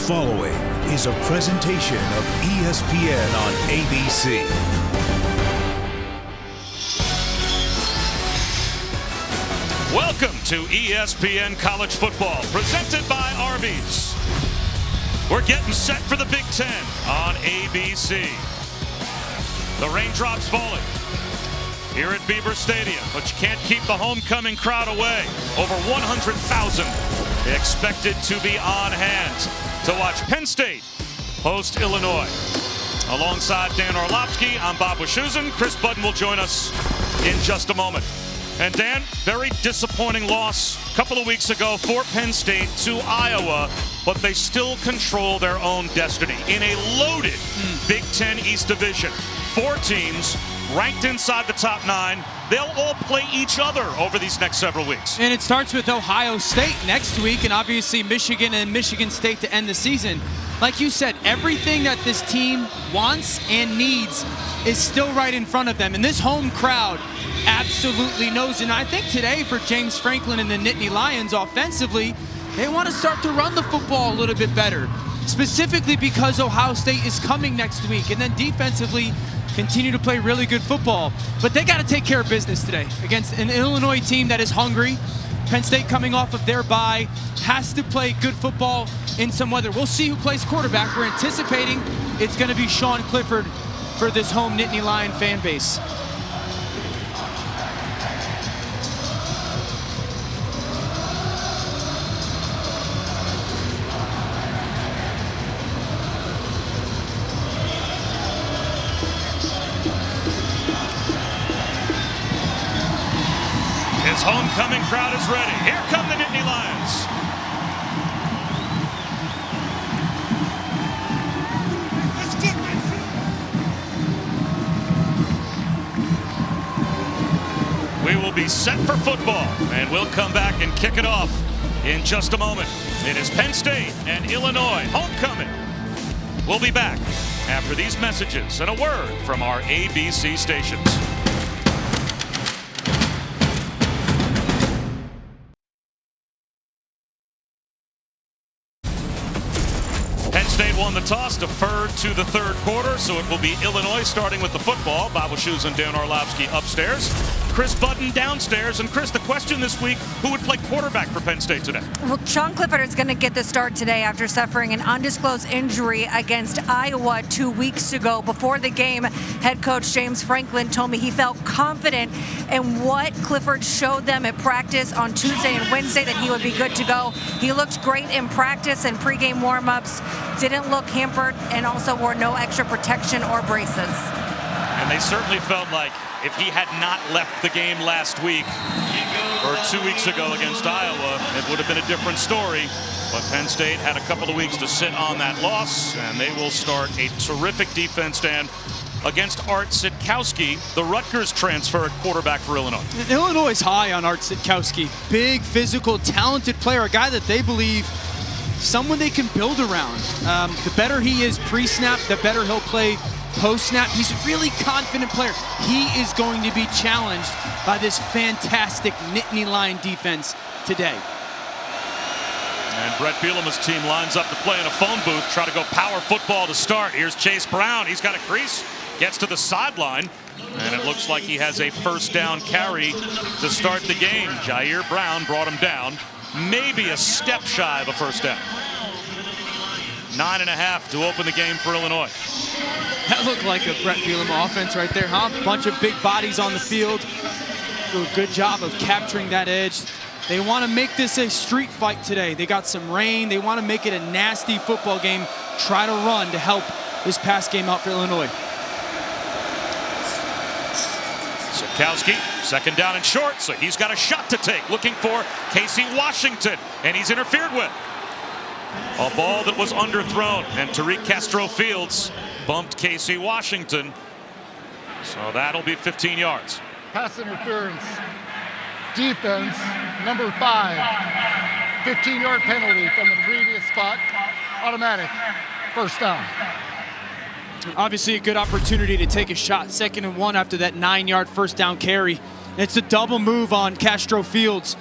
following is a presentation of ESPN on ABC. Welcome to ESPN College Football, presented by Arby's. We're getting set for the Big Ten on ABC. The raindrops falling here at Beaver Stadium, but you can't keep the homecoming crowd away. Over 100,000 expected to be on hand to watch Penn State host Illinois. Alongside Dan Orlovsky, I'm Bob Wischusen. Chris Budden will join us in just a moment. And Dan, very disappointing loss a couple of weeks ago for Penn State to Iowa, but they still control their own destiny in a loaded Big Ten East Division. 4 teams ranked inside the top 9. They'll all play each other over these next several weeks. And it starts with Ohio State next week, and obviously Michigan and Michigan State to end the season. Like you said, everything that this team wants and needs is still right in front of them. And this home crowd absolutely knows. And I think today for James Franklin and the Nittany Lions offensively, they want to start to run the football a little bit better, specifically because Ohio State is coming next week. And then defensively, continue to play really good football. But they got to take care of business today against an Illinois team that is hungry. Penn State, coming off of their bye, has to play good football in some weather. We'll see who plays quarterback. We're anticipating it's going to be Sean Clifford for this home Nittany Lion fan base. His homecoming crowd is ready. Here come the Nittany Lions. We will be set for football, and we'll come back and kick it off in just a moment. It is Penn State and Illinois homecoming. We'll be back after these messages and a word from our ABC stations. Penn State won the toss, deferred to the third quarter, so it will be Illinois starting with the football. Bob Wischusen and Dan Orlovsky upstairs. Chris Budden downstairs. And Chris, the question this week, who would play quarterback for Penn State today? Well, Sean Clifford is going to get the start today after suffering an undisclosed injury against Iowa 2 weeks ago. Before the game, head coach James Franklin told me he felt confident in what Clifford showed them at practice on Tuesday and Wednesday, that he would be good to go. He looked great in practice and pregame warm-ups, didn't look hampered, and also wore no extra protection or braces. And they certainly felt like if he had not left the game last week or 2 weeks ago against Iowa, it would have been a different story. But Penn State had a couple of weeks to sit on that loss, and they will start a terrific defense stand against Art Sitkowski, the Rutgers transfer at quarterback for Illinois. Illinois is high on Art Sitkowski. Big, physical, talented player, a guy that they believe someone they can build around. The better he is pre-snap, the better he'll play post-snap. He's a really confident player. He is going to be challenged by this fantastic Nittany Lion defense today. And Brett Bielema's team lines up to play in a phone booth, try to go power football to start. Here's Chase Brown. He's got a crease, gets to the sideline, and it looks like he has a first down carry to start the game. Jair Brown brought him down, maybe a step shy of a first down. 9.5 to open the game for Illinois. That looked like a Brett Bielema offense right there, huh? Bunch of big bodies on the field. Do a good job of capturing that edge. They want to make this a street fight today. They got some rain. They want to make it a nasty football game. Try to run to help this pass game out for Illinois. Sitkowski, second down and short, so he's got a shot to take, looking for Casey Washington, and he's interfered with. A ball that was underthrown, and Tariq Castro-Fields bumped Casey Washington, so that'll be 15 yards. Pass interference, defense, number 5, 15-yard penalty from the previous spot, automatic, first down. Obviously a good opportunity to take a shot, 2nd and 1 after that 9-yard first down carry. It's a double move on Castro-Fields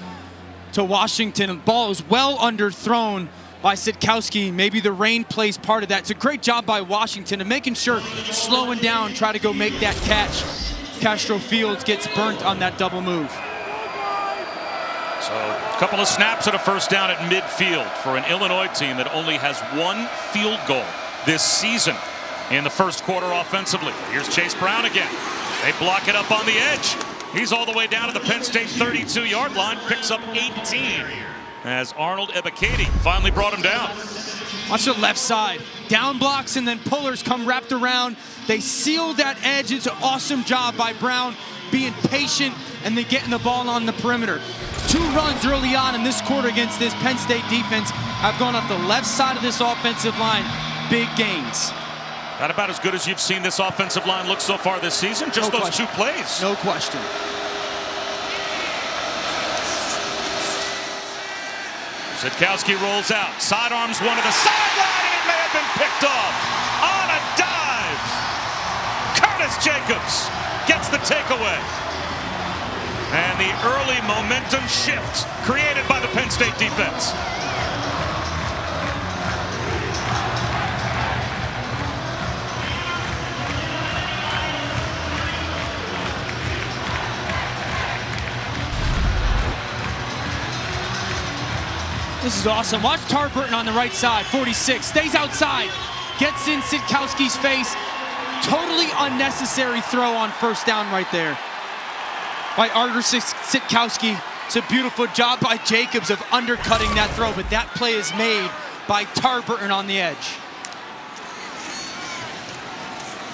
to Washington. The ball is well underthrown by Sitkowski. Maybe the rain plays part of that. It's a great job by Washington of making sure, slowing down, try to go make that catch. Castro Fields gets burnt on that double move. So a couple of snaps and a first down at midfield for an Illinois team that only has one field goal this season in the first quarter offensively. Here's Chase Brown again. They block it up on the edge. He's all the way down to the Penn State 32-yard line, picks up 18 as Arnold Ebiketie finally brought him down. Watch the left side. Down blocks and then pullers come wrapped around. They seal that edge. It's an awesome job by Brown being patient and then getting the ball on the perimeter. 2 runs early on in this quarter against this Penn State defense have gone up the left side of this offensive line. Big gains. Not about as good as you've seen this offensive line look so far this season. Just No those question. 2 plays. No question. Sitkowski rolls out. Sidearms one to the sideline, and it may have been picked off on a dive. Curtis Jacobs gets the takeaway. And the early momentum shift created by the Penn State defense. This is awesome. Watch Tarburton on the right side, 46, stays outside, gets in Sitkowski's face. Totally unnecessary throw on first down right there by Artur Sitkowski. It's a beautiful job by Jacobs of undercutting that throw, but that play is made by Tarburton on the edge.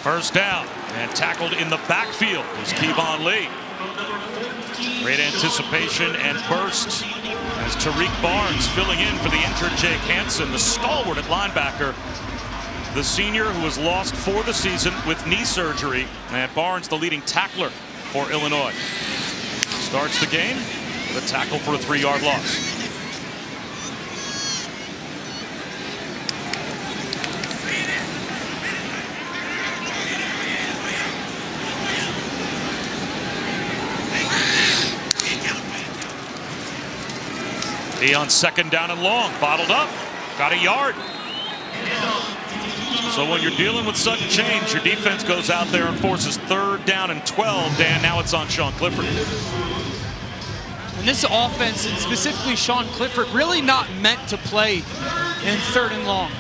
First down and tackled in the backfield was Kevon Lee. Great anticipation and burst as Tariq Barnes filling in for the injured Jake Hansen, the stalwart at linebacker. The senior who was lost for the season with knee surgery, and Barnes the leading tackler for Illinois. Starts the game with a tackle for a 3-yard loss. He on second down and long, bottled up, got a yard. So when you're dealing with sudden change, your defense goes out there and forces 3rd down and 12. Dan, now it's on Sean Clifford. And this offense, and specifically Sean Clifford, really not meant to play in 3rd and long.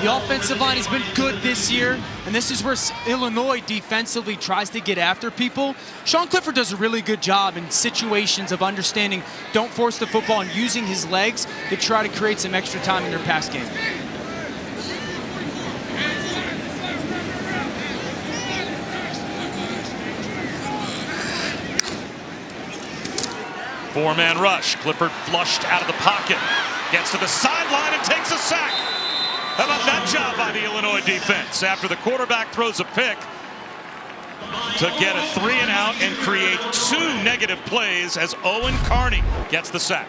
The offensive line has been good this year, and this is where Illinois defensively tries to get after people. Sean Clifford does a really good job in situations of understanding, don't force the football, and using his legs to try to create some extra time in their pass game. Four-man rush. Clifford flushed out of the pocket. Gets to the sideline and takes a sack. How about that job by the Illinois defense after the quarterback throws a pick to get a 3-and-out and create 2 negative plays as Owen Carney gets the sack.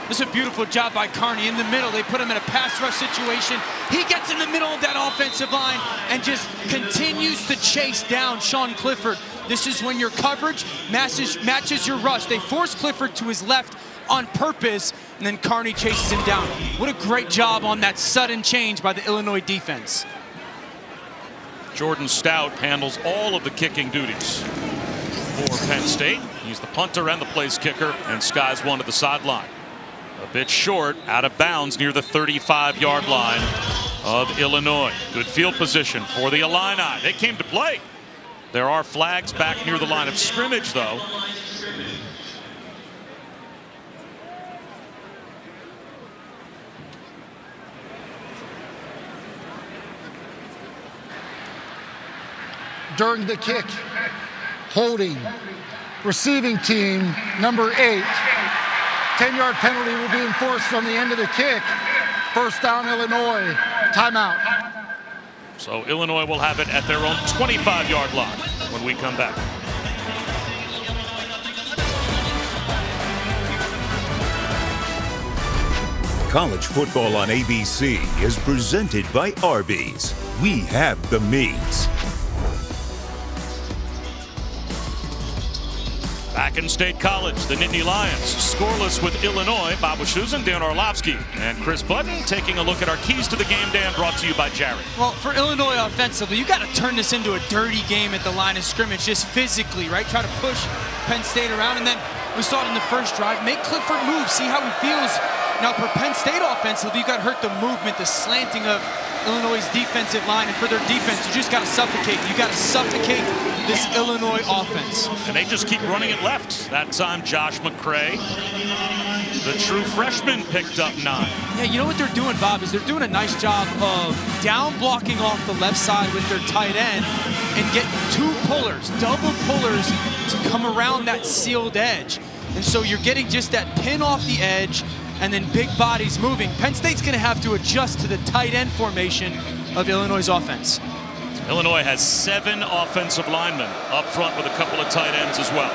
This is a beautiful job by Carney in the middle. They put him in a pass rush situation. He gets in the middle of that offensive line and just continues to chase down Sean Clifford. This is when your coverage matches your rush. They force Clifford to his left on purpose, and then Carney chases him down. What a great job on that sudden change by the Illinois defense. Jordan Stout handles all of the kicking duties for Penn State. He's the punter and the place kicker, and skies one to the sideline. A bit short, out of bounds near the 35-yard line of Illinois. Good field position for the Illini. They came to play. There are flags back near the line of scrimmage, though. During the kick, holding, receiving team, number 8. 10-yard penalty will be enforced from the end of the kick. First down, Illinois. Timeout. So Illinois will have it at their own 25-yard line when we come back. College football on ABC is presented by Arby's. We have the meats. Back in State College, the Nittany Lions scoreless with Illinois. Bob Wischusen, Dan Orlovsky, and Chris Button taking a look at our keys to the game, Dan, brought to you by Jared. Well, for Illinois offensively, you got to turn this into a dirty game at the line of scrimmage, just physically, right? Try to push Penn State around, and then we saw it in the first drive. Make Clifford move, see how he feels. Now, for Penn State offensively, you got to hurt the movement, the slanting of Illinois' defensive line, and for their defense, you just got to suffocate. You got to suffocate this Illinois offense. And they just keep running it left. That time, Josh McCray, the true freshman, picked up 9. Yeah, you know what they're doing, Bob, is they're doing a nice job of down blocking off the left side with their tight end and get 2 pullers, double pullers to come around that sealed edge. And so you're getting just that pin off the edge and then big bodies moving. Penn State's going to have to adjust to the tight end formation of Illinois' offense. Illinois has 7 offensive linemen up front with a couple of tight ends as well.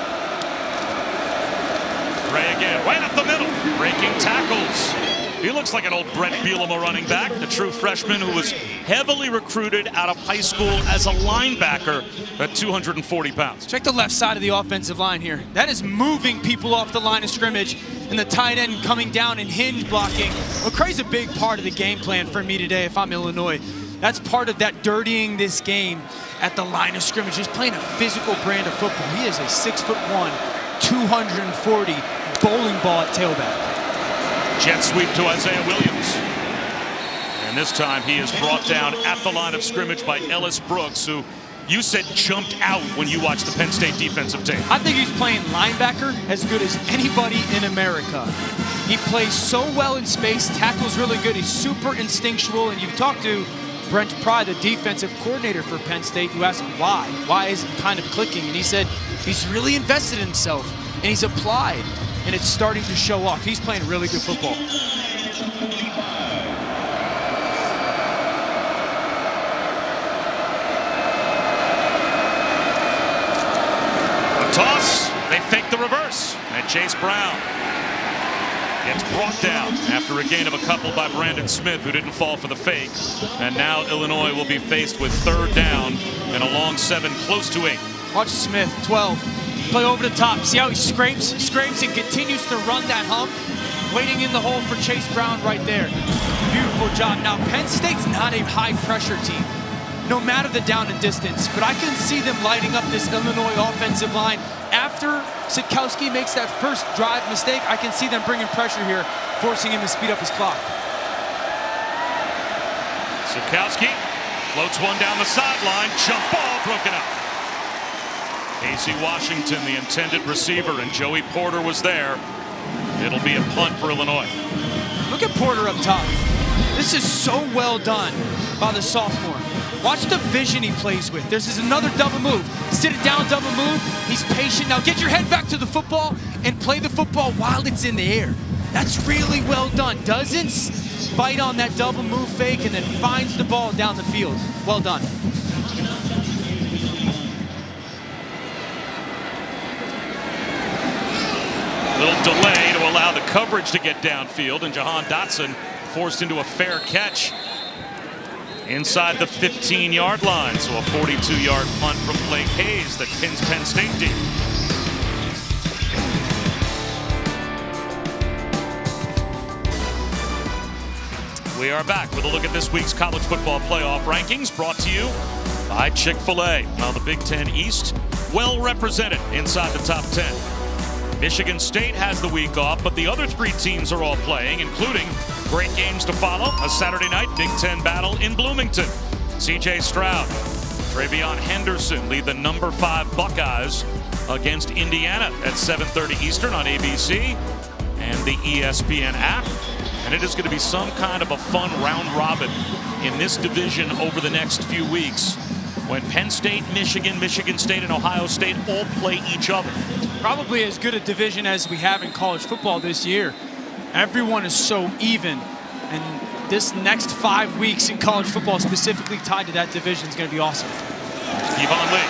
Ray again, right up the middle, breaking tackles. He looks like an old Brett Bielema running back, the true freshman who was heavily recruited out of high school as a linebacker at 240 pounds. Check the left side of the offensive line here. That is moving people off the line of scrimmage, and the tight end coming down and hinge blocking. McCray's a big part of the game plan for me today if I'm Illinois. That's part of that dirtying this game at the line of scrimmage, just playing a physical brand of football. He is a 6'1", 240 bowling ball at tailback. Jet sweep to Isaiah Williams. And this time he is brought down at the line of scrimmage by Ellis Brooks, who you said jumped out when you watched the Penn State defensive tape. I think he's playing linebacker as good as anybody in America. He plays so well in space, tackles really good, he's super instinctual, and you've talked to Brent Pry, the defensive coordinator for Penn State, who asked why. Why is it kind of clicking? And he said he's really invested in himself, and he's applied, and it's starting to show off. He's playing really good football. Toss, they fake the reverse, and Chase Brown gets brought down after a gain of a couple by Brandon Smith, who didn't fall for the fake. And now Illinois will be faced with 3rd down and a long 7, close to 8. Watch Smith, 12, play over the top. See how he scrapes and continues to run that hump, waiting in the hole for Chase Brown right there. Beautiful job. Now, Penn State's not a high pressure team, no matter the down and distance, but I can see them lighting up this Illinois offensive line. After Sitkowski makes that first drive mistake, I can see them bringing pressure here, forcing him to speed up his clock. Sitkowski floats one down the sideline, jump ball broken up. Casey Washington, the intended receiver, and Joey Porter was there. It'll be a punt for Illinois. Look at Porter up top. This is so well done by the sophomore. Watch the vision he plays with. This is another double move. Sit it down, double move. He's patient. Now get your head back to the football and play the football while it's in the air. That's really well done. Doesn't bite on that double move fake and then finds the ball down the field. Well done. Little delay to allow the coverage to get downfield, and Jahan Dotson forced into a fair catch inside the 15-yard line. So a 42-yard punt from Blake Hayes that pins Penn State deep. We are back with a look at this week's college football playoff rankings, brought to you by Chick-fil-A. Well, the Big Ten East well represented inside the top 10. Michigan State has the week off, but the other 3 teams are all playing, including great games to follow. A Saturday night Big Ten battle in Bloomington. C.J. Stroud, Travion Henderson lead the number 5 Buckeyes against Indiana at 7:30 Eastern on ABC and the ESPN app. And it is going to be some kind of a fun round robin in this division over the next few weeks, when Penn State, Michigan, Michigan State, and Ohio State all play each other. Probably as good a division as we have in college football this year. Everyone is so even, and this next 5 weeks in college football specifically tied to that division is going to be awesome. Kevon Lee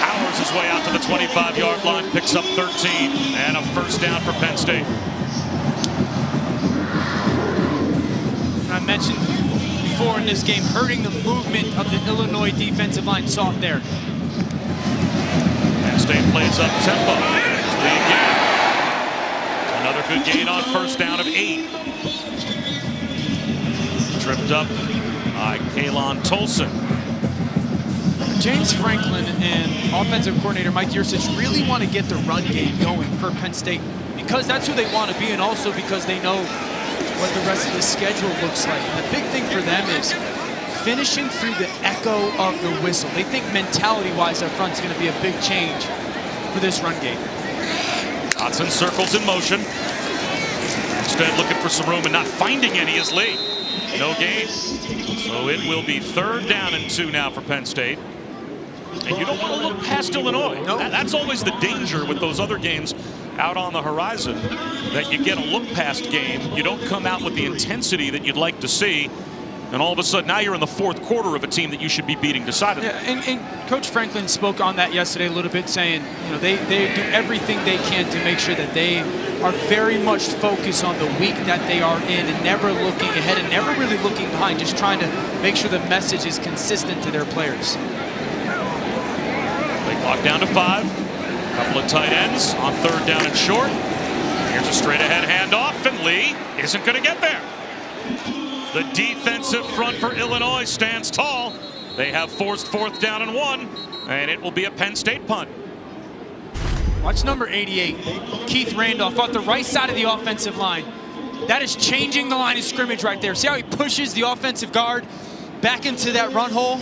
powers his way out to the 25-yard line, picks up 13, and a first down for Penn State. I mentioned before in this game, hurting the movement of the Illinois defensive line. Saw it there. And State plays up tempo. Lee again. Another good gain on first down of 8. Tripped up by Kalon Tolson. James Franklin and offensive coordinator Mike Yursich really want to get the run game going for Penn State because that's who they want to be, and also because they know what the rest of the schedule looks like. And the big thing for them is finishing through the echo of the whistle. They think mentality-wise up front is going to be a big change for this run game. Dotson circles in motion. Instead looking for some room and not finding any is Lee. No gain. So it will be 3rd down and 2 now for Penn State. And you don't want to look past Illinois. No. That's always the danger with those other games out on the horizon, that you get a look past game. You don't come out with the intensity that you'd like to see. And all of a sudden, now you're in the 4th quarter of a team that you should be beating decidedly. Yeah, and Coach Franklin spoke on that yesterday a little bit, saying, you know, they do everything they can to make sure that they are very much focused on the week that they are in and never looking ahead and never really looking behind, just trying to make sure the message is consistent to their players. They clock down to 5. A couple of tight ends on 3rd down and short. Here's a straight ahead handoff, and Lee isn't going to get there. The defensive front for Illinois stands tall. They have forced 4th down and 1, and it will be a Penn State punt. Watch number 88, Keith Randolph, off the right side of the offensive line. That is changing the line of scrimmage right there. See how he pushes the offensive guard back into that run hole?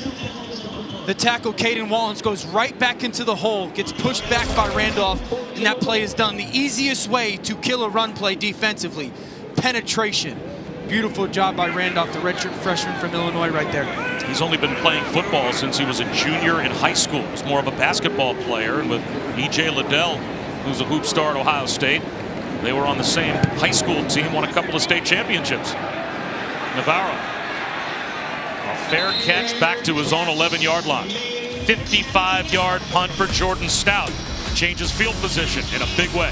The tackle, Caden Wallens, goes right back into the hole, gets pushed back by Randolph, and that play is done. The easiest way to kill a run play defensively, penetration. Beautiful job by Randolph, the redshirt freshman from Illinois right there. He's only been playing football since he was a junior in high school. He's more of a basketball player, and with E.J. Liddell, who's a hoop star at Ohio State, they were on the same high school team, won a couple of state championships. Navarro, a fair catch back to his own 11-yard line. 55-yard punt for Jordan Stout. Changes field position in a big way.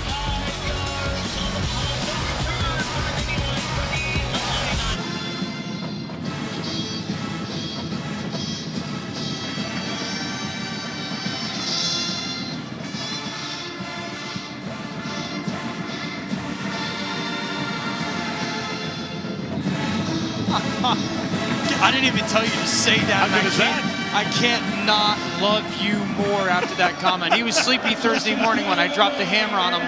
I didn't even tell you to say that. How good is that? I can't not love you more after that comment. He was sleepy Thursday morning when I dropped the hammer on him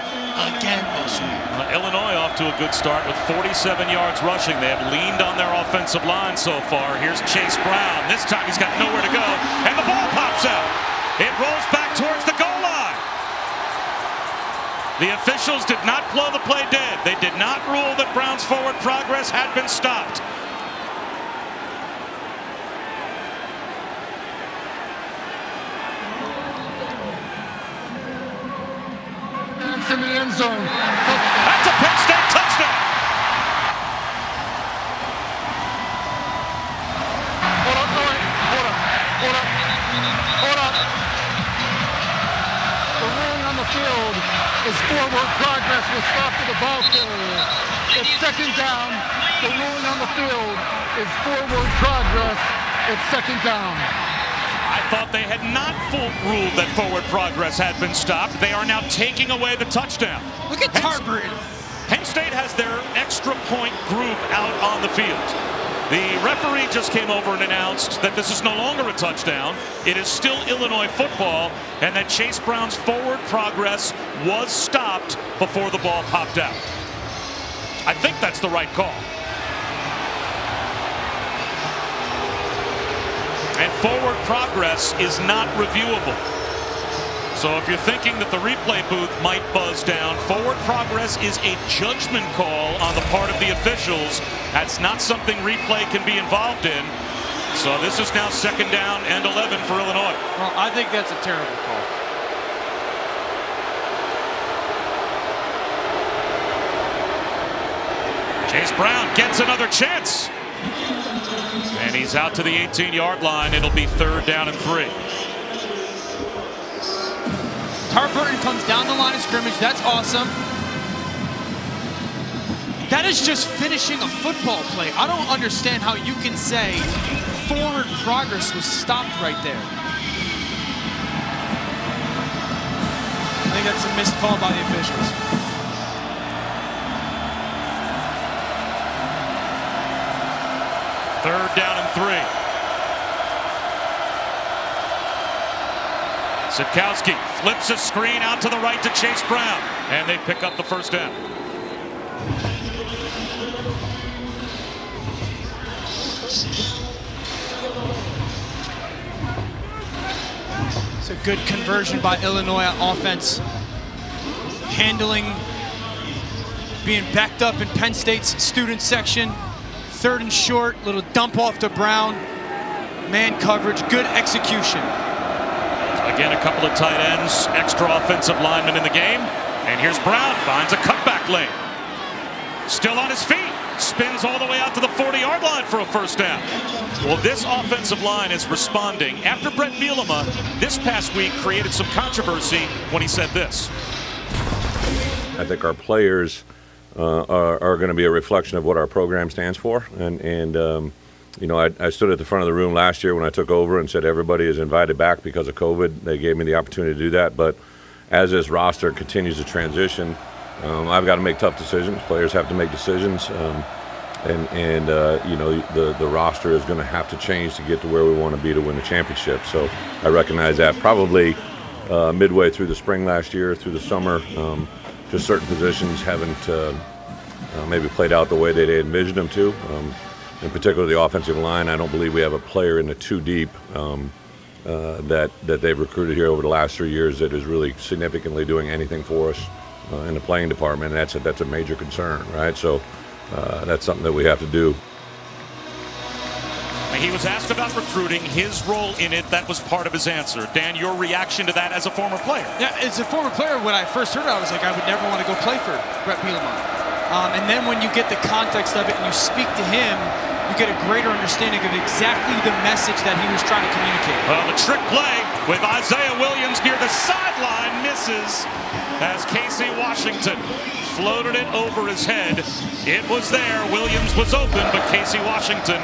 again this week. Illinois off to a good start with 47 yards rushing. They have leaned on their offensive line so far. Here's Chase Brown. This time he's got nowhere to go, and the ball pops out. It rolls back towards the goal line. The officials did not blow the play dead. They did not rule that Brown's forward progress had been stopped. In the end zone. That's a Penn State touchdown. Hold up. The ruling on the field is forward progress with stop to the ball carrier. It's 2nd down. The ruling on the field is forward progress. It's 2nd down. I thought they had not ruled that forward progress had been stopped. They are now taking away the touchdown. Look at Tarburton. Penn State has their extra point group out on the field. The referee just came over and announced that this is no longer a touchdown. It is still Illinois football, and that Chase Brown's forward progress was stopped before the ball popped out. I think that's the right call. And forward progress is not reviewable. So if you're thinking that the replay booth might buzz down, forward progress is a judgment call on the part of the officials. That's not something replay can be involved in. So this is now 2nd down and 11 for Illinois. Well, I think that's a terrible call. Chase Brown gets another chance. And he's out to the 18-yard line. It'll be 3rd down and 3. Tarburton comes down the line of scrimmage. That's awesome. That is just finishing a football play. I don't understand how you can say forward progress was stopped right there. think that's a missed call by the officials. Third down and 3. Sitkowski flips a screen out to the right to Chase Brown, and they pick up the first down. It's a good conversion by Illinois on offense. Handling, being backed up in Penn State's student section. Third and short, little dump off to Brown. Man coverage, good execution. Again, a couple of tight ends, extra offensive linemen in the game. And here's Brown, finds a cutback lane. Still on his feet, spins all the way out to the 40-yard line for a first down. Well, this offensive line is responding. After Brett Bielema this past week created some controversy when he said this. I think our players are going to be a reflection of what our program stands for. And you know, I stood at the front of the room last year when I took over and said everybody is invited back because of COVID. They gave me the opportunity to do that. But as this roster continues to transition, I've got to make tough decisions. Players have to make decisions. And you know, the roster is going to have to change to get to where we want to be to win the championship. So I recognize that probably midway through the spring last year, through the summer, just certain positions haven't maybe played out the way they envisioned them to. In particular, the offensive line, I don't believe we have a player in the 2 deep that they've recruited here over the last 3 years that is really significantly doing anything for us in the playing department. And that's a major concern, right? So that's something that we have to do. He was asked about recruiting, his role in it. That was part of his answer. Dan, your reaction to that as a former player? Yeah, as a former player, when I first heard it, I was like, I would never want to go play for Brett Bielema. And then when you get the context of it and you speak to him, you get a greater understanding of exactly the message that he was trying to communicate. Well, the trick play with Isaiah Williams near the sideline misses as Casey Washington floated it over his head. It was there. Williams was open, but Casey Washington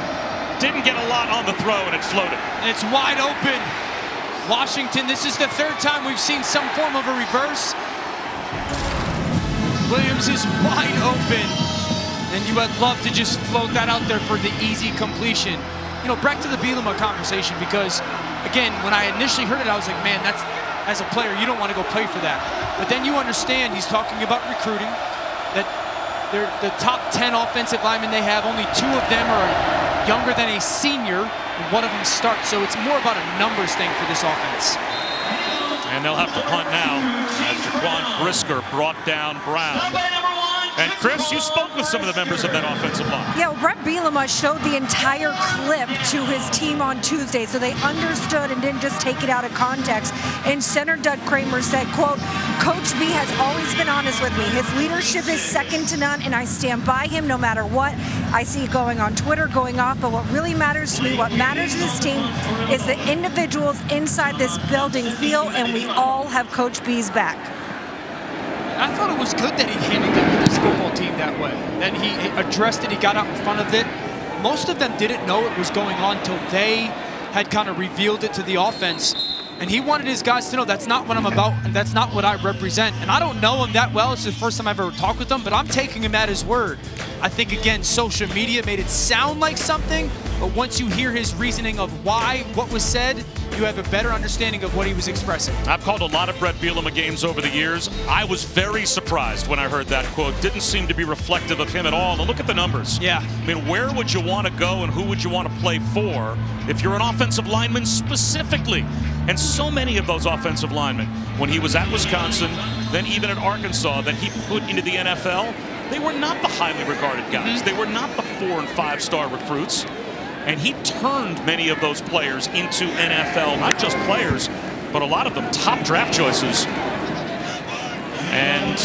didn't get a lot on the throw, and it floated. And it's wide open. Washington, this is the 3rd time we've seen some form of a reverse. Williams is wide open. And you would love to just float that out there for the easy completion. You know, back to the Bielema conversation, because, again, when I initially heard it, I was like, man, that's, as a player, you don't want to go play for that. But then you understand he's talking about recruiting, that they're the top 10 offensive linemen they have, only 2 of them are younger than a senior, and 1 of them starts. So it's more about a numbers thing for this offense. And they'll have to punt now as Jaquan Brisker brought down Brown. And Chris, you spoke with some of the members of that offensive line. Yeah, well, Brett Bielema showed the entire clip to his team on Tuesday, so they understood and didn't just take it out of context. And center Doug Kramer said, quote, Coach B has always been honest with me. His leadership is second to none, and I stand by him no matter what. I see it going on Twitter, going off, but what really matters to me, what matters to this team, is the individuals inside this building feel, and we all have Coach B's back. I thought it was good that he handled it with his football team that way, that he addressed it, he got out in front of it. Most of them didn't know it was going on until they had kind of revealed it to the offense. And he wanted his guys to know that's not what I'm about and that's not what I represent. And I don't know him that well. It's the first time I've ever talked with him, but I'm taking him at his word. I think, again, social media made it sound like something, but once you hear his reasoning of why what was said, you have a better understanding of what he was expressing. I've called a lot of Brett Bielema games over the years. I was very surprised when I heard that quote. Didn't seem to be reflective of him at all. And look at the numbers. Yeah. I mean, where would you want to go and who would you want to play for if you're an offensive lineman specifically? And so many of those offensive linemen, when he was at Wisconsin, then even at Arkansas, that he put into the NFL, they were not the highly regarded guys. They were not the 4- and 5-star recruits. And he turned many of those players into NFL, not just players, but a lot of them top draft choices. And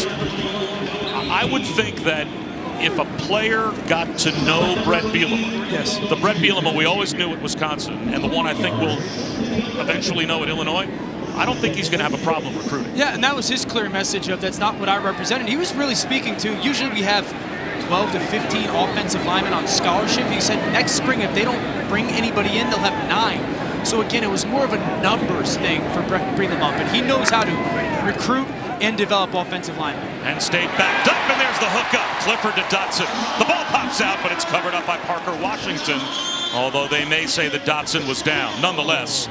I would think that if a player got to know Brett Bielema, yes, the Brett Bielema we always knew at Wisconsin, and the one I think we'll eventually know at Illinois, I don't think he's going to have a problem recruiting. Yeah, and that was his clear message of that's not what I represent. And he was really speaking to, usually we have 12 to 15 offensive linemen on scholarship. He said next spring, if they don't bring anybody in, they'll have 9. So again, it was more of a numbers thing for Brett Bielema, but he knows how to recruit and develop offensive linemen. Penn State backed up, and there's the hookup. Clifford to Dotson. The ball pops out, but it's covered up by Parker Washington. Although they may say that Dotson was down. Nonetheless,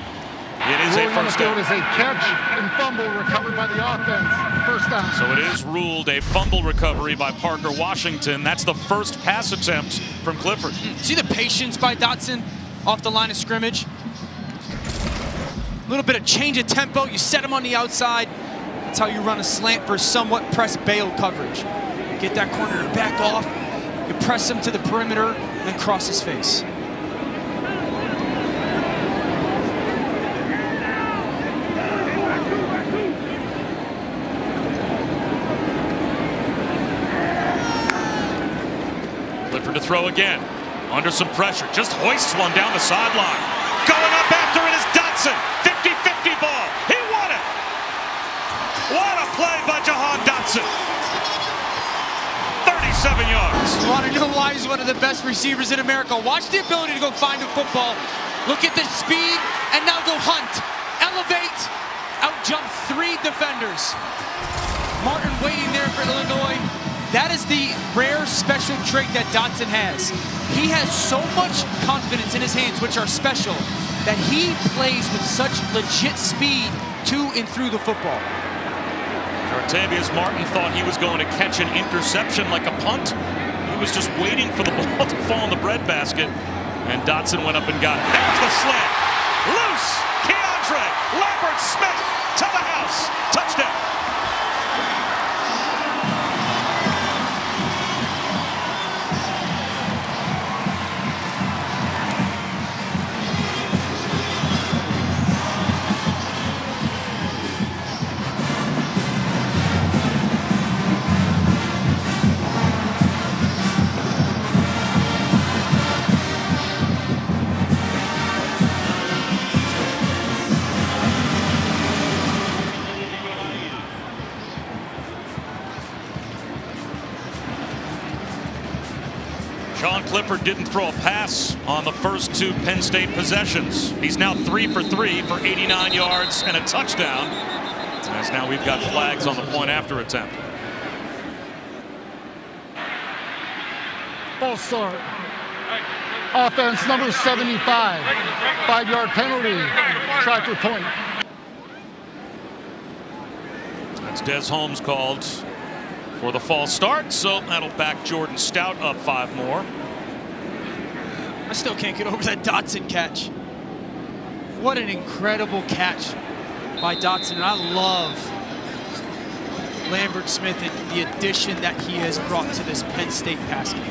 it is a first down. It is a catch and fumble recovered by the offense. First down. So it is ruled a fumble recovery by Parker Washington. That's the first pass attempt from Clifford. See the patience by Dotson off the line of scrimmage? A little bit of change of tempo. You set him on the outside. That's how you run a slant for somewhat press bail coverage. Get that corner to back off. You press him to the perimeter and then cross his face. Clifford to throw again. Under some pressure. Just hoists one down the sideline. Going up after it is Dotson. 50-50 ball. He won it. What a play by Jahan Dotson. 37 yards. You want to know why he's one of the best receivers in America? Watch the ability to go find a football. Look at the speed, and now go hunt. Elevate. Out-jump 3 defenders. Martin waiting there for Illinois. That is the rare special trait that Dotson has. He has so much confidence in his hands, which are special, that he plays with such legit speed to and through the football. Artavius Martin thought he was going to catch an interception like a punt. He was just waiting for the ball to fall in the breadbasket, and Dotson went up and got it. There's the slant. Loose. Keandre Lambert-Smith to the house. Touchdown. Sean Clifford didn't throw a pass on the first 2 Penn State possessions. He's now 3 for 3 for 89 yards and a touchdown. As now we've got flags on the point after attempt. False start. Offense number 75. 5-yard penalty. Try for point. That's Des Holmes called for the false start, so that'll back Jordan Stout up 5 more. I still can't get over that Dotson catch. What an incredible catch by Dotson. And I love Lambert-Smith and the addition that he has brought to this Penn State pass game.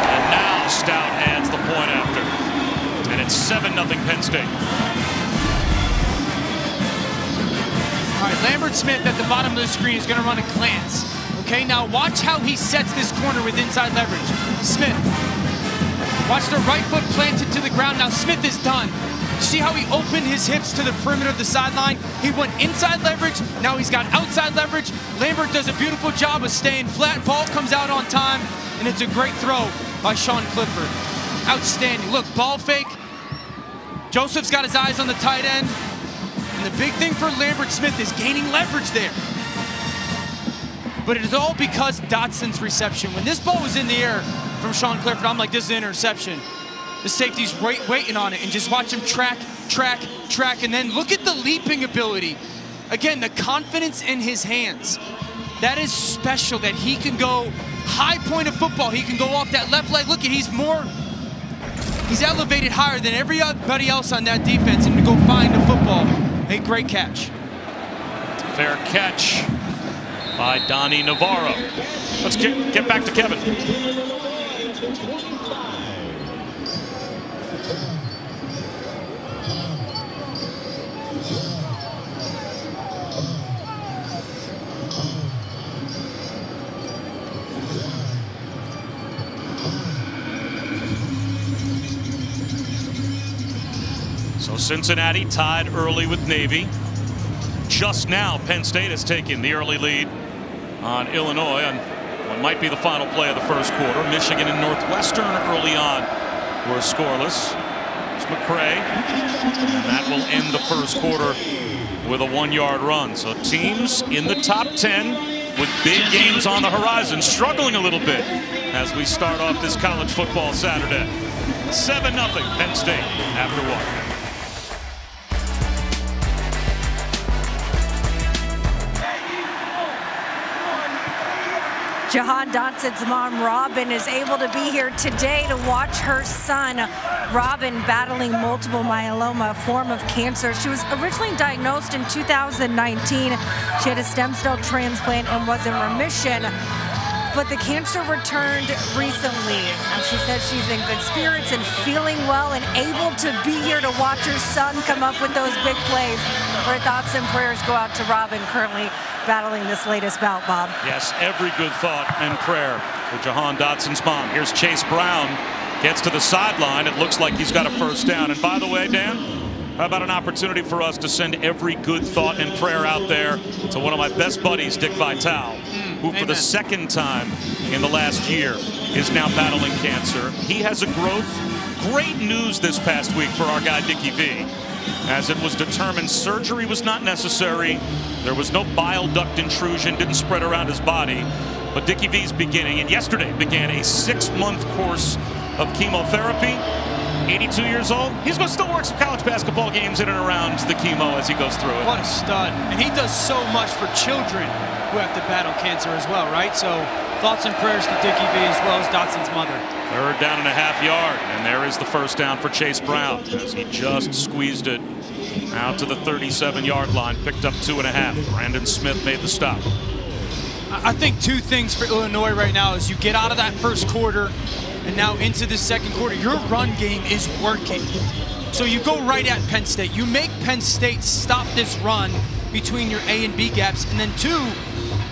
And now Stout adds the point after. And it's 7-0 Penn State. All right, Lambert-Smith at the bottom of the screen is going to run a glance. Okay, now watch how he sets this corner with inside leverage. Smith. Watch the right foot planted to the ground. Now Smith is done. See how he opened his hips to the perimeter of the sideline? He went inside leverage. Now he's got outside leverage. Lambert does a beautiful job of staying flat. Ball comes out on time, and it's a great throw by Sean Clifford. Outstanding. Look, ball fake. Joseph's got his eyes on the tight end. And the big thing for Lambert-Smith is gaining leverage there. But it is all because Dotson's reception. When this ball was in the air from Sean Clifford, I'm like, this is an interception. The safety's waiting on it, and just watch him track, and then look at the leaping ability. Again, the confidence in his hands. That is special, that he can go high point of football. He can go off that left leg. Look at, he's elevated higher than everybody else on that defense, and to go find the football. A great catch. Fair catch by Donnie Navarro. Let's get back to Kevin. So Cincinnati tied early with Navy. Just now, Penn State has taken the early lead on Illinois. And What might be the final play of the first quarter. Michigan and Northwestern early on were scoreless. It's McCray, and that will end the first quarter with a 1-yard run. So teams in the top 10 with big games on the horizon, struggling a little bit as we start off this college football Saturday. 7-0 Penn State after 1. Jahan Dotson's mom, Robin, is able to be here today to watch her son, Robin, battling multiple myeloma, a form of cancer. She was originally diagnosed in 2019. She had a stem cell transplant and was in remission, but the cancer returned recently. And she says she's in good spirits and feeling well and able to be here to watch her son come up with those big plays. Our thoughts and prayers go out to Robin, currently battling this latest bout, Bob. Yes, every good thought and prayer for Jahan Dotson's mom. Here's Chase Brown, gets to the sideline. It looks like he's got a first down. And by the way, Dan, how about an opportunity for us to send every good thought and prayer out there to one of my best buddies, Dick Vitale, who for the second time in the last year is now battling cancer. He has a growth. Great news this past week for our guy, Dickie V, as it was determined surgery was not necessary. There was no bile duct intrusion, didn't spread around his body. But Dickie V's beginning, and yesterday began a 6-month course of chemotherapy. 82 years old. He's going to still work some college basketball games in and around the chemo as he goes through it. What a stud. And he does so much for children who have to battle cancer as well, right? So thoughts and prayers to Dickie V as well as Dotson's mother. 3rd down and a half yard, and there is the first down for Chase Brown as he just squeezed it out to the 37-yard line, picked up 2.5. Brandon Smith made the stop. I think 2 things for Illinois right now is you get out of that first quarter and now into the second quarter, your run game is working. So you go right at Penn State. You make Penn State stop this run between your A and B gaps, and then 2,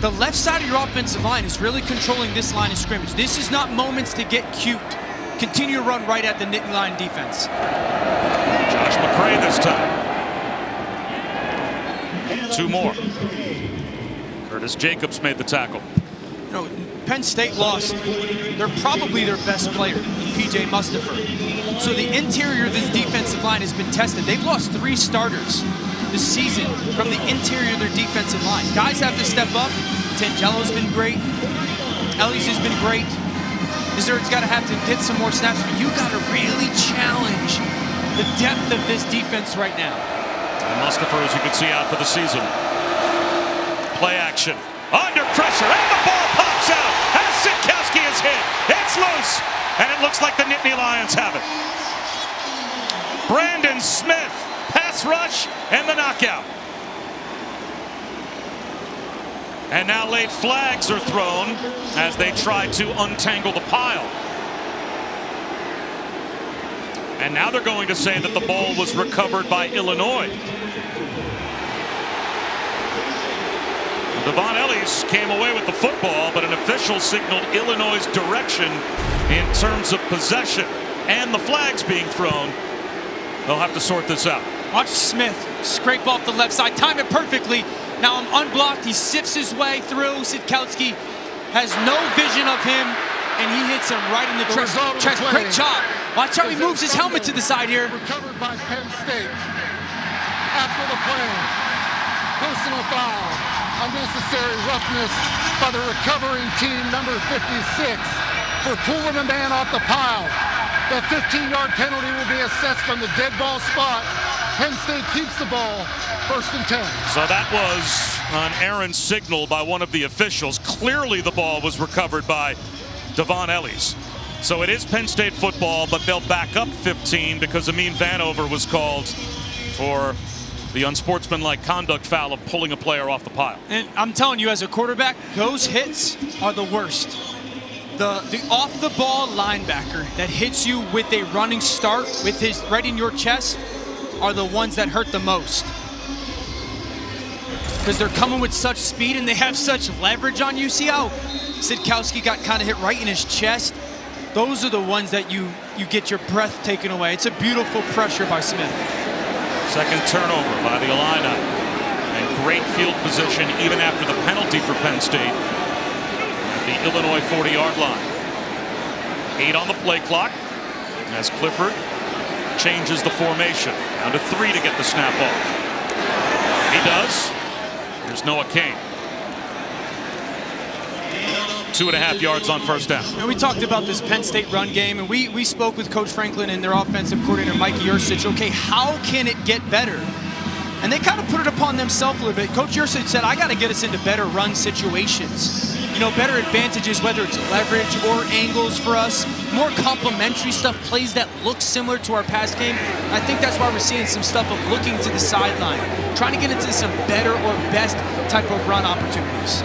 the left side of your offensive line is really controlling this line of scrimmage. This is not moments to get cute. Continue to run right at the Nittany Lion defense. Josh McCray this time. 2 more. Curtis Jacobs made the tackle. You know, Penn State lost. They're probably their best player, P.J. Mustipher. So the interior of this defensive line has been tested. They've lost 3 starters this season from the interior of their defensive line. Guys have to step up. Tangelo's been great. Ellis has been great. Desert's got to have to get some more snaps, but you got to really challenge the depth of this defense right now. And Mustipher, as you can see, out for the season. Play action. Under pressure, and the ball pops out as Sitkowski is hit. It's loose, and it looks like the Nittany Lions have it. Brandon Smith, pass rush, and the knockout. And now late flags are thrown as they try to untangle the pile. And now they're going to say that the ball was recovered by Illinois. Devon Ellis came away with the football, but an official signaled Illinois' direction in terms of possession and the flags being thrown. They'll have to sort this out. Watch Smith scrape off the left side, time it perfectly. Now I'm unblocked, he sifts his way through. Sitkowski has no vision of him, and he hits him right in the chest. Great job. Watch how he moves his helmet to the side here. Recovered by Penn State. After the play, personal foul. Unnecessary roughness by the recovering team, number 56, for pulling a man off the pile. The 15-yard penalty will be assessed from the dead ball spot. Penn State keeps the ball, 1st and 10. So that was an errant signal by one of the officials. Clearly the ball was recovered by Devon Ellis. So it is Penn State football, but they'll back up 15 because Amin Vanover was called for the unsportsmanlike conduct foul of pulling a player off the pile. And I'm telling you, as a quarterback, those hits are the worst. The off-the-ball linebacker that hits you with a running start with his right in your chest are the ones that hurt the most. Because they're coming with such speed and they have such leverage on you. See how Sitkowski got kind of hit right in his chest? Those are the ones that you get your breath taken away. It's a beautiful pressure by Smith. Second turnover by the Illini. And great field position even after the penalty for Penn State. at the Illinois 40-yard line. 8 on the play clock as Clifford changes the formation. Down to 3 to get the snap off. He does. There's Noah Kane. 2.5 yards on first down. And we talked about this Penn State run game, and we spoke with Coach Franklin and their offensive coordinator, Mike Yursich. Okay, how can it get better? And they kind of put it upon themselves a little bit. Coach Yursich said, I got to get us into better run situations. You know, better advantages, whether it's leverage or angles for us, more complementary stuff, plays that look similar to our pass game. I think that's why we're seeing some stuff of looking to the sideline, trying to get into some better or best type of run opportunities.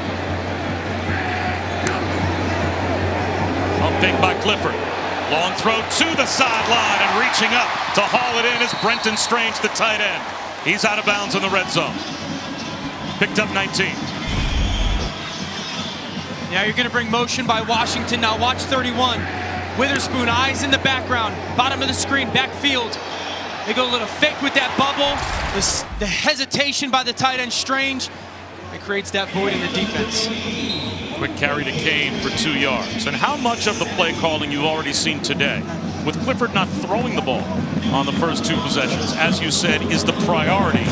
Pump fake by Clifford. Long throw to the sideline, and reaching up to haul it in is Brenton Strange, the tight end. He's out of bounds in the red zone. Picked up 19. Yeah, you're going to bring motion by Washington. Now watch 31. Witherspoon, eyes in the background. Bottom of the screen, backfield. They go a little fake with that bubble. The hesitation by the tight end, Strange. It creates that void in the defense. Quick carry to Kane for 2 yards. And how much of the play calling you've already seen today, with Clifford not throwing the ball on the first 2 possessions, as you said, is the priority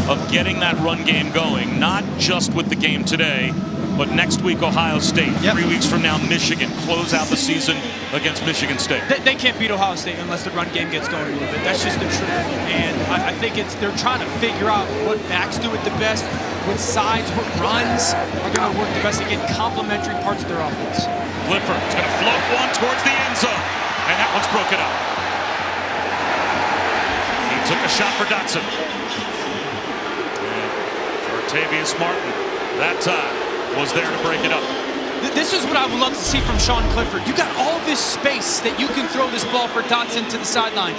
of getting that run game going, not just with the game today, but next week Ohio State, 3 weeks from now Michigan, close out the season against Michigan State. They can't beat Ohio State unless the run game gets going a little bit. That's just the truth. And I think they're trying to figure out what backs do it the best, what sides, what runs are going to work the best to get complementary parts of their offense. Clifford's going to float one towards the end zone, and that one's broken up. He took a shot for Dotson. And Artavius Martin, that time, was there to break it up. This is what I would love to see from Sean Clifford. You got all this space that you can throw this ball for Dotson to the sideline.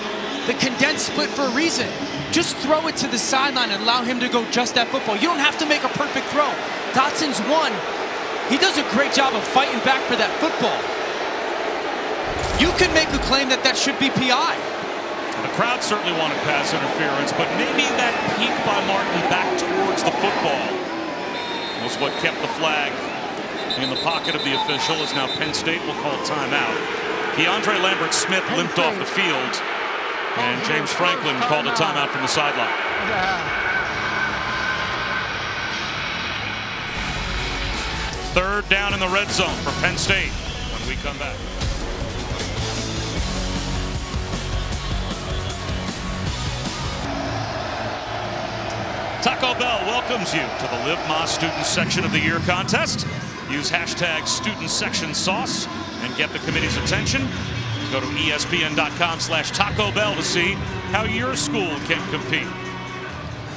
The condensed split for a reason. Just throw it to the sideline and allow him to go just that football. You don't have to make a perfect throw. Dotson's one. He does a great job of fighting back for that football. You can make a claim that that should be PI. The crowd certainly wanted pass interference, but maybe that peek by Martin back towards the football was what kept the flag in the pocket of the official, as now Penn State will call timeout. Keandre Lambert-Smith limped off the field, and James Franklin called a timeout from the sideline. Third down in the red zone for Penn State when we come back. Taco Bell welcomes you to the Live Más Student Section of the Year contest. Use hashtag #StudentSectionSauce and get the committee's attention. Go to ESPN.com/Taco Bell to see how your school can compete.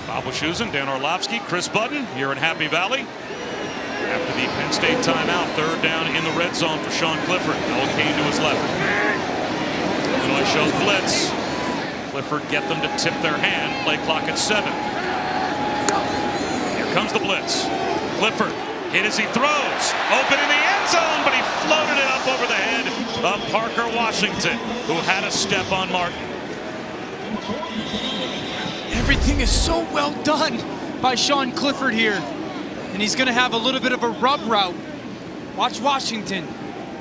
Bob Wischusen, Dan Orlovsky, Chris Budden here in Happy Valley. After the Penn State timeout, third down in the red zone for Sean Clifford. Noah Kane to his left. Illinois shows blitz. Clifford get them to tip their hand. Play clock at 7. Here comes the blitz. Clifford hit as he throws. Open in the end zone, but he floated it up over the head of Parker Washington, who had a step on Martin. Everything is so well done by Sean Clifford here. And he's going to have a little bit of a rub route. Watch Washington.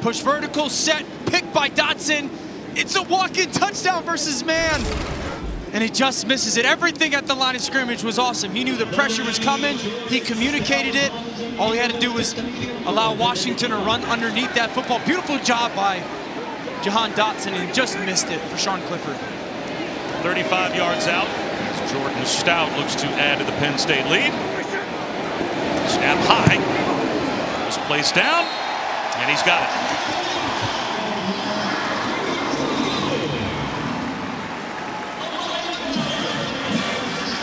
Push vertical, set, picked by Dotson. It's a walk-in touchdown versus man. And he just misses it. Everything at the line of scrimmage was awesome. He knew the pressure was coming. He communicated it. All he had to do was allow Washington to run underneath that football. Beautiful job by Jahan Dotson, and he just missed it for Sean Clifford. 35 yards out as Jordan Stout looks to add to the Penn State lead. Snap high. Was placed down, and he's got it.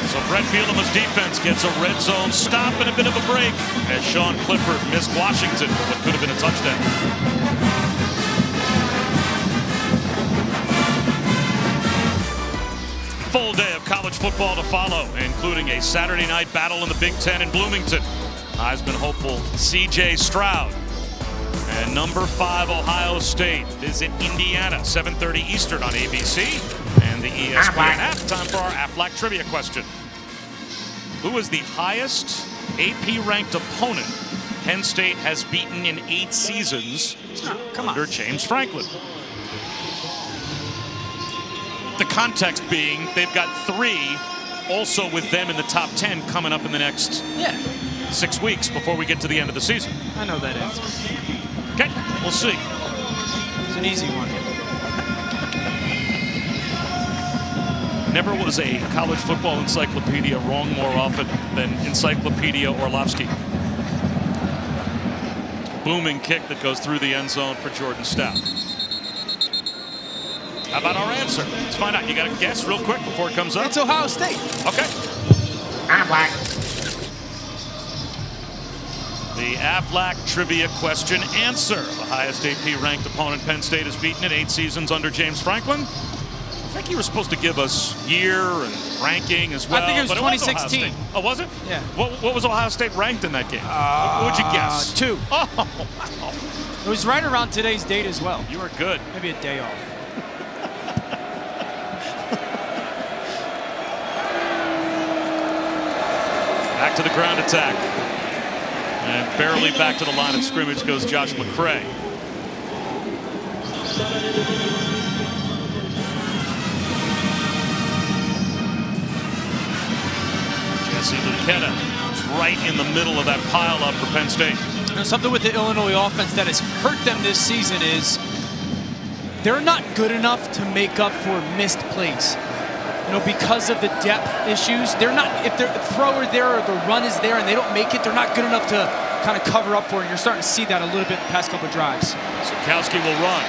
So Brett Bielema's defense gets a red zone stop and a bit of a break as Sean Clifford missed Washington for what could have been a touchdown. Full day of college football to follow, including a Saturday night battle in the Big Ten in Bloomington. Heisman hopeful C.J. Stroud and number 5 Ohio State visit Indiana, 7:30 Eastern on ABC and the ESPN app. Time for our Aflac trivia question. Who is the highest AP-ranked opponent Penn State has beaten in 8 seasons under James Franklin. The context being they've got 3 also with them in the top 10 coming up in the next 6 weeks before we get to the end of the season. I know that answer. Okay, we'll see. It's an easy one. Never was a college football encyclopedia wrong more often than Encyclopedia Orlovsky. Booming kick that goes through the end zone for Jordan Stout. How about our answer? Let's find out. You got to guess real quick before it comes up. It's Ohio State. Okay. The Aflac trivia question answer. The highest AP ranked opponent Penn State has beaten in 8 seasons under James Franklin. I think you were supposed to give us year and ranking as well. I think it was but 2016. Oh, was it? Yeah. What was Ohio State ranked in that game? What would you guess? 2. Oh, wow. It was right around today's date as well. You were good. Maybe a day off. Back to the ground attack. And barely back to the line of scrimmage goes Josh McCray. Jesse Luketa is right in the middle of that pile up for Penn State. You know, something with the Illinois offense that has hurt them this season is they're not good enough to make up for missed plays. You know, because of the depth issues, they're not, if the thrower there or the run is there and they don't make it, they're not good enough to kind of cover up for it. And you're starting to see that a little bit in the past couple of drives. Sikowski will run.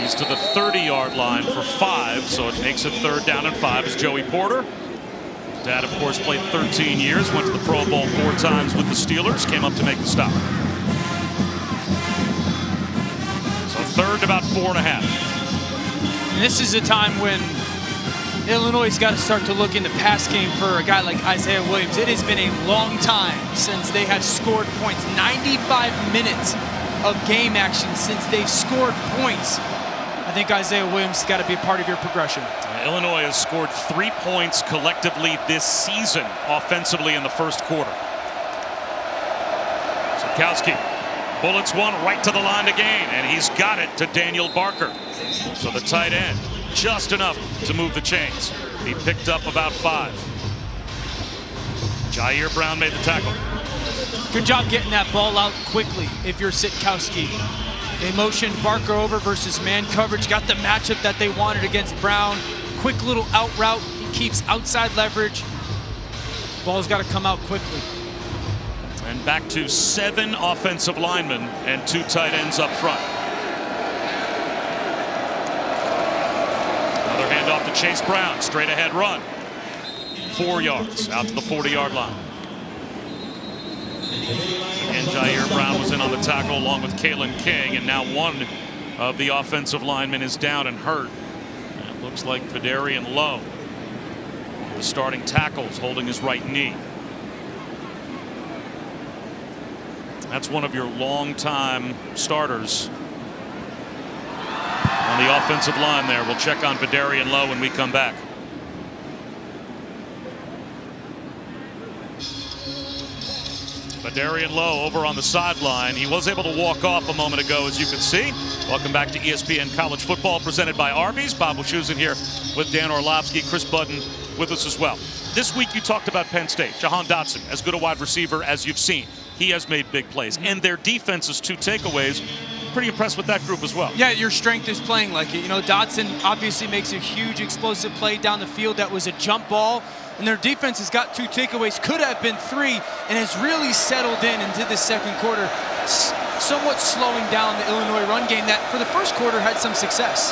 He's to the 30-yard line for 5, so it makes it 3rd down and 5 as Joey Porter. Dad, of course, played 13 years, went to the Pro Bowl 4 times with the Steelers, came up to make the stop. So 3rd to about 4.5. And this is a time when Illinois has got to start to look in the pass game for a guy like Isaiah Williams. It has been a long time since they have scored points. 95 minutes of game action since they've scored points. I think Isaiah Williams has got to be a part of your progression. Illinois has scored 3 points collectively this season offensively in the first quarter. Sikowski bullets one right to the line to gain, and he's got it to Daniel Barker. So the tight end, just enough to move the chains. He picked up about 5. Jair Brown made the tackle. Good job getting that ball out quickly if you're Sikowski. They motioned Barker over versus man coverage, got the matchup that they wanted against Brown. Quick little out route. He keeps outside leverage. Ball's got to come out quickly. And back to 7 offensive linemen and 2 tight ends up front. Another handoff to Chase Brown. Straight ahead run. 4 yards out to the 40-yard line. And Jair Brown was in on the tackle along with Kalen King, and now one of the offensive linemen is down and hurt. And it looks like Vidarian Lowe, the starting tackles, holding his right knee. That's one of your longtime starters on the offensive line there. We'll check on Vidarian Lowe when we come back. Vidarian Lowe over on the sideline. He was able to walk off a moment ago, as you can see. Welcome back to ESPN College Football, presented by Arby's. Bob Wischusen here with Dan Orlovsky, Chris Budden with us as well. This week you talked about Penn State. Jahan Dotson, as good a wide receiver as you've seen. He has made big plays. And their defense's 2 takeaways, pretty impressed with that group as well. Yeah, your strength is playing like it. You know, Dotson obviously makes a huge explosive play down the field that was a jump ball. And their defense has got 2 takeaways, could have been 3, and has really settled in into the second quarter, somewhat slowing down the Illinois run game that for the first quarter had some success.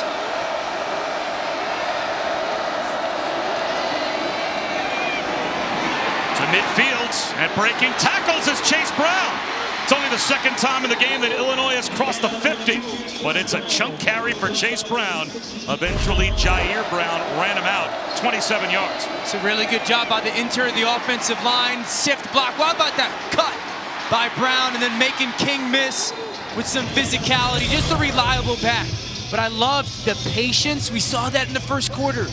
To midfield, and breaking tackles is Chase Brown. It's only the second time in the game that Illinois has crossed the 50, but it's a chunk carry for Chase Brown. Eventually, Jair Brown ran him out, 27 yards. It's a really good job by the interior of the offensive line. Sift block. What about that cut by Brown and then making King miss with some physicality? Just a reliable back. But I loved the patience. We saw that in the first quarter.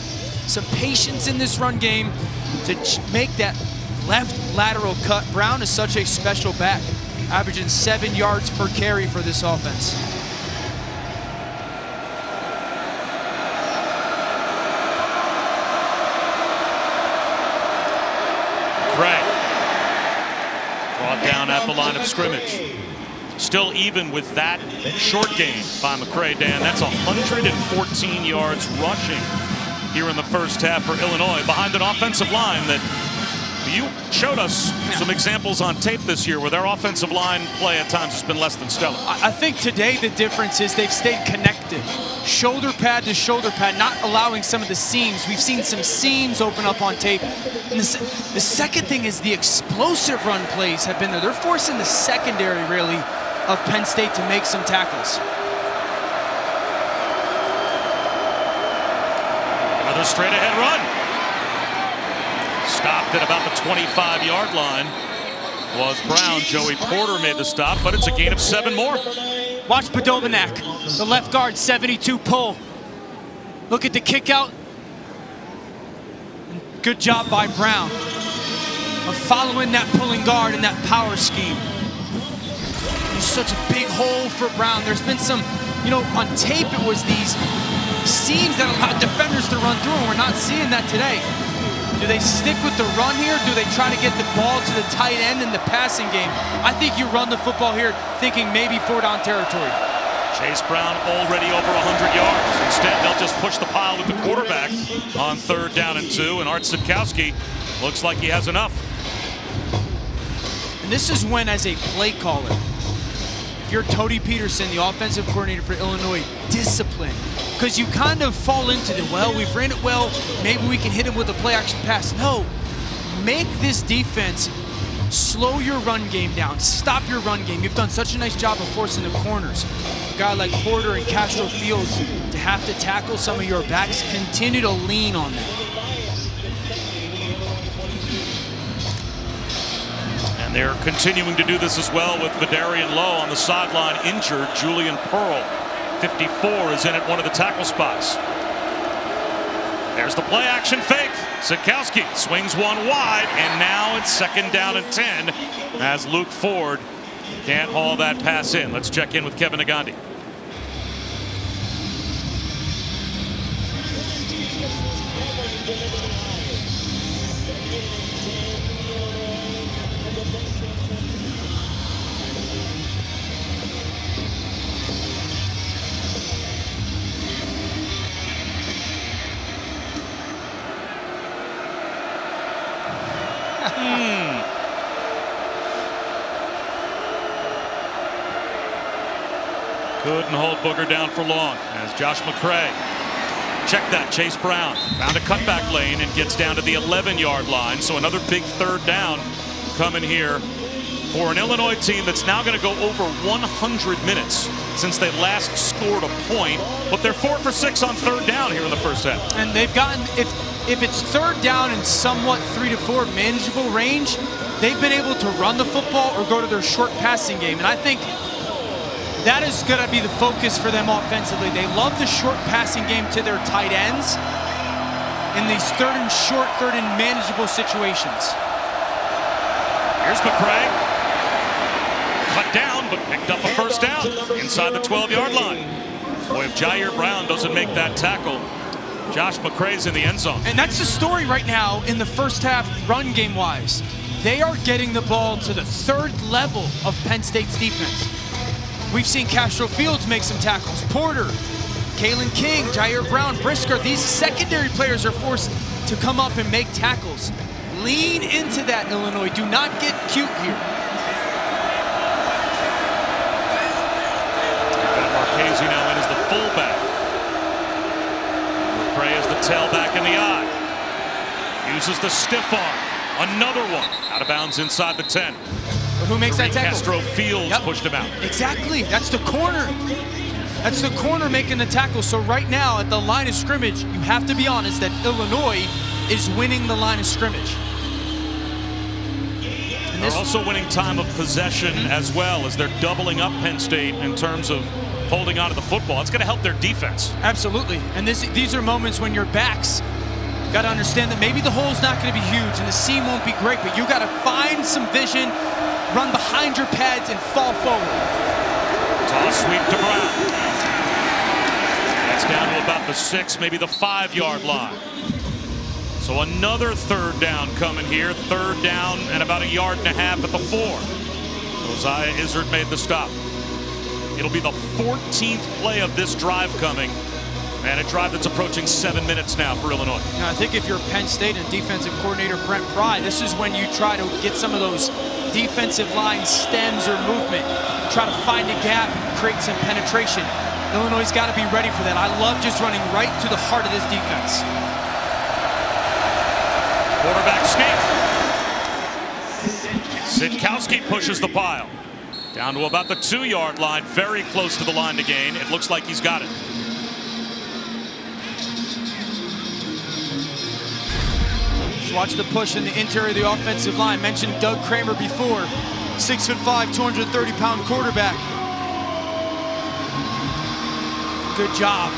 Some patience in this run game to make that left lateral cut. Brown is such a special back. averaging 7 yards per carry for this offense. Gray brought down at the line of scrimmage. Still even with that short game by McCray, Dan. That's 114 yards rushing here in the first half for Illinois behind an offensive line that you showed us some examples on tape this year where their offensive line play at times has been less than stellar. I think today the difference is they've stayed connected. Shoulder pad to shoulder pad, not allowing some of the seams. We've seen some seams open up on tape. And the second thing is the explosive run plays have been there. They're forcing the secondary, really, of Penn State to make some tackles. Another straight ahead run. Stopped at about the 25-yard line was Brown. Joey Porter made the stop, but it's a gain of 7 more. Watch Badovanak, the left guard, 72 pull. Look at the kick out. Good job by Brown of following that pulling guard and that power scheme. There's such a big hole for Brown. There's been some, on tape it was these seams that allowed defenders to run through, and we're not seeing that today. Do they stick with the run here? Do they try to get the ball to the tight end in the passing game? I think you run the football here thinking maybe 4-down territory. Chase Brown already over 100 yards. Instead, they'll just push the pile with the quarterback on 3rd down and 2, and Art Sitkowski looks like he has enough. And this is when, as a play caller, if you're Tody Peterson, the offensive coordinator for Illinois, discipline. Because you kind of fall into the, well, we've ran it well, maybe we can hit him with a play-action pass. No, make this defense slow your run game down, stop your run game. You've done such a nice job of forcing the corners. A guy like Porter and Castro Fields to have to tackle some of your backs, continue to lean on that. And they're continuing to do this as well with Vidarian Lowe on the sideline injured. Julian Pearl, 54, is in at one of the tackle spots. There's the play action fake. Sitkowski swings one wide, and now it's 2nd down and 10 as Luke Ford can't haul that pass in. Let's check in with Kevin Nagandi. Couldn't hold Booger down for long as Josh McCray. Check that, Chase Brown found a cutback lane and gets down to the 11-yard line. So another big 3rd down coming here for an Illinois team that's now going to go over 100 minutes since they last scored a point. But they're 4 for 6 on 3rd down here in the first half. And they've gotten, if it's 3rd down in somewhat 3 to 4 manageable range, they've been able to run the football or go to their short passing game. And I think that is going to be the focus for them offensively. They love the short passing game to their tight ends in these 3rd and short, 3rd and manageable situations. Here's McCray. Cut down, but picked up a 1st down inside the 12-yard line. Boy, if Jair Brown doesn't make that tackle, Josh McCray's in the end zone. And that's the story right now in the first half, run game-wise. They are getting the ball to the 3rd level of Penn State's defense. We've seen Castro Fields make some tackles. Porter, Kalen King, Jair Brown, Brisker. These secondary players are forced to come up and make tackles. Lean into that, Illinois. Do not get cute here. Marchese now in as the fullback. McCray is the tailback in the eye. Uses the stiff arm. Another one out of bounds inside the 10. But who makes that tackle? Castro Fields pushed him out. Exactly. That's the corner. That's the corner making the tackle. So right now at the line of scrimmage, you have to be honest that Illinois is winning the line of scrimmage. And they're also winning time of possession as well as they're doubling up Penn State in terms of holding on to the football. It's going to help their defense. Absolutely. And these are moments when your backs got to understand that maybe the hole's not going to be huge and the seam won't be great, but you got to find some vision run behind your pads and fall forward. Toss sweep to Brown. That's down to about the 6, maybe the 5-yard line. So another third down coming here. Third down and about 1.5 yards at the 4. Josiah Izzard made the stop. It'll be the 14th play of this drive coming. And a drive that's approaching 7 minutes now for Illinois. Now, I think if you're Penn State and defensive coordinator Brent Pry, this is when you try to get some of those defensive line stems or movement. Try to find a gap, create some penetration. Illinois' got to be ready for that. I love just running right to the heart of this defense. Quarterback sneak. Sitkowski pushes the pile. Down to about the 2-yard line, very close to the line to gain. It looks like he's got it. Watch the push in the interior of the offensive line. Mentioned Doug Kramer before. 6'5", 230-pound quarterback. Good job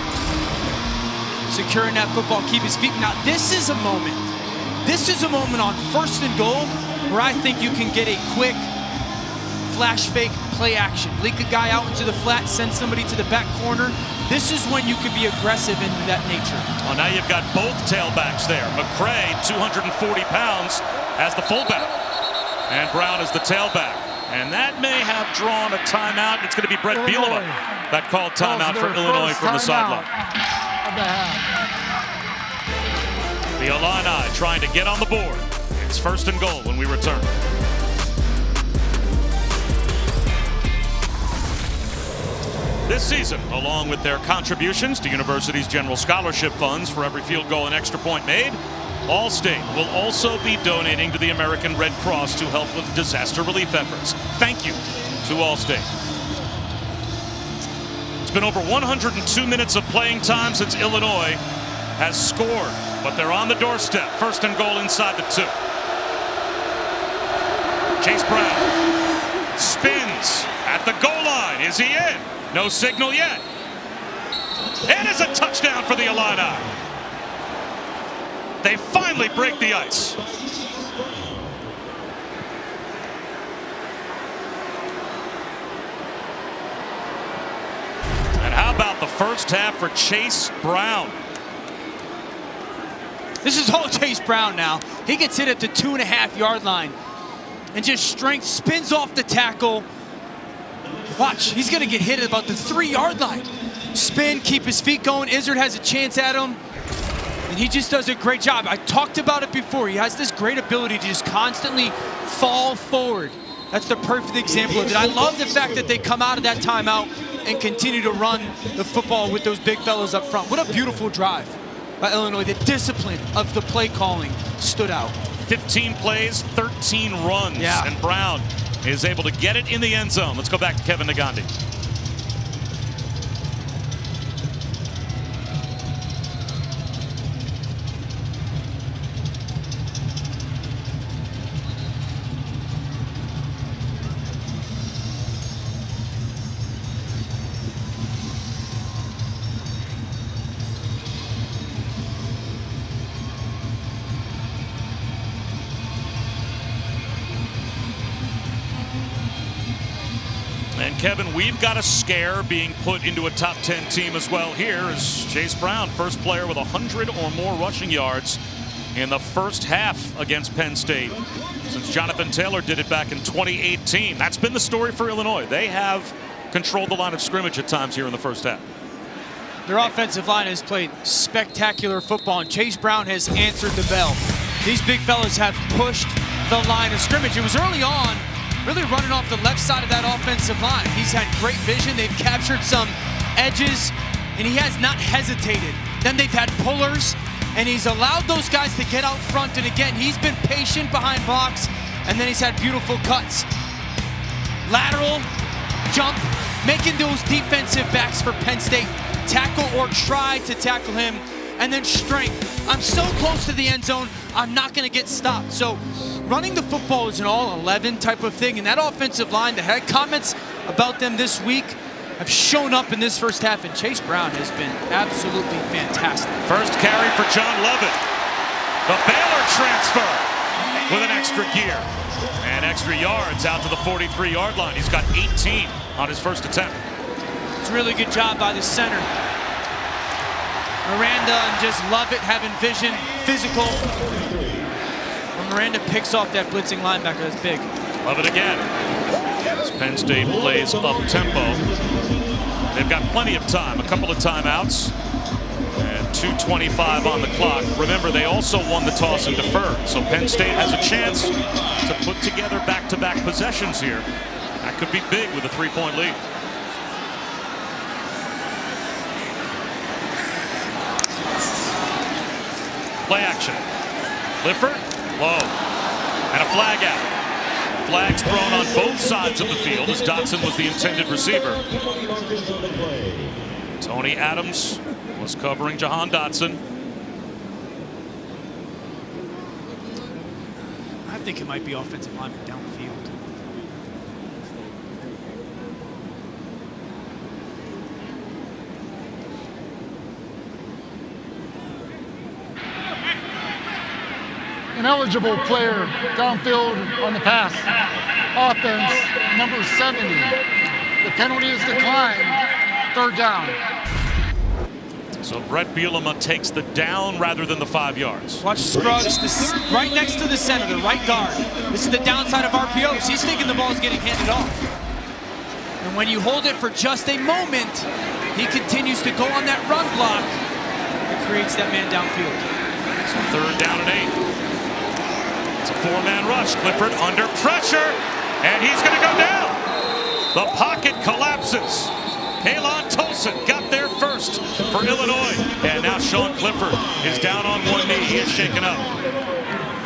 securing that football, keep his feet. Now this is a moment. This is a moment on 1st and goal where I think you can get a quick flash fake play action. Leak a guy out into the flat, send somebody to the back corner. This is when you could be aggressive in that nature. Well, now you've got both tailbacks there. McCray, 240 pounds, as the fullback. And Brown is the tailback. And that may have drawn a timeout. It's going to be Brett Bielema that called timeout for Illinois from the sideline. The Illini trying to get on the board. It's 1st and goal when we return. This season, along with their contributions to universities' general scholarship funds for every field goal and extra point made, Allstate will also be donating to the American Red Cross to help with disaster relief efforts. Thank you to Allstate. It's been over 102 minutes of playing time since Illinois has scored, but they're on the doorstep. 1st and goal inside the 2. Chase Brown spins at the goal line. Is he in? No signal yet. And it's a touchdown for the Illini. They finally break the ice. And how about the first half for Chase Brown? This is all Chase Brown now. He gets hit at the 2.5-yard line and just strength spins off the tackle. Watch, he's going to get hit at about the 3-yard line. Spin, keep his feet going. Izzard has a chance at him, and he just does a great job. I talked about it before. He has this great ability to just constantly fall forward. That's the perfect example of it. I love the fact that they come out of that timeout and continue to run the football with those big fellas up front. What a beautiful drive by Illinois. The discipline of the play calling stood out. 15 plays, 13 runs, yeah. And Brown is able to get it in the end zone. Let's go back to Kevin Negandhi. And Kevin, we've got a scare being put into a top 10 team as well. Here is Chase Brown, first player with 100 or more rushing yards in the first half against Penn State since Jonathan Taylor did it back in 2018. That's been the story for Illinois. They have controlled the line of scrimmage at times here in the first half. Their offensive line has played spectacular football, and Chase Brown has answered the bell. These big fellas have pushed the line of scrimmage. It was early on, really running off the left side of that offensive line. He's had great vision. They've captured some edges, and he has not hesitated. Then they've had pullers, and he's allowed those guys to get out front. And again, he's been patient behind blocks, and then he's had beautiful cuts. Lateral, jump, making those defensive backs for Penn State tackle or try to tackle him, and then strength. I'm so close to the end zone, I'm not going to get stopped. So running the football is an all-11 type of thing, and that offensive line, the head comments about them this week have shown up in this first half, and Chase Brown has been absolutely fantastic. First carry for John Lovett. The Baylor transfer with an extra gear. And And extra yards out to the 43-yard line. He's got 18 on his first attempt. It's a really good job by the center. Miranda and just Lovett having vision, physical. When Miranda picks off that blitzing linebacker, that's big. Lovett again. As Penn State plays up-tempo. They've got plenty of time, a couple of timeouts. And 2:25 on the clock. Remember, they also won the toss and deferred. So Penn State has a chance to put together back-to-back possessions here. That could be big with a 3-point lead. Play action. Clifford, low. And a flag out. Flags thrown on both sides of the field as Dotson was the intended receiver. Tony Adams was covering Jahan Dotson. I think it might be offensive lineman downfield. An eligible player downfield on the pass. Offense, number 70. The penalty is declined. 3rd down. So Brett Bielema takes the down rather than the 5 yards. Watch Scruggs right next to the center, the right guard. This is the downside of RPOs. He's thinking the ball is getting handed off. And when you hold it for just a moment, he continues to go on that run block. It creates that man downfield. So 3rd down and 8. It's a 4-man rush. Clifford under pressure, and he's going to go down. The pocket collapses. Kalon Tolson got there first for Illinois. And now Sean Clifford is down on one knee. He is shaken up.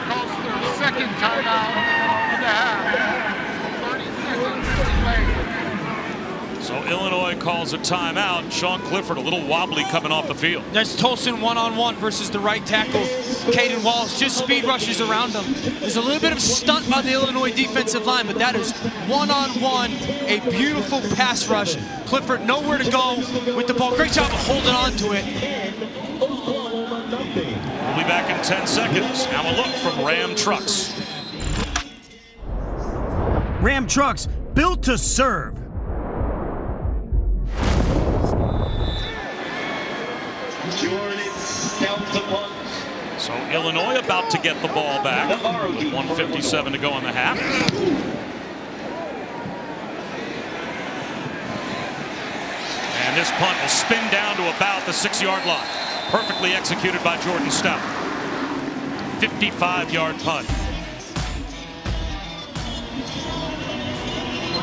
Calls their second timeout in the half. 30 seconds to play. So Illinois calls a timeout. Sean Clifford a little wobbly coming off the field. That's Tolson one-on-one versus the right tackle. Caden Wallace just speed rushes around him. There's a little bit of stunt by the Illinois defensive line, but that is one-on-one, a beautiful pass rush. Clifford nowhere to go with the ball. Great job of holding on to it. We'll be back in 10 seconds. Now a look from Ram Trucks. Ram Trucks, built to serve. So Illinois about to get the ball back with 1:57 to go in the half. And this punt will spin down to about the 6-yard line. Perfectly executed by Jordan Stout. 55-yard punt.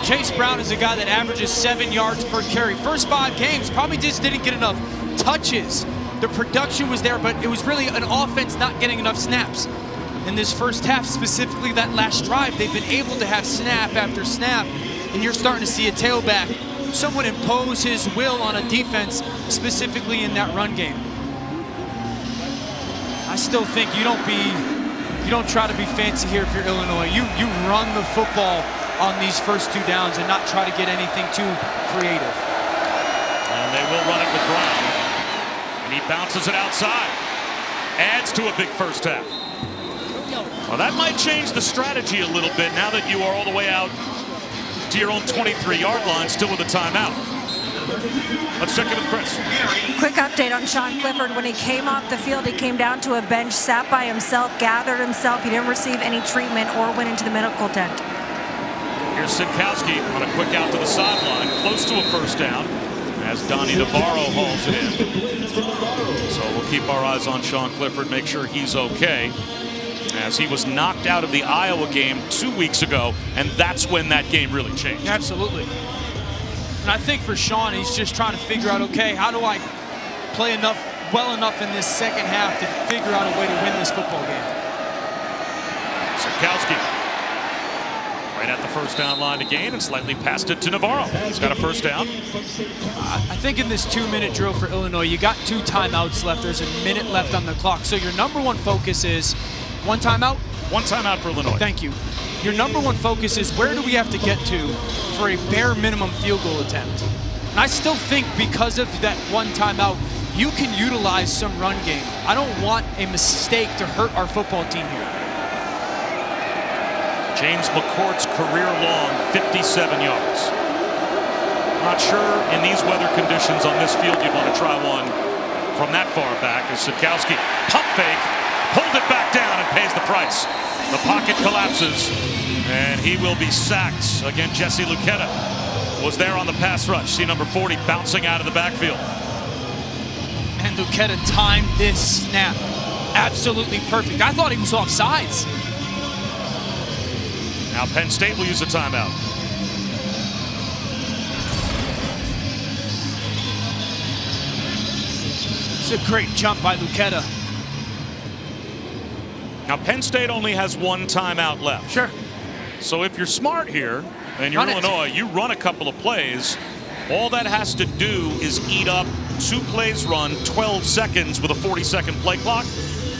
Chase Brown is a guy that averages 7 yards per carry. First 5 games, probably just didn't get enough touches. The production was there, but it was really an offense not getting enough snaps. In this first half, specifically that last drive, they've been able to have snap after snap, and you're starting to see a tailback somewhat impose his will on a defense, specifically in that run game. I still think you don't try to be fancy here if you're Illinois. You run the football on these first 2 downs and not try to get anything too creative. And they will run it with Brown. And he bounces it outside. Adds to a big first half. Well, that might change the strategy a little bit now that you are all the way out to your own 23-yard line, still with a timeout. Let's check in with Chris. Quick update on Sean Clifford. When he came off the field, he came down to a bench, sat by himself, gathered himself. He didn't receive any treatment or went into the medical tent. Here's Sitkowski on a quick out to the sideline, close to a first down, as Donnie Navarro hauls it in. So we'll keep our eyes on Sean Clifford, make sure he's okay, as he was knocked out of the Iowa game 2 weeks ago, and that's when that game really changed. Absolutely. And I think for Sean, he's just trying to figure out, okay, how do I play well enough in this second half to figure out a way to win this football game? Sitkowski right at the first down line to gain and slightly passed it to Navarro. He's got a first down. I think in this 2-minute drill for Illinois, you got 2 timeouts left. There's a minute left on the clock. So your number one focus is one timeout? One timeout for Illinois. Thank you. Your number one focus is where do we have to get to for a bare minimum field goal attempt? And I still think because of that one timeout, you can utilize some run game. I don't want a mistake to hurt our football team here. James McCourt's career-long 57 yards. Not sure in these weather conditions on this field you'd want to try one from that far back as Sitkowski pump fake, pulled it back down and pays the price. The pocket collapses and he will be sacked. Again, Jesse Luketa was there on the pass rush. See number 40 bouncing out of the backfield. And Luketa timed this snap absolutely perfect. I thought he was off sides. Now Penn State will use a timeout. It's a great jump by Luketa. Now Penn State only has one timeout left. Sure. So if you're smart here and you're Illinois, you run a couple of plays. All that has to do is eat up 2 plays run, 12 seconds with a 40-second play clock.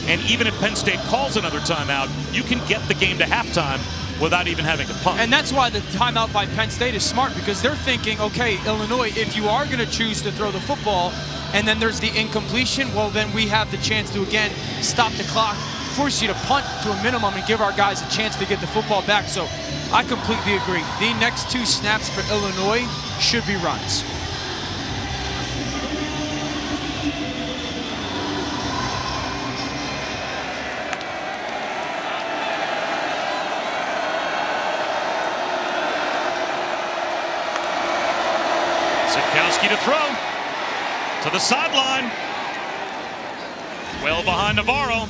And even if Penn State calls another timeout, you can get the game to halftime without even having to punt. And that's why the timeout by Penn State is smart, because they're thinking, okay, Illinois, if you are going to choose to throw the football and then there's the incompletion, well, then we have the chance to, again, stop the clock, force you to punt to a minimum and give our guys a chance to get the football back. So I completely agree. The next 2 snaps for Illinois should be runs. Sitkowski to throw to the sideline. Well behind Navarro.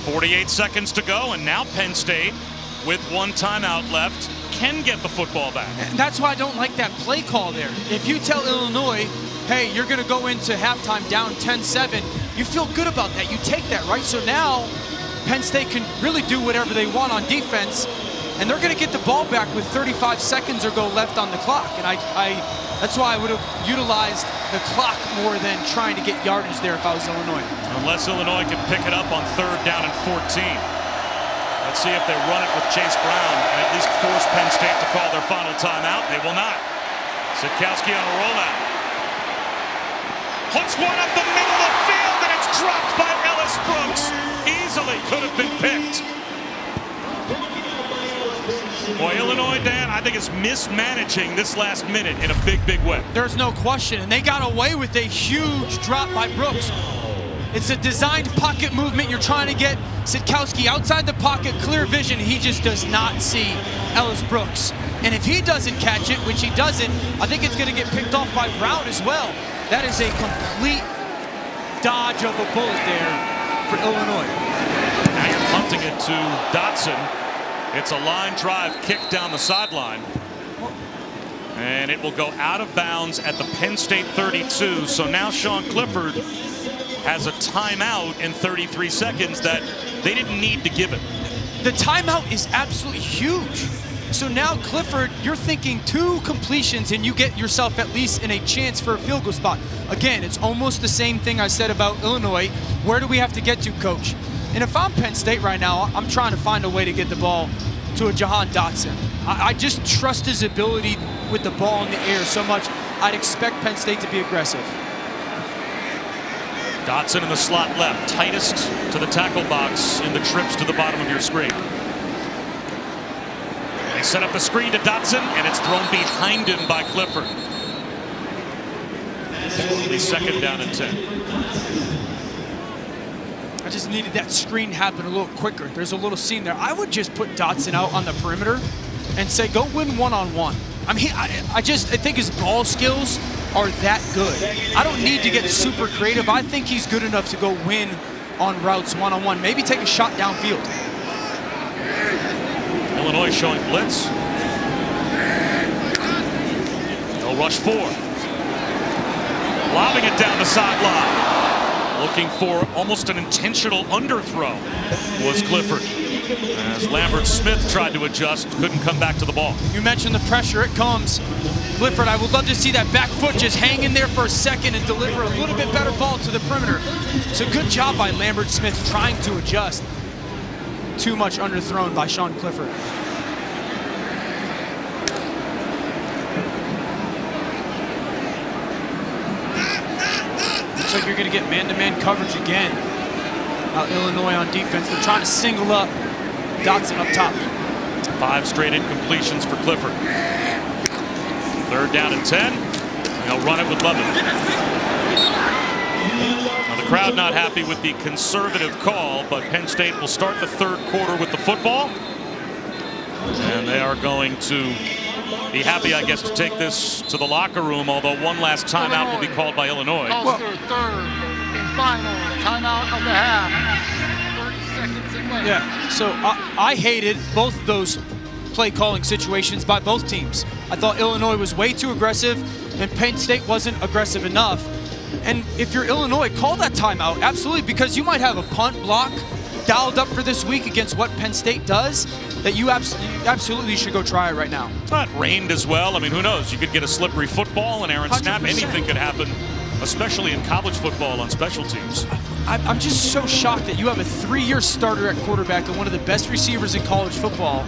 48 seconds to go, and now Penn State, with 1 timeout left, can get the football back. And that's why I don't like that play call there. If you tell Illinois, hey, you're going to go into halftime down 10-7, you feel good about that. You take that, right? So now Penn State can really do whatever they want on defense, and they're going to get the ball back with 35 seconds or go left on the clock. And that's why I would have utilized the clock more than trying to get yardage there if I was Illinois. Unless Illinois can pick it up on 3rd down and 14. Let's see if they run it with Chase Brown and at least force Penn State to call their final timeout. They will not. Sitkowski on a rollout. Hooks one up the middle of the field, and it's dropped by Ellis Brooks. Easily could have been picked. Boy, Illinois, Dan, I think is mismanaging this last minute in a big, big way. There's no question, and they got away with a huge drop by Brooks. It's a designed pocket movement. You're trying to get Sitkowski outside the pocket, clear vision. He just does not see Ellis Brooks. And if he doesn't catch it, which he doesn't, I think it's going to get picked off by Brown as well. That is a complete dodge of a bullet there for Illinois. Now you're punting it to Dotson. It's a line drive kick down the sideline. And it will go out of bounds at the Penn State 32. So now Sean Clifford has a timeout in 33 seconds that they didn't need to give him. The timeout is absolutely huge. So now Clifford, you're thinking 2 completions and you get yourself at least in a chance for a field goal spot. Again, it's almost the same thing I said about Illinois. Where do we have to get to, coach? And if I'm Penn State right now, I'm trying to find a way to get the ball to a Jahan Dotson. I just trust his ability with the ball in the air so much. I'd expect Penn State to be aggressive. Dotson in the slot left, tightest to the tackle box in the trips to the bottom of your screen. They set up the screen to Dotson, and it's thrown behind him by Clifford. Only 2nd down and 10. I just needed that screen to happen a little quicker. There's a little seam there. I would just put Dotson out on the perimeter and say, go win one-on-one. I mean, I think his ball skills are that good. I don't need to get super creative. I think he's good enough to go win on routes one-on-one. Maybe take a shot downfield. Illinois showing blitz. They'll rush 4. Lobbing it down the sideline. Looking for almost an intentional underthrow was Clifford. As Lambert Smith tried to adjust, couldn't come back to the ball. You mentioned the pressure, it comes. Clifford, I would love to see that back foot just hang in there for a second and deliver a little bit better ball to the perimeter. So good job by Lambert Smith trying to adjust. Too much underthrown by Sean Clifford. Looks like you're going to get man-to-man coverage again. Illinois on defense, they're trying to single up Dotson up top. 5 straight incompletions for Clifford. 3rd down and 10. They'll run it with Levin. Now the crowd not happy with the conservative call, but Penn State will start the 3rd quarter with the football. And they are going to be happy, I guess, to take this to the locker room, although one last timeout will be called by Illinois. Calls their 3rd and final timeout of the half. 30 seconds and left. Yeah, so I hated both of those play calling situations by both teams. I thought Illinois was way too aggressive and Penn State wasn't aggressive enough. And if you're Illinois, call that timeout, absolutely, because you might have a punt block dialed up for this week against what Penn State does that you absolutely should go try it right now. It rained as well. I mean, who knows? You could get a slippery football, an errant snap. 100%. Anything could happen, especially in college football on special teams. I'm just so shocked that you have a 3-year starter at quarterback and one of the best receivers in college football,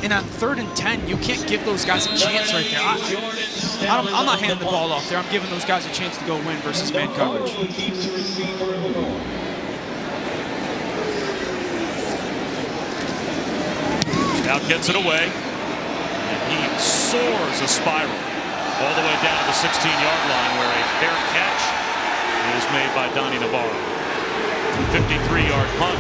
and on 3rd and 10, you can't give those guys a chance right there. I'm not handing the ball off there. I'm giving those guys a chance to go win versus man coverage. Stout gets it away, and he soars a spiral all the way down to the 16-yard line, where a fair catch is made by Donnie Navarro. 53-yard punt.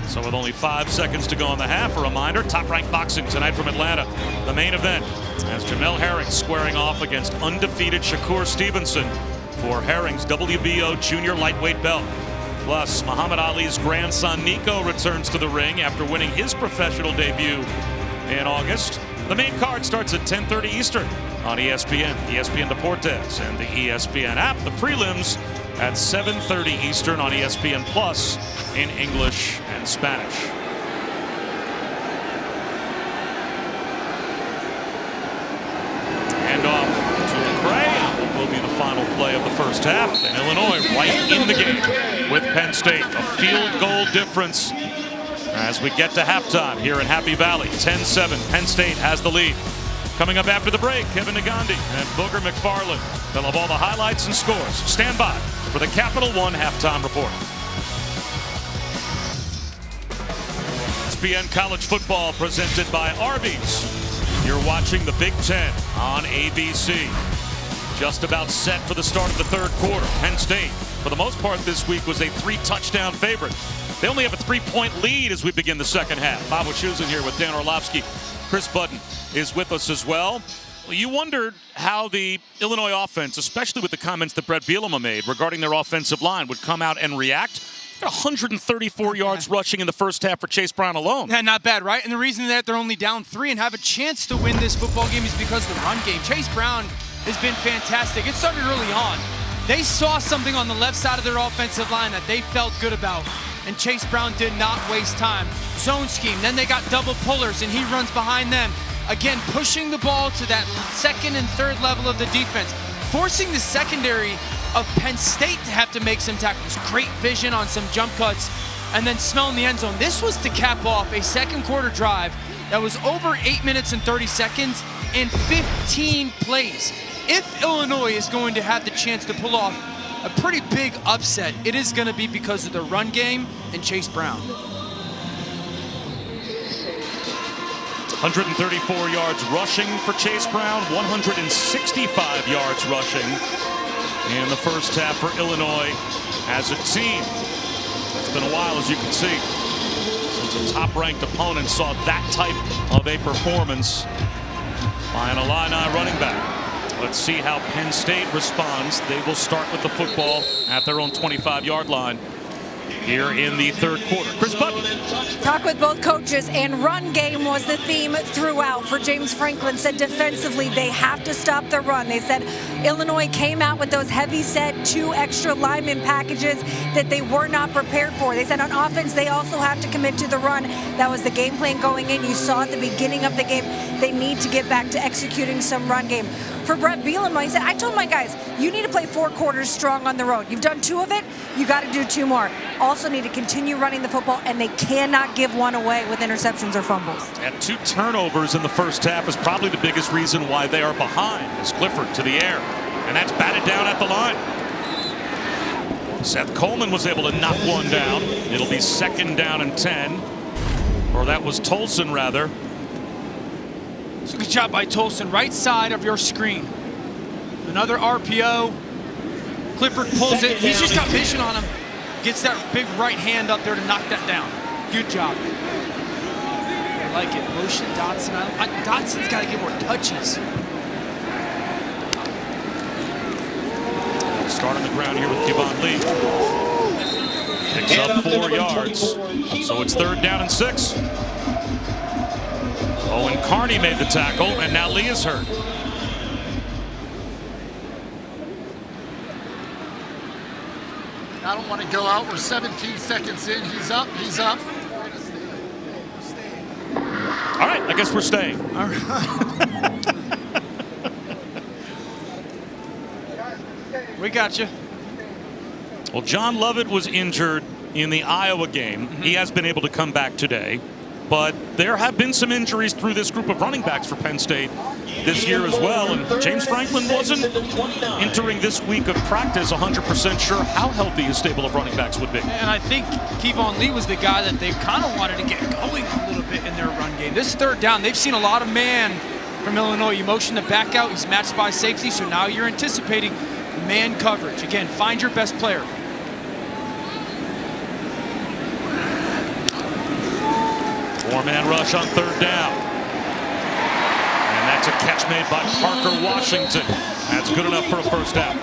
So with only 5 seconds to go in the half, a reminder, Top-Ranked Boxing tonight from Atlanta. The main event as Jamel Herring squaring off against undefeated Shakur Stevenson for Herring's WBO junior lightweight belt. Plus, Muhammad Ali's grandson Nico returns to the ring after winning his professional debut in August. The main card starts at 10:30 Eastern on ESPN, ESPN Deportes, and the ESPN app. The prelims at 7:30 Eastern on ESPN Plus in English and Spanish. Hand off to McCray. What will be the final play of the first half? And Illinois right in the game with Penn State. A field goal difference as we get to halftime here in Happy Valley. 10-7. Penn State has the lead. Coming up after the break, Kevin Nagandi and Booger McFarland. They'll have all the highlights and scores. Stand by for the Capital One halftime report. ESPN College Football presented by Arby's. You're watching the Big Ten on ABC. Just about set for the start of the 3rd quarter. Penn State, for the most part this week, was a 3-touchdown favorite. They only have a 3-point lead as we begin the second half. Bob Wischusen here with Dan Orlovsky. Chris Budden is with us as well. You wondered how the Illinois offense, especially with the comments that Brett Bielema made regarding their offensive line, would come out and react. 134 yards rushing in the first half for Chase Brown alone. Yeah, not bad, right? And the reason that they're only down 3 and have a chance to win this football game is because of the run game. Chase Brown has been fantastic. It started early on. They saw something on the left side of their offensive line that they felt good about, and Chase Brown did not waste time. Zone scheme, then they got double pullers, and he runs behind them. Again, pushing the ball to that 2nd and 3rd level of the defense, forcing the secondary of Penn State to have to make some tackles. Great vision on some jump cuts, and then smelling the end zone. This was to cap off a 2nd quarter drive that was over 8 minutes and 30 seconds and 15 plays. If Illinois is going to have the chance to pull off a pretty big upset, it is going to be because of the run game and Chase Brown. 134 yards rushing for Chase Brown, 165 yards rushing in the first half for Illinois as a team. It's been a while, as you can see, since a top-ranked opponent saw that type of a performance by an Illini running back. Let's see how Penn State responds. They will start with the football at their own 25-yard line here in the 3rd quarter. Chris Button. Talk with both coaches, and run game was the theme throughout. For James Franklin, said defensively they have to stop the run. They said Illinois came out with those heavy set 2 extra lineman packages that they were not prepared for. They said on offense they also have to commit to the run. That was the game plan going in. You saw at the beginning of the game they need to get back to executing some run game. For Brett Bielema, he said, I told my guys, you need to play 4 quarters strong on the road. You've done 2 of it, you got to do 2 more. Also need to continue running the football, and they cannot give one away with interceptions or fumbles. And 2 turnovers in the first half is probably the biggest reason why they are behind. As Clifford to the air, and that's batted down at the line. Seth Coleman was able to knock one down. It'll be 2nd down and 10. Or that was Tolson, rather. It's a good job by Tolson. Right side of your screen. Another RPO. Clifford pulls it. He's just got vision on him. Gets that big right hand up there to knock that down. Good job. I like it. Motion Dotson. Dotson's got to get more touches. Start on the ground here with Kevon Lee. Picks up 4 yards. So it's 3rd down and 6. Owen Carney made the tackle, and now Lee is hurt. I don't want to go out. We're 17 seconds in. He's up. He's up. All right, I guess we're staying. All right. We got you. Well, John Lovett was injured in the Iowa game. He has been able to come back today. But there have been some injuries through this group of running backs for Penn State this year as well. And James Franklin wasn't entering this week of practice 100% sure how healthy his stable of running backs would be. And I think Kevon Lee was the guy that they kind of wanted to get going a little bit in their run game. This 3rd down, they've seen a lot of man from Illinois. You motion the back out, he's matched by safety, so now you're anticipating man coverage. Again, find your best player. Four-man rush on 3rd down. And that's a catch made by Parker Washington. That's good enough for a 1st down.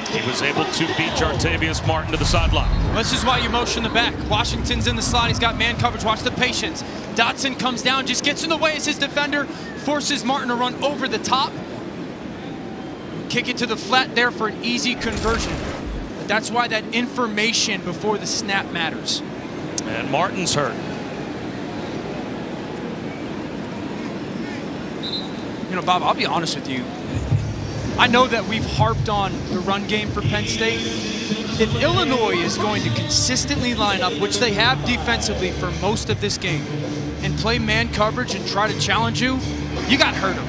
He was able to beat Jartavius Martin to the sideline. This is why you motion the back. Washington's in the slot. He's got man coverage. Watch the patience. Dotson comes down, just gets in the way as his defender, forces Martin to run over the top. Kick it to the flat there for an easy conversion. But that's why that information before the snap matters. And Martin's hurt. You know, Bob, I'll be honest with you. I know that we've harped on the run game for Penn State. If Illinois is going to consistently line up, which they have defensively for most of this game, and play man coverage and try to challenge you, you got to hurt them.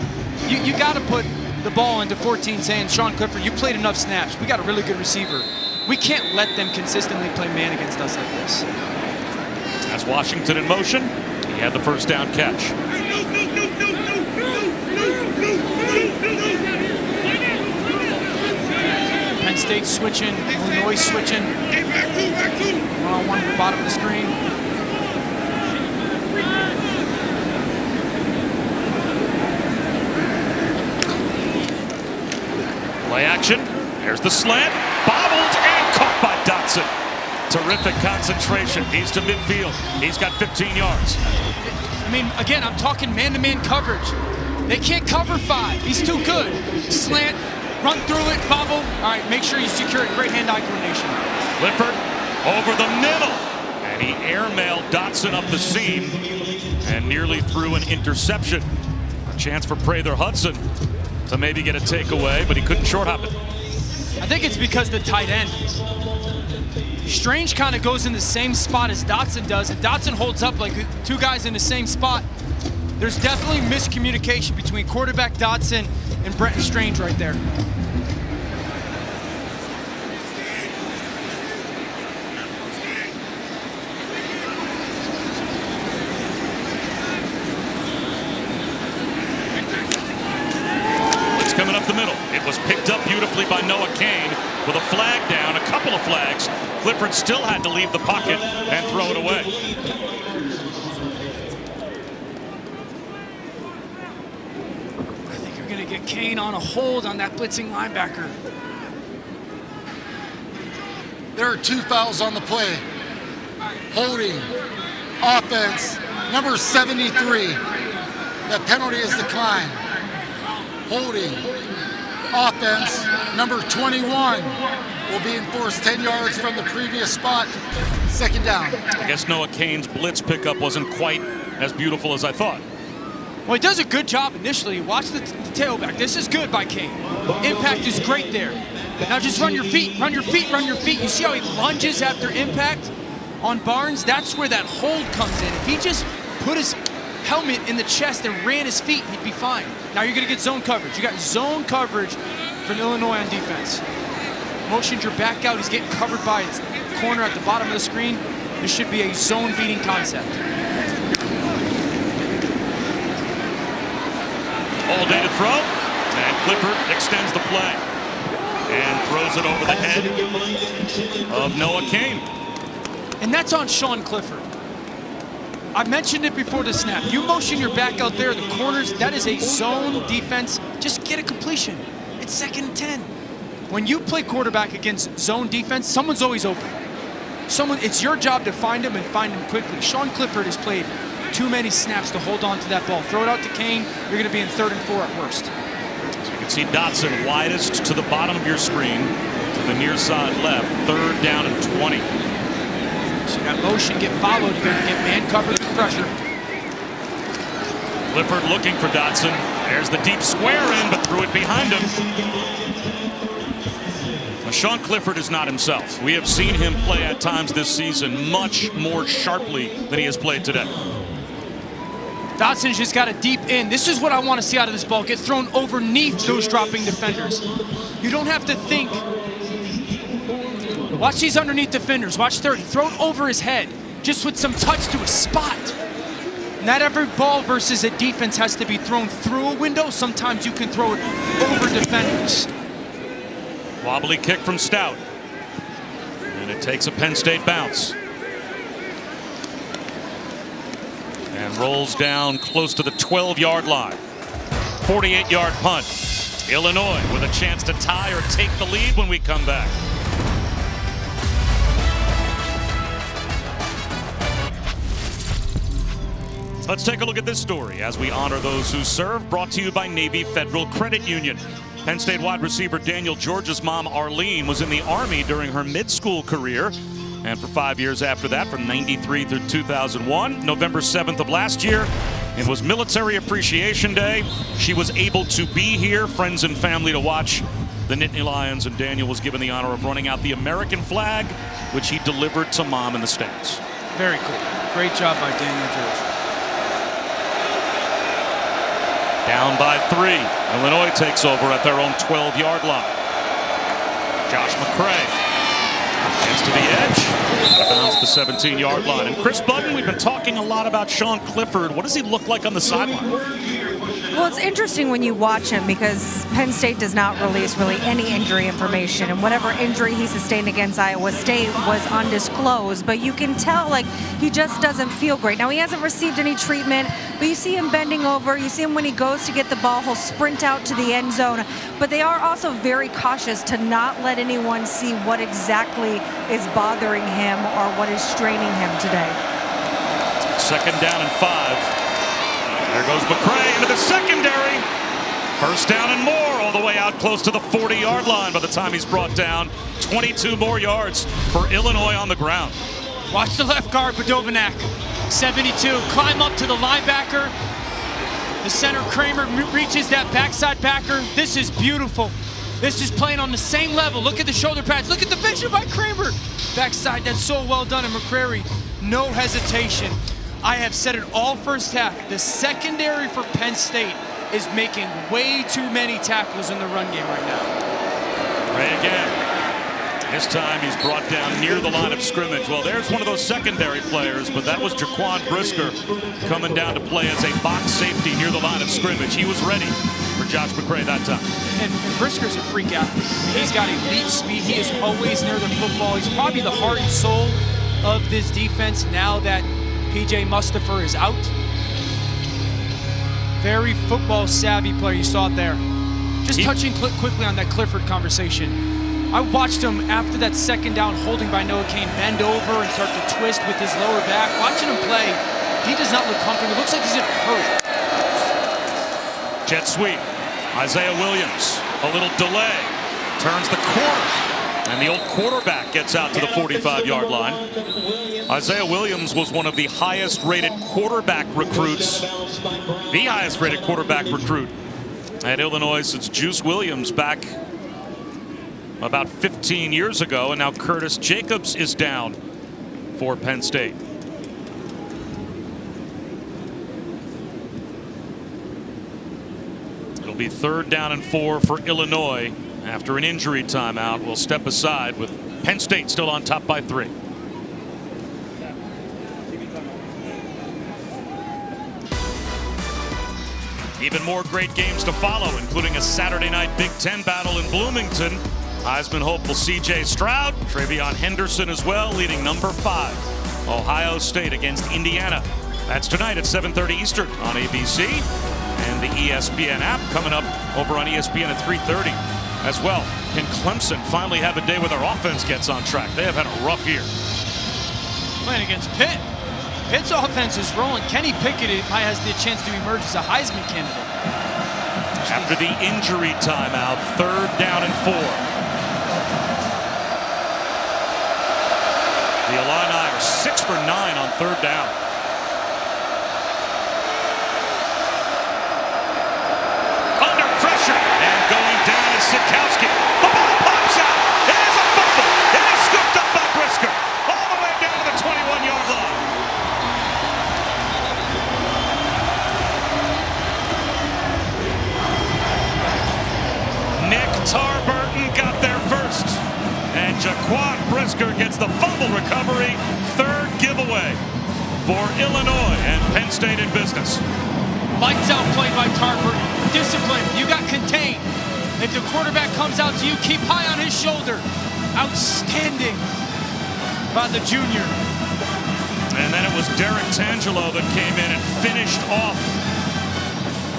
You got to put the ball into 14 saying, Sean Clifford, you played enough snaps. We got a really good receiver. We can't let them consistently play man against us like this. As Washington in motion, he had the 1st down catch. Penn State switching, Illinois switching. One-on-one at the bottom of the screen. Play action. There's the slant. Bobbled and caught by Dotson. Terrific concentration. He's to midfield. He's got 15 yards. I mean, again, I'm talking man-to-man coverage. They can't cover 5. He's too good. Slant, run through it, bobble. All right, make sure you secure it. Great hand-eye coordination. Clifford over the middle. And he airmailed Dotson up the seam and nearly threw an interception. A chance for Prather Hudson to maybe get a takeaway, but he couldn't short hop it. I think it's because the tight end. Strange kind of goes in the same spot as Dotson does, and Dotson holds up like 2 guys in the same spot. There's definitely miscommunication between quarterback Dotson and Brenton Strange right there. It's coming up the middle. It was picked up beautifully by Noah Kane with a flag down, a couple of flags. Clifford still had to leave the pocket and throw it away. I think you're going to get Kane on a hold on that blitzing linebacker. There are 2 fouls on the play. Holding, offense, number 73. That penalty is declined. Holding, offense, number 21 will be enforced 10 yards from the previous spot. 2nd down. I guess Noah Kane's blitz pickup wasn't quite as beautiful as I thought. Well, he does a good job initially. Watch the tailback. This is good by Kane. Impact is great there. Now just run your feet, run your feet, run your feet. You see how he lunges after impact on Barnes? That's where that hold comes in. If he just put his helmet in the chest and ran his feet, he'd be fine. Now you're going to get zone coverage. You got zone coverage from Illinois on defense. motioned your back out. He's getting covered by its corner at the bottom of the screen. This should be a zone-beating concept. All day to throw, and Clifford extends the play and throws it over the head of Noah Cain. And that's on Sean Clifford. I mentioned it before the snap. You motion your back out there, the corners, that is a zone defense. Just get a completion. It's 2nd and 10. When you play quarterback against zone defense, someone's always open. It's your job to find him and find him quickly. Sean Clifford has played too many snaps to hold on to that ball. Throw it out to Cain, you're going to be in 3rd and 4 at worst. So you can see Dotson widest to the bottom of your screen, to the near side left, 3rd down and 20. So that motion get followed, you're going to get man covered with pressure. Clifford looking for Dotson. There's the deep square in, but threw it behind him. Now, Sean Clifford is not himself. We have seen him play at times this season much more sharply than he has played today. Dotson's just got a deep in. This is what I want to see out of this ball. Get thrown underneath those dropping defenders. You don't have to think. Watch these underneath defenders. Watch 30. Throw it over his head, just with some touch to a spot. Not every ball versus a defense has to be thrown through a window. Sometimes you can throw it over defenders. Wobbly kick from Stout. And it takes a Penn State bounce. And rolls down close to the 12-yard line. 48-yard punt. Illinois with a chance to tie or take the lead when we come back. Let's take a look at this story as we honor those who serve. Brought to you by Navy Federal Credit Union. Penn State wide receiver Daniel George's mom, Arlene, was in the Army during her mid-school career. And for 5 years after that, from 93 through 2001, November 7th of last year, it was Military Appreciation Day. She was able to be here, friends and family to watch the Nittany Lions, and Daniel was given the honor of running out the American flag, which he delivered to mom in the stands. Very cool. Great job by Daniel George. Down by 3. Illinois takes over at their own 12-yard line. Josh McCray gets to the edge. Out of bounds the 17-yard line. And Chris Budden, we've been talking a lot about Sean Clifford. What does he look like on the sideline? Well, it's interesting when you watch him because Penn State does not release really any injury information, and whatever injury he sustained against Iowa State was undisclosed, but you can tell like he just doesn't feel great. Now, he hasn't received any treatment, but you see him bending over, you see him when he goes to get the ball, he'll sprint out to the end zone, but they are also very cautious to not let anyone see what exactly is bothering him or what is straining him today. 2nd down and 5. There goes McCray into the secondary. 1st down and more, all the way out close to the 40-yard line by the time he's brought down. 22 more yards for Illinois on the ground. Watch the left guard, Badovanak. 72, climb up to the linebacker. The center, Kramer, reaches that backside backer. This is beautiful. This is playing on the same level. Look at the shoulder pads. Look at the vision by Kramer. Backside, that's so well done. And McCrary, no hesitation. I have said it all first half. The secondary for Penn State is making way too many tackles in the run game right now. Ray again. This time he's brought down near the line of scrimmage. Well, there's one of those secondary players, but that was Jaquan Brisker coming down to play as a box safety near the line of scrimmage. He was ready for Josh McCray that time. And Brisker's a freak athlete. He's got elite speed. He is always near the football. He's probably the heart and soul of this defense now that P.J. Mustipher is out. Very football savvy player. You saw it there. Just touching quickly on that Clifford conversation. I watched him after that 2nd down holding by Noah Cain bend over and start to twist with his lower back. Watching him play, he does not look comfortable. It looks like he's in a hurry. Jet sweep. Isaiah Williams, a little delay. Turns the corner. And the old quarterback gets out to the 45-yard line. Isaiah Williams was one of the highest-rated quarterback recruits, the highest-rated quarterback recruit at Illinois since Juice Williams back about 15 years ago. And now Curtis Jacobs is down for Penn State. It'll be 3rd down and 4 for Illinois after an injury timeout, will step aside with Penn State still on top by 3. Even more great games to follow, including a Saturday night Big Ten battle in Bloomington. Heisman hopeful C.J. Stroud, Travion Henderson as well, leading number 5. Ohio State against Indiana. That's tonight at 7:30 Eastern on ABC. And the ESPN app coming up over on ESPN at 3:30 as well. Can Clemson finally have a day where their offense gets on track? They have had a rough year. Playing against Pitt. Pitt's offense is rolling. Kenny Pickett might has the chance to emerge as a Heisman candidate. After the injury timeout, 3rd down and 4. The Illini are 6 for 9 on 3rd down. Under pressure and going down is Sikowski. The ball pops out. It is a fumble. It is scooped up by Brisker all the way down to the 21-yard line. Nick Tarburton got there first. And Jaquan Brisker gets the fumble recovery. 3rd giveaway for Illinois, and Penn State in business. Lights out play by Tarburton. Discipline. You got contained. If the quarterback comes out to you, keep high on his shoulder. Outstanding by the junior. And then it was Derek Tangelo that came in and finished off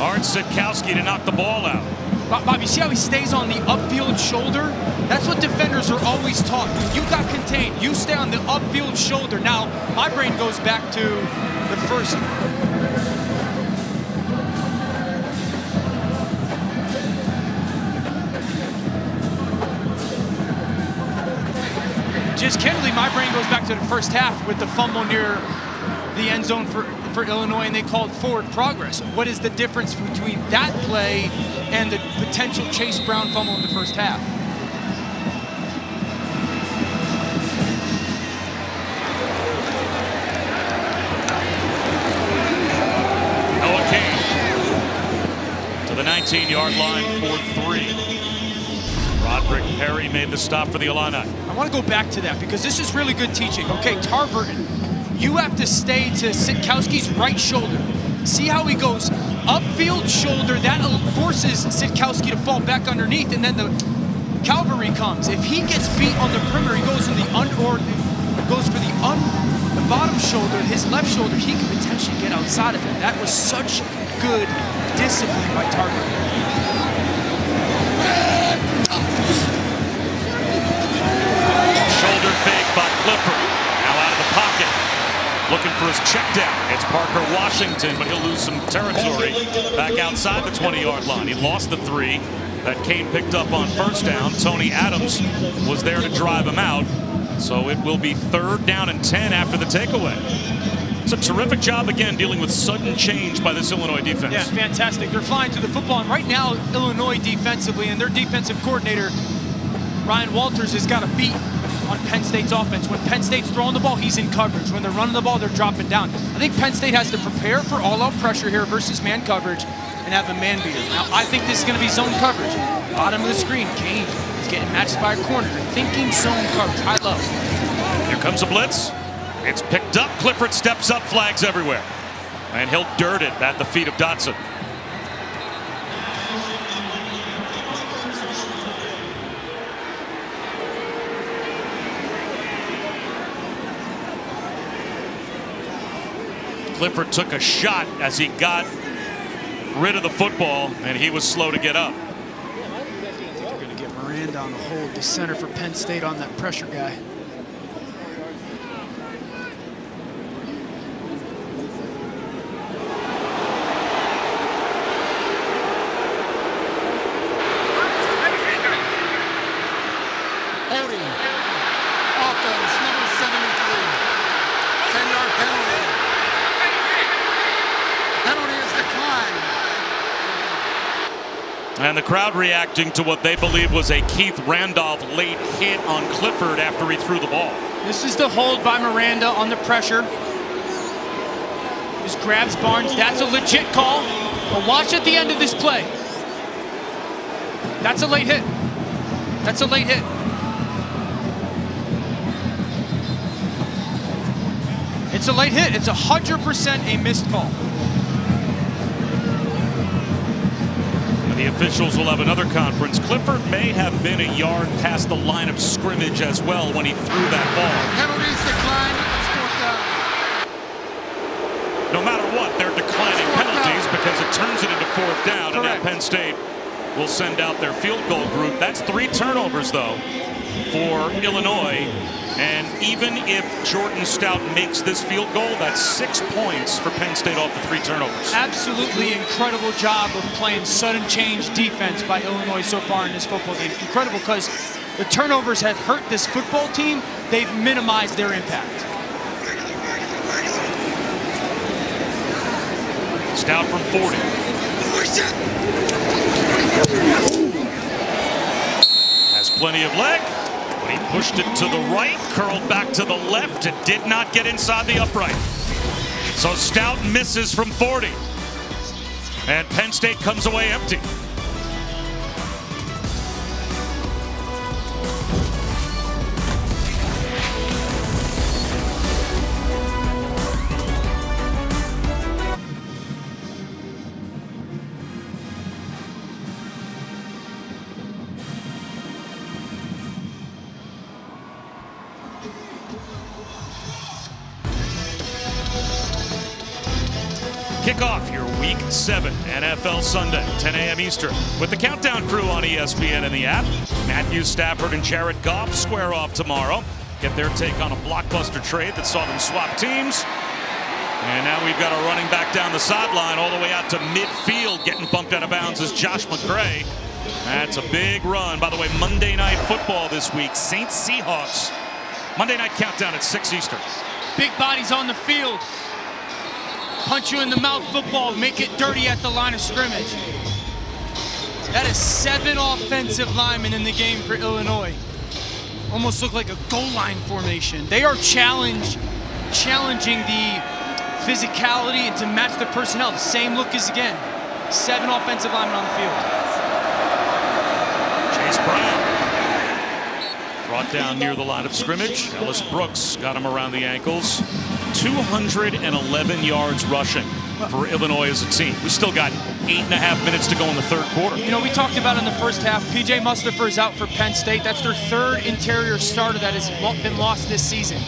Art Sitkowski to knock the ball out. Bob, you see how he stays on the upfield shoulder? That's what defenders are always taught. You got contained. You stay on the upfield shoulder. Now, my brain goes back to the first. Just candidly, my brain goes back to the first half with the fumble near the end zone for Illinois, and they called forward progress. What is the difference between that play and the potential Chase Brown fumble in the first half? Noah Kane to the 19-yard line for 3. Roderick Perry made the stop for the Illini. I want to go back to that because this is really good teaching. Okay, Tarburton, you have to stay to Sitkowski's right shoulder. See how he goes upfield shoulder. That forces Sitkowski to fall back underneath, and then the cavalry comes. If he gets beat on the perimeter, he goes in the goes for the bottom shoulder, his left shoulder. He could potentially get outside of it. That was such good discipline by Tarburton. Shoulder fake by Clifford. Now out of the pocket. Looking for his check down. It's Parker Washington, but he'll lose some territory back outside the 20-yard line. He lost the 3 that Kane picked up on 1st down. Tony Adams was there to drive him out. So it will be 3rd down and 10 after the takeaway. It's a terrific job again dealing with sudden change by this Illinois defense. Yeah, fantastic. They're flying to the football, and right now Illinois defensively and their defensive coordinator Ryan Walters has got a beat on Penn State's offense. When Penn State's throwing the ball, he's in coverage. When they're running the ball, they're dropping down. I think Penn State has to prepare for all-out pressure here versus man coverage and have a man beater. Now, I think this is going to be zone coverage. Bottom of the screen, Kane is getting matched by a corner. They're thinking zone coverage, high-low. Here comes a blitz. It's picked up. Clifford steps up, flags everywhere. And he'll dirt it at the feet of Dotson. Clifford took a shot as he got rid of the football, and he was slow to get up. I think they're going to get Miranda on the hold, the center for Penn State on that pressure guy. Holding. Offense, number 73. 10-yard penalty. Penalty is declined. And the crowd reacting to what they believe was a Keith Randolph late hit on Clifford after he threw the ball. This is the hold by Miranda on the pressure. Just grabs Barnes. That's a legit call. But watch at the end of this play. That's a late hit. That's a late hit. It's a late hit. It's 100% a missed call. The officials will have another conference. Clifford may have been a yard past the line of scrimmage as well when he threw that ball. Penalties decline. It's fourth down. No matter what, they're declining penalties because it turns it into fourth down. Correct. And now Penn State will send out their field goal group. That's 3 turnovers, though, for Illinois. And even if Jordan Stout makes this field goal, that's 6 points for Penn State off the 3 turnovers. Absolutely incredible job of playing sudden change defense by Illinois so far in this football game. Incredible because the turnovers have hurt this football team. They've minimized their impact. Stout from 40. Has plenty of leg. But he pushed it to the right, curled back to the left, and did not get inside the upright. So Stout misses from 40. And Penn State comes away empty. Kick off your Week 7 NFL Sunday, 10 a.m. Eastern, with the Countdown crew on ESPN and the app. Matthew Stafford and Jared Goff square off tomorrow. Get their take on a blockbuster trade that saw them swap teams. And now we've got a running back down the sideline all the way out to midfield. Getting bumped out of bounds is Josh McCray. That's a big run. By the way, Monday Night Football this week. Saints Seahawks. Monday Night Countdown at 6 Eastern. Big bodies on the field. Punch you in the mouth football, make it dirty at the line of scrimmage. That is 7 offensive linemen in the game for Illinois. Almost look like a goal line formation. They are challenging the physicality and to match the personnel. The same look as again. 7 offensive linemen on the field. Chase Brown. Brought down near the line of scrimmage. Ellis Brooks got him around the ankles. 211 yards rushing for Illinois as a team. We still got 8.5 minutes to go in the third quarter. You know, we talked about in the first half, P.J. Mustipher is out for Penn State. That's their 3rd interior starter that has been lost this season.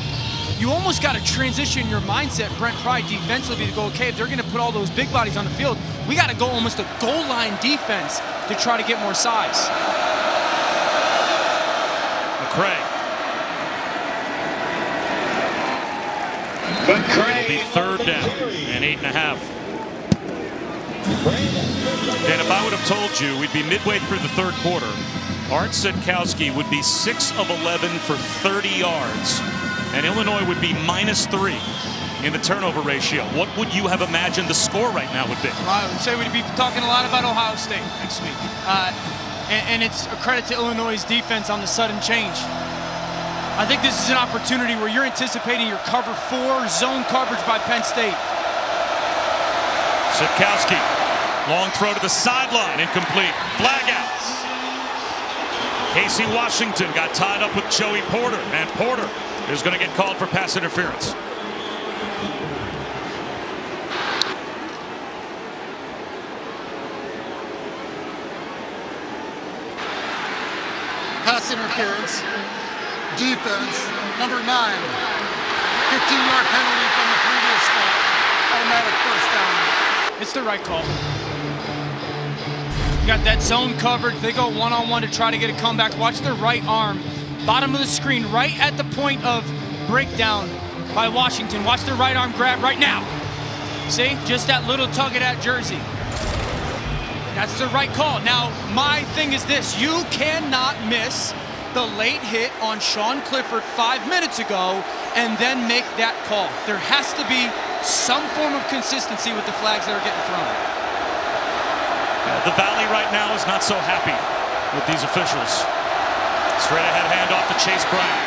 You almost got to transition your mindset, Brent Pry, defensively to go, okay, if they're going to put all those big bodies on the field, we got to go almost a goal line defense to try to get more size. McCray. It'll be 3rd down and 8.5. And if I would have told you we'd be midway through the third quarter, Art Sitkowski would be 6 of 11 for 30 yards, and Illinois would be -3 in the turnover ratio. What would you have imagined the score right now would be? Well, I would say we'd be talking a lot about Ohio State next week. And it's a credit to Illinois' defense on the sudden change. I think this is an opportunity where you're anticipating your cover 4 zone coverage by Penn State. Sitkowski, long throw to the sideline, incomplete. Flag out. Casey Washington got tied up with Joey Porter, and Porter is going to get called for pass interference. Pass interference. Defense, number 9. 15-yard penalty from the previous spot. Automatic first down. It's the right call. You got that zone covered. They go one-on-one to try to get a comeback. Watch their right arm. Bottom of the screen, right at the point of breakdown by Washington. Watch their right arm grab right now. See? Just that little tug of that jersey. That's the right call. Now, my thing is this. You cannot miss the late hit on Sean Clifford 5 minutes ago and then make that call. There has to be some form of consistency with the flags that are getting thrown. The Valley right now is not so happy with these officials. Straight ahead handoff to Chase Brown.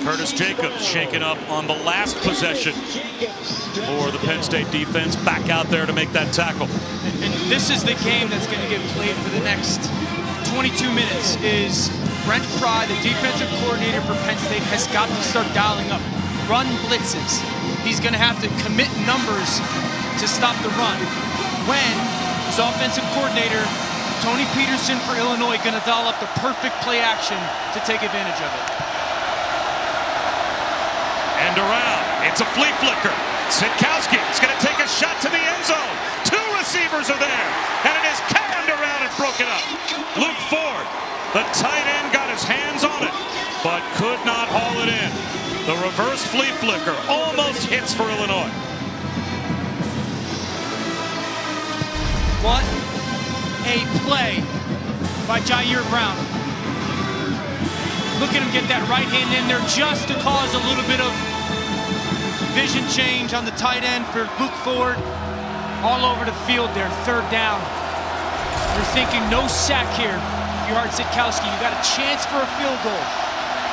Curtis Jacobs shaken up on the last possession for the Penn State defense. Back out there to make that tackle. And this is the game that's going to get played for the next 22 minutes is Brent Pry, the defensive coordinator for Penn State, has got to start dialing up run blitzes. He's going to have to commit numbers to stop the run. When his offensive coordinator, Tony Peterson for Illinois, going to dial up the perfect play action to take advantage of it. And around, it's a flea flicker. Sitkowski is going to take a shot to the end zone. Two receivers are there, and it is cammed around and broken up. Luke Ford, the tight end, got his hands on it, but could not haul it in. The reverse flea flicker almost hits for Illinois. What a play by Jair Brown. Look at him get that right hand in there just to cause a little bit of vision change on the tight end for Luke Ford. All over the field there, third down. You're thinking no sack here. If you're Art Sitkowski, you got a chance for a field goal.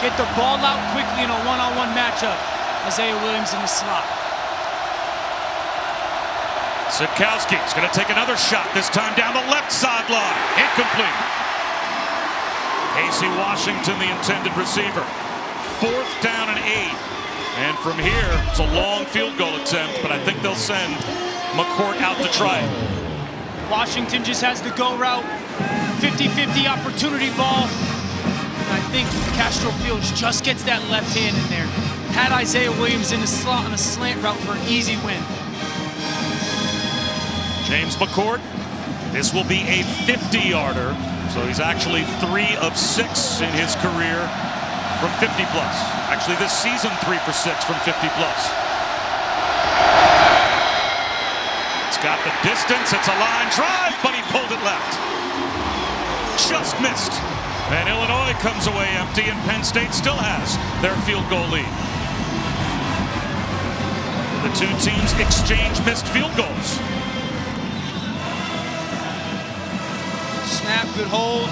Get the ball out quickly in a one-on-one matchup. Isaiah Williams in the slot. Sitkowski is going to take another shot, this time down the left sideline. Incomplete. Casey Washington, the intended receiver. 4th down and 8. And from here, it's a long field goal attempt, but I think they'll send McCourt out to try it. Washington just has the go route. 50-50 opportunity ball. I think Castro Fields just gets that left hand in there. Had Isaiah Williams in the slot on a slant route for an easy win. James McCourt, this will be a 50-yarder. So he's actually 3 of 6 in his career from 50 plus. Actually this season 3 for 6 from 50 plus. It's got the distance, it's a line drive, but he pulled it left. Just missed. And Illinois comes away empty, and Penn State still has their field goal lead. The two teams exchange missed field goals. Snap, good hold.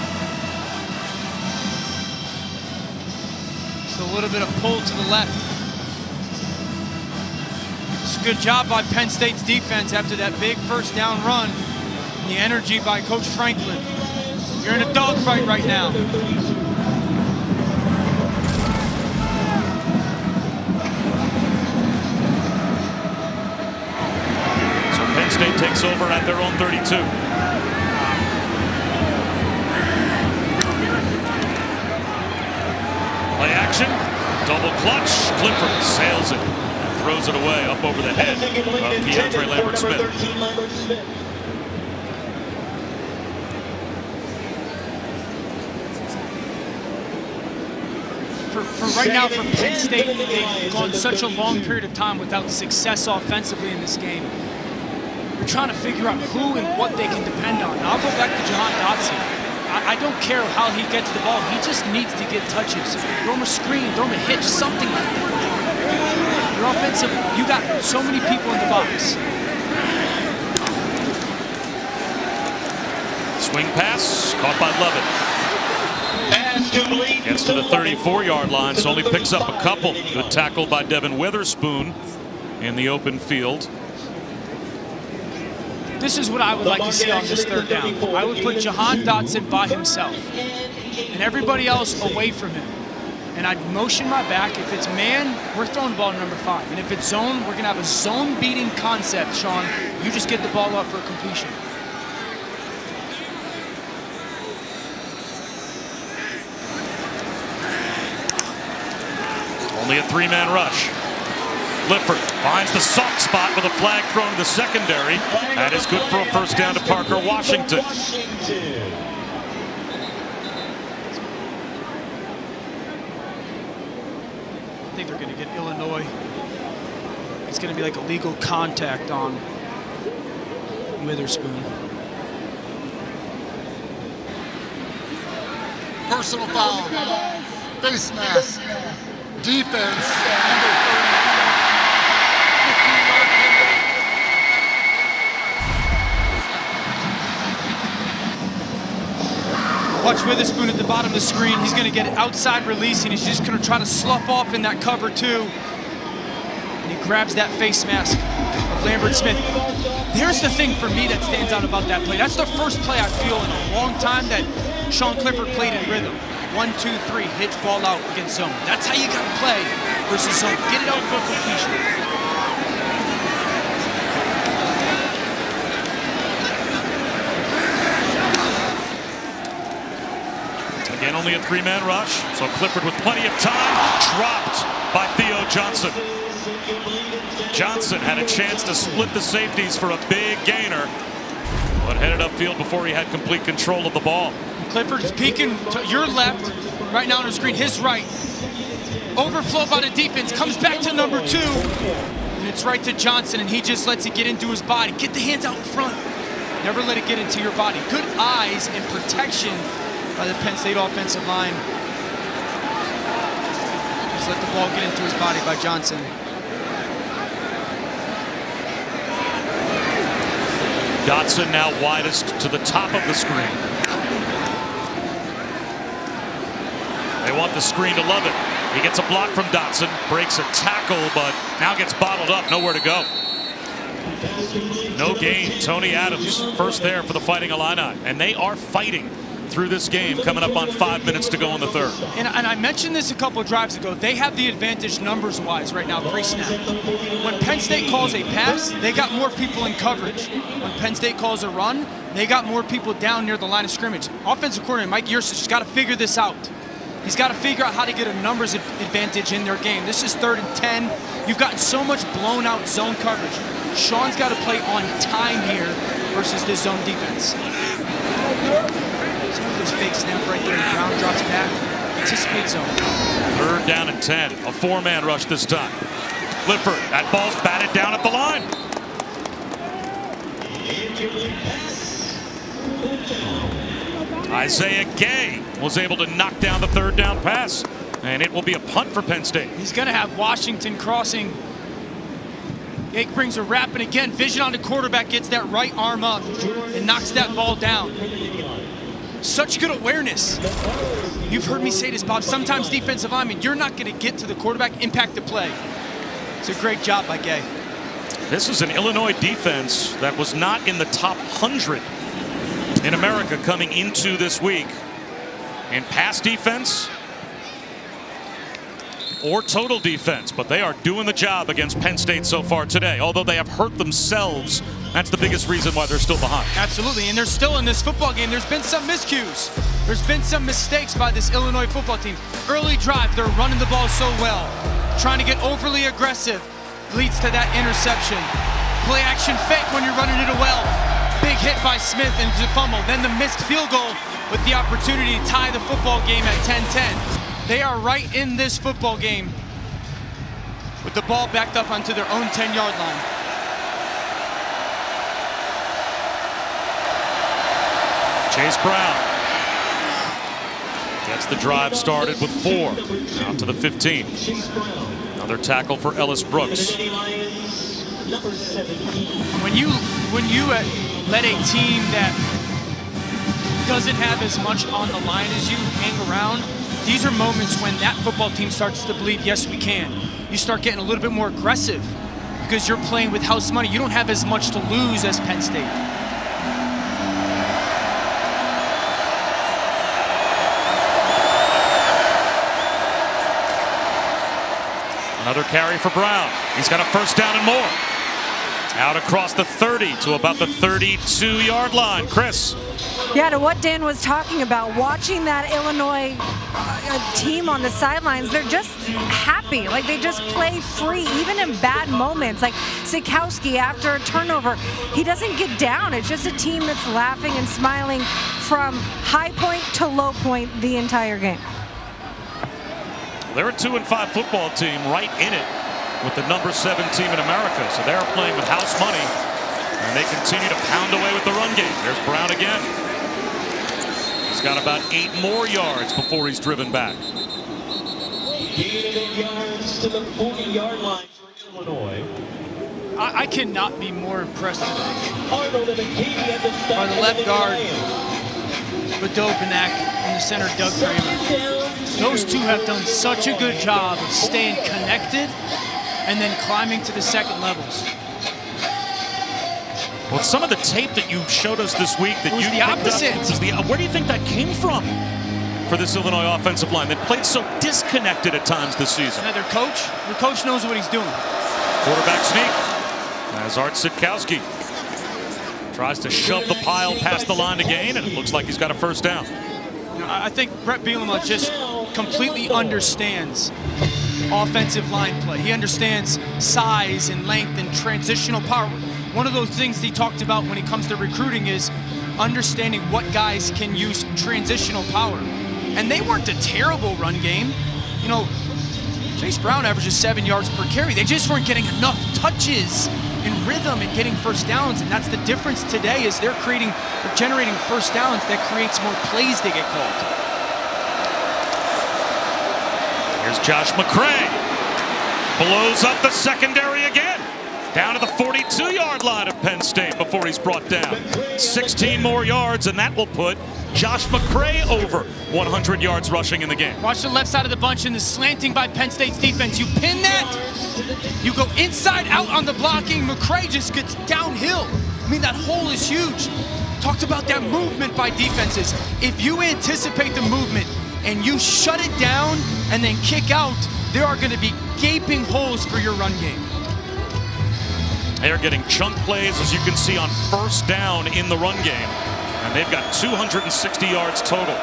Just a little bit of pull to the left. It's a good job by Penn State's defense after that big first down run. The energy by Coach Franklin. You're in a dogfight right now. So Penn State takes over at their own 32. Play action, double clutch. Clifford sails it and throws it away up over the head of Keandre Lambert-Smith. For right now, for Penn State, they've gone such a long period of time without success offensively in this game. You're trying to figure out who and what they can depend on. Now, I'll go back to Jahan Dotson. I don't care how he gets the ball. He just needs to get touches. Throw him a screen, throw him a hitch, something like that. Your offensive, you got so many people in the box. Swing pass, caught by Lovett. Gets to the 34-yard line, so only picks up a couple. Good tackle by Devin Witherspoon in the open field. This is what I would like to see on this third down. I would put Jahan Dotson by himself and everybody else away from him. And I'd motion my back. If it's man, we're throwing the ball to number 5. And if it's zone, we're going to have a zone-beating concept, Sean. You just get the ball up for a completion. Only a 3-man rush. Clifford finds the soft spot with a flag thrown to the secondary. That is good for a first down to Parker Washington. I think they're going to get Illinois. It's going to be like a legal contact on Witherspoon. Personal foul. Face mask. Defense, number 30. 15-yard penalty. Watch Witherspoon at the bottom of the screen. He's going to get outside release, and he's just going to try to slough off in that cover two. And he grabs that face mask of Lambert-Smith. Here's the thing for me that stands out about that play. That's the first play I feel in a long time that Sean Clifford played in rhythm. 1, 2, 3, hitch ball out against zone. That's how you got to play versus zone. Get it out for completion. Again, only a 3-man rush, so Clifford with plenty of time, dropped by Theo Johnson. Johnson had a chance to split the safeties for a big gainer, but headed upfield before he had complete control of the ball. Clifford is peeking to your left, right now on the screen, his right. Overflow by the defense, comes back to number 2, and it's right to Johnson, and he just lets it get into his body. Get the hands out in front. Never let it get into your body. Good eyes and protection by the Penn State offensive line. Just let the ball get into his body by Johnson. Dotson now widest to the top of the screen. They want the screen to love it. He gets a block from Dotson, breaks a tackle, but now gets bottled up, nowhere to go. No gain, Tony Adams, first there for the Fighting Illini, and they are fighting through this game, coming up on 5 minutes to go in the third. And I mentioned this a couple of drives ago. They have the advantage numbers-wise right now, pre-snap. When Penn State calls a pass, they got more people in coverage. When Penn State calls a run, they got more people down near the line of scrimmage. Offensive coordinator Mike Yurcich has got to figure this out. He's got to figure out how to get a numbers advantage in their game. This is 3rd and 10. You've gotten so much blown-out zone coverage. Sean's got to play on time here versus this zone defense. This fake snap right there. Brown drops back. Anticipate zone. 3rd down and 10. A 4-man rush this time. Clifford, that ball's batted down at the line. Isaiah Gay was able to knock down the 3rd down pass, and it will be a punt for Penn State. He's going to have Washington crossing. Gay brings a wrap, and again, vision on the quarterback, gets that right arm up and knocks that ball down. Such good awareness. You've heard me say this, Bob. Sometimes defensive linemen, you're not going to get to the quarterback, impact the play. It's a great job by Gay. This is an Illinois defense that was not in the top 100 in America coming into this week in pass defense or total defense, but they are doing the job against Penn State so far today, although they have hurt themselves. That's the biggest reason why they're still behind. Absolutely, and they're still in this football game. There's been some miscues. There's been some mistakes by this Illinois football team. Early drive, they're running the ball so well. Trying to get overly aggressive leads to that interception. Play action fake when you're running it well. Big hit by Smith and the fumble. Then the missed field goal with the opportunity to tie the football game at 10-10. They are right in this football game with the ball backed up onto their own 10-yard line. Chase Brown gets the drive started with 4. Out to the 15. Another tackle for Ellis Brooks. When you let a team that doesn't have as much on the line as you hang around, these are moments when that football team starts to believe, yes, we can. You start getting a little bit more aggressive because you're playing with house money. You don't have as much to lose as Penn State. Another carry for Brown. He's got a 1st down and more. Out across the 30 to about the 32-yard line. Chris. Yeah, to what Dan was talking about, watching that Illinois team on the sidelines, they're just happy. Like, they just play free, even in bad moments. Like Sikowski, after a turnover, he doesn't get down. It's just a team that's laughing and smiling from high point to low point the entire game. They're a 2-5 football team right in it with the number 7 team in America. So they're playing with house money, and they continue to pound away with the run game. There's Brown again. He's got about 8 more yards before he's driven back. 8 yards to the 40-yard line for Illinois. I cannot be more impressed today Arnold and McKee by the left guard, Badovanak, and the center, Doug Kramer. Those two have done such a good job of staying connected and then climbing to the second levels. Well, some of the tape that you showed us this week that you the opposite. Where do you think that came from for this Illinois offensive line that played so disconnected at times this season? Yeah, their coach knows what he's doing. Quarterback sneak as Art Sitkowski tries to shove the pile past the line to gain, and it looks like he's got a first down. You know, I think Brett Bielema just completely understands offensive line play. He understands size and length and transitional power. One of those things he talked about when it comes to recruiting is understanding what guys can use transitional power. And they weren't a terrible run game. You know, Chase Brown averages 7 yards per carry. They just weren't getting enough touches and rhythm and getting first downs, and that's the difference today is they're generating first downs that creates more plays to get called. Here's Josh McCray. Blows up the secondary again. Down to the 42-yard line of Penn State before he's brought down. 16 more yards, and that will put Josh McCray over 100 yards rushing in the game. Watch the left side of the bunch in the slanting by Penn State's defense. You pin that, you go inside out on the blocking. McCray just gets downhill. I mean, that hole is huge. Talked about that movement by defenses. If you anticipate the movement and you shut it down and then kick out, there are going to be gaping holes for your run game. They're getting chunk plays, as you can see, on first down in the run game. And they've got 260 yards total.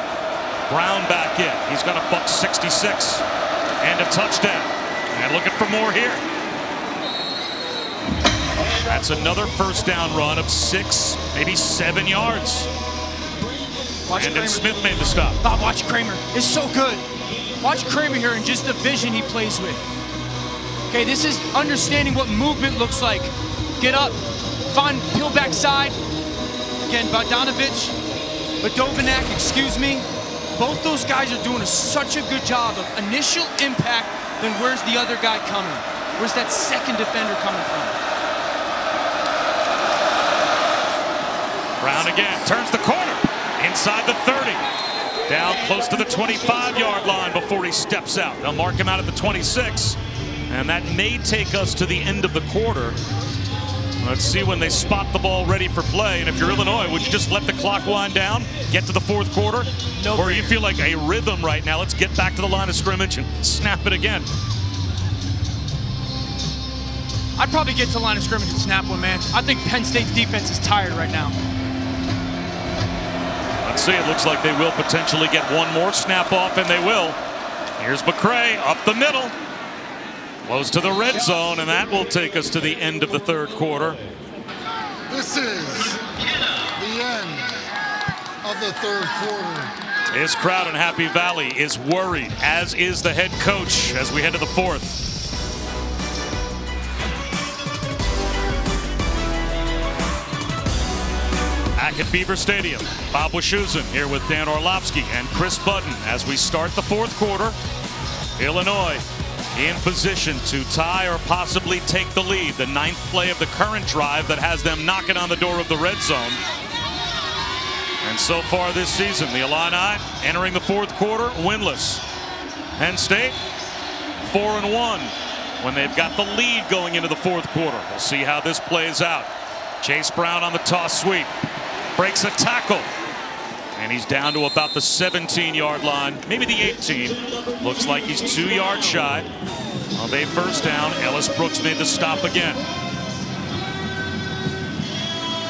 Brown back in. He's got a $166 and a touchdown. And looking for more here. That's another first down run of 6, maybe 7 yards. Brandon Smith made the stop. Bob, watch Kramer. It's so good. Watch Kramer here and just the vision he plays with. Okay, this is understanding what movement looks like. Get up, find peel back side. Again, Badovinac, excuse me. Both those guys are doing such a good job of initial impact, then where's the other guy coming? Where's that second defender coming from? Brown again, turns the corner, inside the 30. Down close to the 25-yard line before he steps out. They'll mark him out at the 26, and that may take us to the end of the quarter. Let's see when they spot the ball ready for play. And if you're Illinois, would you just let the clock wind down, get to the fourth quarter? No. Or you feel like a rhythm right now? Let's get back to the line of scrimmage and snap it again. I'd probably get to the line of scrimmage and snap one, man. I think Penn State's defense is tired right now. Let's see, it looks like they will potentially get one more snap off, and they will. Here's McCray up the middle. Close to the red zone, and that will take us to the end of the third quarter. This is the end of the third quarter. His crowd in Happy Valley is worried, as is the head coach, as we head to the fourth. Back at Beaver Stadium, Bob Wischusen here with Dan Orlovsky and Chris Budden as we start the fourth quarter. Illinois in position to tie or possibly take the lead. The 9th play of the current drive that has them knocking on the door of the red zone. And so far this season, the Illini entering the fourth quarter winless. Penn State 4-1 when they've got the lead going into the fourth quarter. We'll see how this plays out. Chase Brown on the toss sweep. Breaks a tackle. And he's down to about the 17-yard line, maybe the 18. Looks like he's 2 yards shy of a first down. Ellis Brooks made the stop again.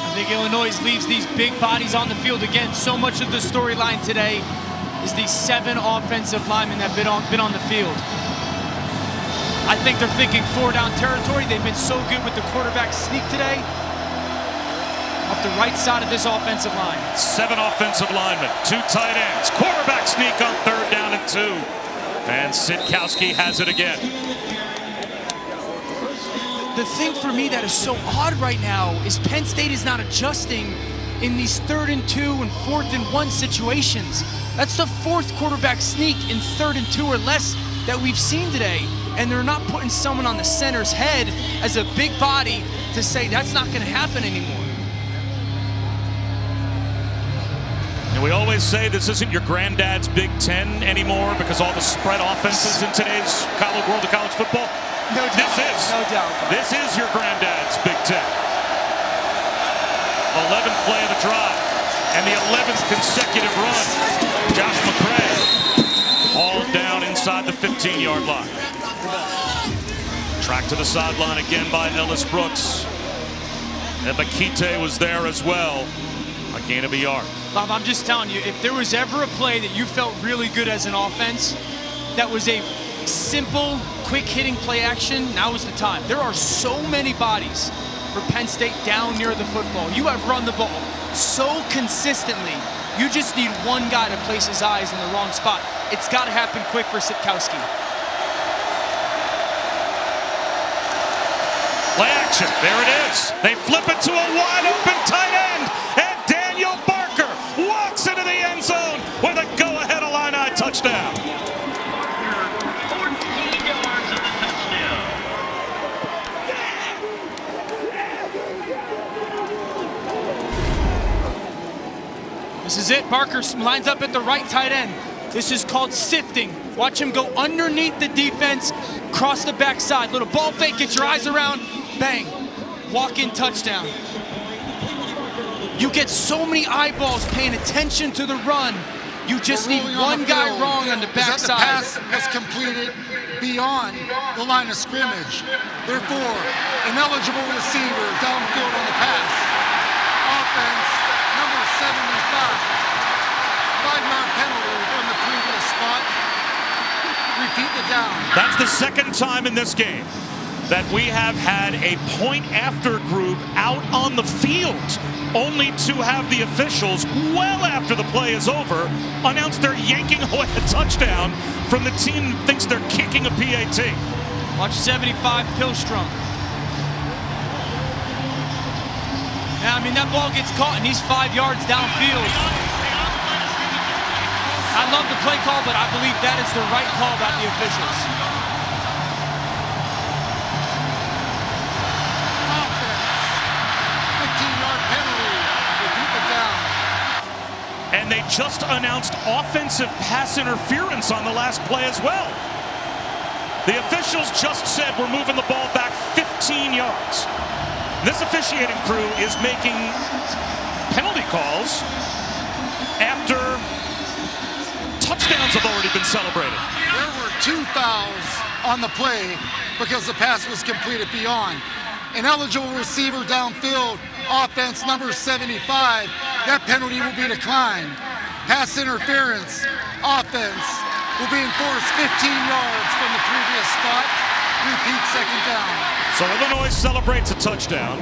I think Illinois leaves these big bodies on the field again. So much of the storyline today is these 7 offensive linemen that have been on the field. I think they're thinking 4-down territory. They've been so good with the quarterback sneak today. Off the right side of this offensive line. 7 offensive linemen, 2 tight ends. Quarterback sneak on 3rd down and 2. And Sitkowski has it again. The thing for me that is so odd right now is Penn State is not adjusting in these 3rd and 2 and 4th and 1 situations. That's the 4th quarterback sneak in 3rd and 2 or less that we've seen today. And they're not putting someone on the center's head as a big body to say that's not going to happen anymore. And we always say this isn't your granddad's Big Ten anymore because all the spread offenses in today's world of college football. No doubt. No doubt. This is your granddad's Big Ten. 11th play of the drive and the 11th consecutive run. Josh McCray hauled down inside the 15-yard line. Tracked to the sideline again by Ellis Brooks. And Makite was there as well. A gain of a yard. Bob, I'm just telling you, if there was ever a play that you felt really good as an offense, that was a simple, quick-hitting play action, now is the time. There are so many bodies for Penn State down near the football. You have run the ball so consistently. You just need one guy to place his eyes in the wrong spot. It's got to happen quick for Sitkowski. Play action. There it is. They flip it to a wide-open tight end, and Daniel Barker walks into the end zone with a go-ahead Illini touchdown. 14 yards of the touchdown. This is it. Barker lines up at the right tight end. This is called sifting. Watch him go underneath the defense, cross the backside. Little ball fake, get your eyes around, bang. Walk-in touchdown. You get so many eyeballs paying attention to the run. You just need one guy wrong on the backside. The pass was completed beyond the line of scrimmage. Therefore, an eligible receiver downfield on the pass. Offense, number 75. 5-yard penalty from the previous spot. Repeat the down. That's the second time in this game that we have had a point after group out on the field, only to have the officials, well after the play is over, announce they're yanking away a touchdown from the team that thinks they're kicking a PAT. Watch 75 Pillstrom. Now, I mean, that ball gets caught and he's 5 yards downfield. I love the play call, but I believe that is the right call by the officials. And they just announced offensive pass interference on the last play as well. The officials just said we're moving the ball back 15 yards. This officiating crew is making penalty calls after touchdowns have already been celebrated. There were 2 fouls on the play because the pass was completed beyond. An eligible receiver downfield, offense number 75, that penalty will be declined. Pass interference, offense will be enforced 15 yards from the previous spot. Repeat second down. So Illinois celebrates a touchdown.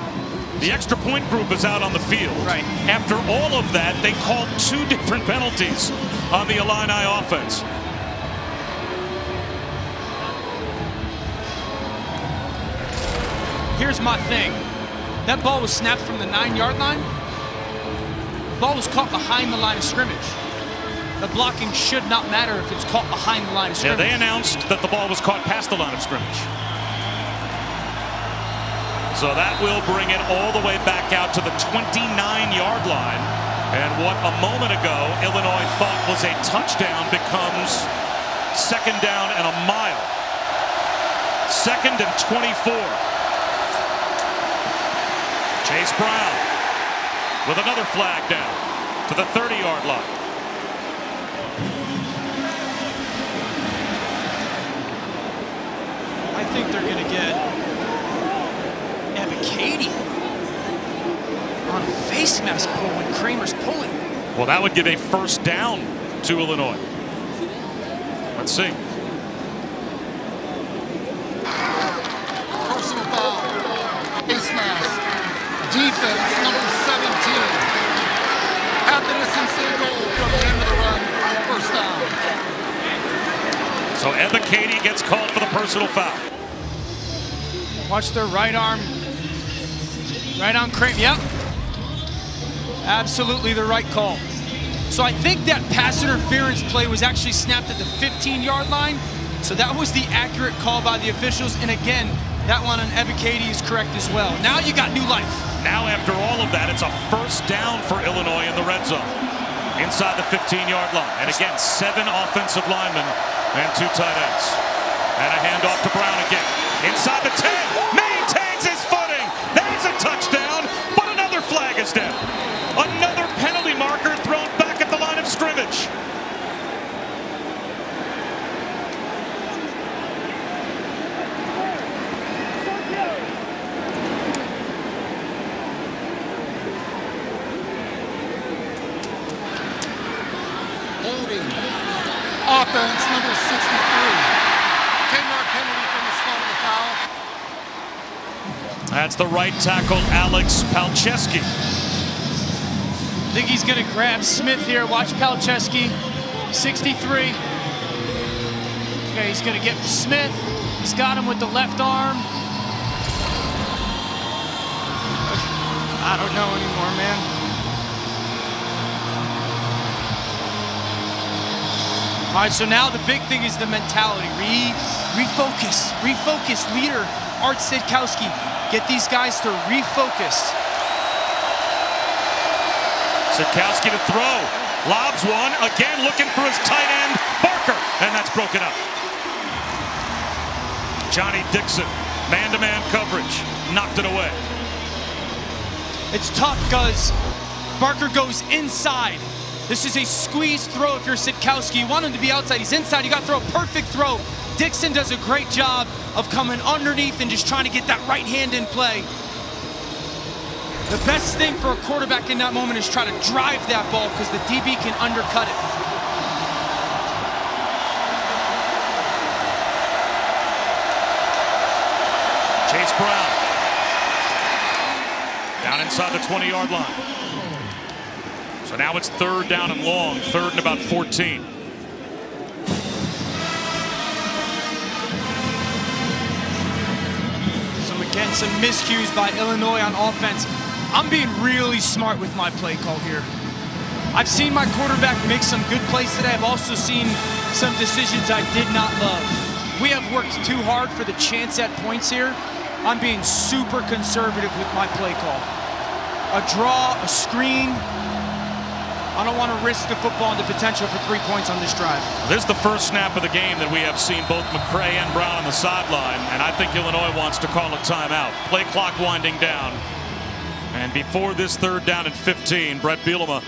The extra point group is out on the field. Right. After all of that, they called 2 different penalties on the Illini offense. Here's my thing. That ball was snapped from the 9-yard line. The ball was caught behind the line of scrimmage. The blocking should not matter if it's caught behind the line of scrimmage. Yeah, they announced that the ball was caught past the line of scrimmage. So that will bring it all the way back out to the 29-yard line. And what a moment ago Illinois thought was a touchdown becomes second down and a mile. 2nd and 24. Chase Brown with another flag down to the 30-yard line. I think they're going to get Katie on a face mask pull when Kramer's pulling. Well, that would give a first down to Illinois. Let's see. Personal foul. Face mask. Defense number 17. Half the distance to the goal from the end of the run. First down. So Ebba Katie gets called for the personal foul. Watch their right arm. Right on Kramer. Yep. Absolutely the right call. So I think that pass interference play was actually snapped at the 15-yard line. So that was the accurate call by the officials. And again, that one on Ebba Katie is correct as well. Now you got new life. Now after all of that, it's a first down for Illinois in the red zone. Inside the 15-yard line. And again, 7 offensive linemen and 2 tight ends. And a handoff to Brown again. Inside the 10. Maintains his footing. That is a touchdown, but another flag is down. offense, number 63. 10-yard penalty from the spot of the foul. That's the right tackle, Alex Palczewski. I think he's going to grab Smith here. Watch Palczewski, 63. Okay, he's going to get Smith. He's got him with the left arm. I don't know anymore, man. All right, so now the big thing is the mentality. Refocus. Leader, Art Sitkowski. Get these guys to refocus. Sitkowski to throw. Lobs one. Again looking for his tight end, Barker. And that's broken up. Johnny Dixon, man-to-man coverage. Knocked it away. It's tough because Barker goes inside. This is a squeeze throw if you're Sitkowski. You want him to be outside. He's inside. You got to throw a perfect throw. Dixon does a great job of coming underneath and just trying to get that right hand in play. The best thing for a quarterback in that moment is try to drive that ball because the DB can undercut it. Chase Brown. Down inside the 20-yard line. So now it's 3rd down and long, 3rd and about 14. So again, some miscues by Illinois on offense. I'm being really smart with my play call here. I've seen my quarterback make some good plays today. I've also seen some decisions I did not love. We have worked too hard for the chance at points here. I'm being super conservative with my play call. A draw, a screen. I don't want to risk the football and the potential for 3 points on this drive. This is the first snap of the game that we have seen both McCray and Brown on the sideline, and I think Illinois wants to call a timeout. Play clock winding down. And before this 3rd down and 15, Brett Bielema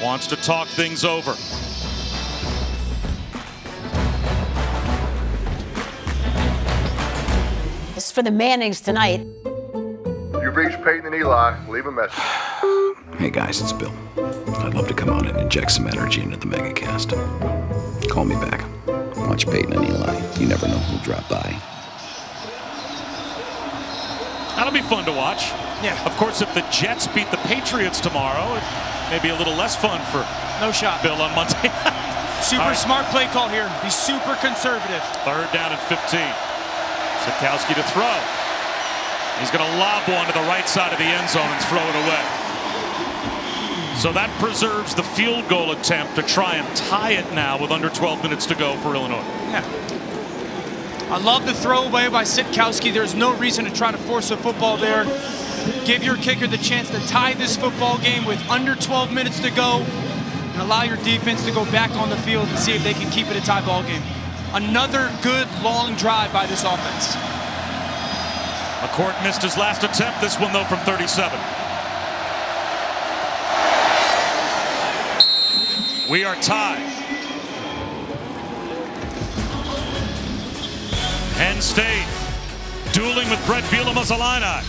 wants to talk things over. This is for the Mannings tonight. You've reached Peyton and Eli. Leave a message. Hey guys, it's Bill. I'd love to come on and inject some energy into the megacast. Call me back. Watch Peyton and Eli. You never know who'll drop by. That'll be fun to watch. Yeah. Of course, if the Jets beat the Patriots tomorrow, it may be a little less fun for no shot. Bill on Monday. Super smart play call here. Be super conservative. 3rd down and 15. Sitkowski to throw. He's going to lob one to the right side of the end zone and throw it away. So that preserves the field goal attempt to try and tie it now with under 12 minutes to go for Illinois. Yeah. I love the throwaway by Sitkowski. There's no reason to try to force a football there. Give your kicker the chance to tie this football game with under 12 minutes to go and allow your defense to go back on the field and see if they can keep it a tie ball game. Another good long drive by this offense. McCourt missed his last attempt. This one, though, from 37. We are tied. Penn State dueling with Brett Bielema's Illini.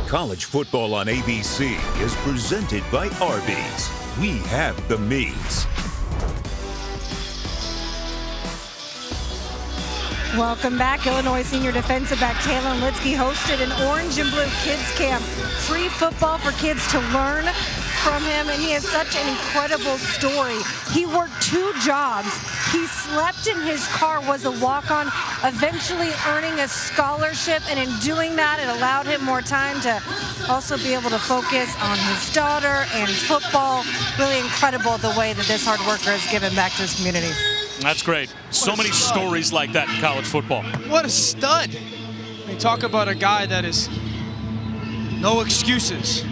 College football on ABC is presented by Arby's. We have the meats. Welcome back. Illinois senior defensive back Taylor Litsky hosted an Orange and Blue Kids Camp. Free football for kids to learn from him, and he has such an incredible story. He worked 2 jobs. He slept in his car, was a walk-on, eventually earning a scholarship, and in doing that, it allowed him more time to also be able to focus on his daughter and football. Really incredible the way that this hard worker has given back to his community. That's great. So many stories like that in college football. What a stud. I mean, talk about a guy that is no excuses.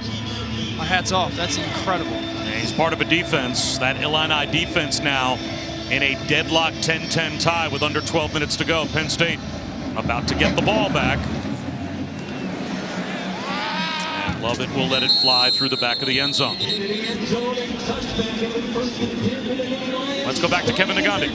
My hat's off. That's incredible. Yeah, he's part of a defense, that Illini defense now in a deadlock 10-10 tie with under 12 minutes to go. Penn State about to get the ball back. And Lovett will let it fly through the back of the end zone. Let's go back to Kevin Nagandi.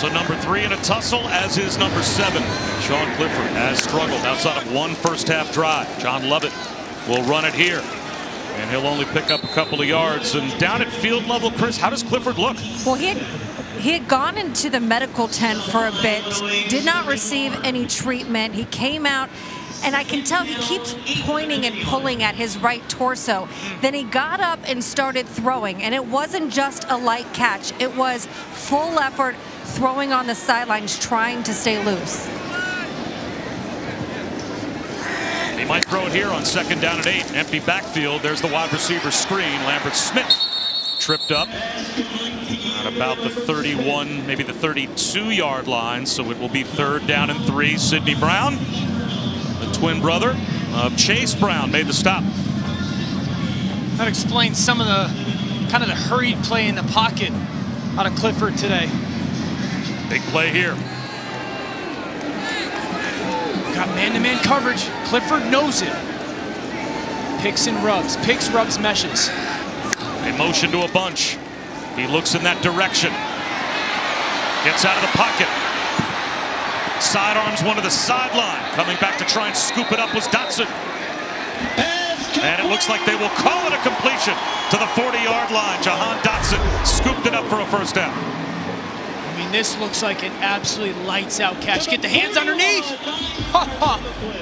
Also number 3 in a tussle, as is number 7. Sean Clifford has struggled outside of one first-half drive. John Lovett will run it here. And he'll only pick up a couple of yards. And down at field level, Chris, how does Clifford look? Well, he had gone into the medical tent for a bit, did not receive any treatment. He came out, and I can tell he keeps pointing and pulling at his right torso. Then he got up and started throwing, and it wasn't just a light catch. It was full effort, throwing on the sidelines, trying to stay loose. He might throw it here on 2nd down and 8. Empty backfield. There's the wide receiver screen. Lambert Smith tripped up at about the 31, maybe the 32-yard line. So it will be 3rd down and 3. Sidney Brown, the twin brother of Chase Brown, made the stop. That explains some of the kind of the hurried play in the pocket out of Clifford today. Big play here. Got man-to-man coverage. Clifford knows it. Picks and rubs. Picks, rubs, meshes. They motion to a bunch. He looks in that direction. Gets out of the pocket. Sidearms one to the sideline. Coming back to try and scoop it up was Dotson. And it looks like they will call it a completion to the 40-yard line. Jahan Dotson scooped it up for a first down. I mean, this looks like an absolutely lights-out catch. Get the hands underneath.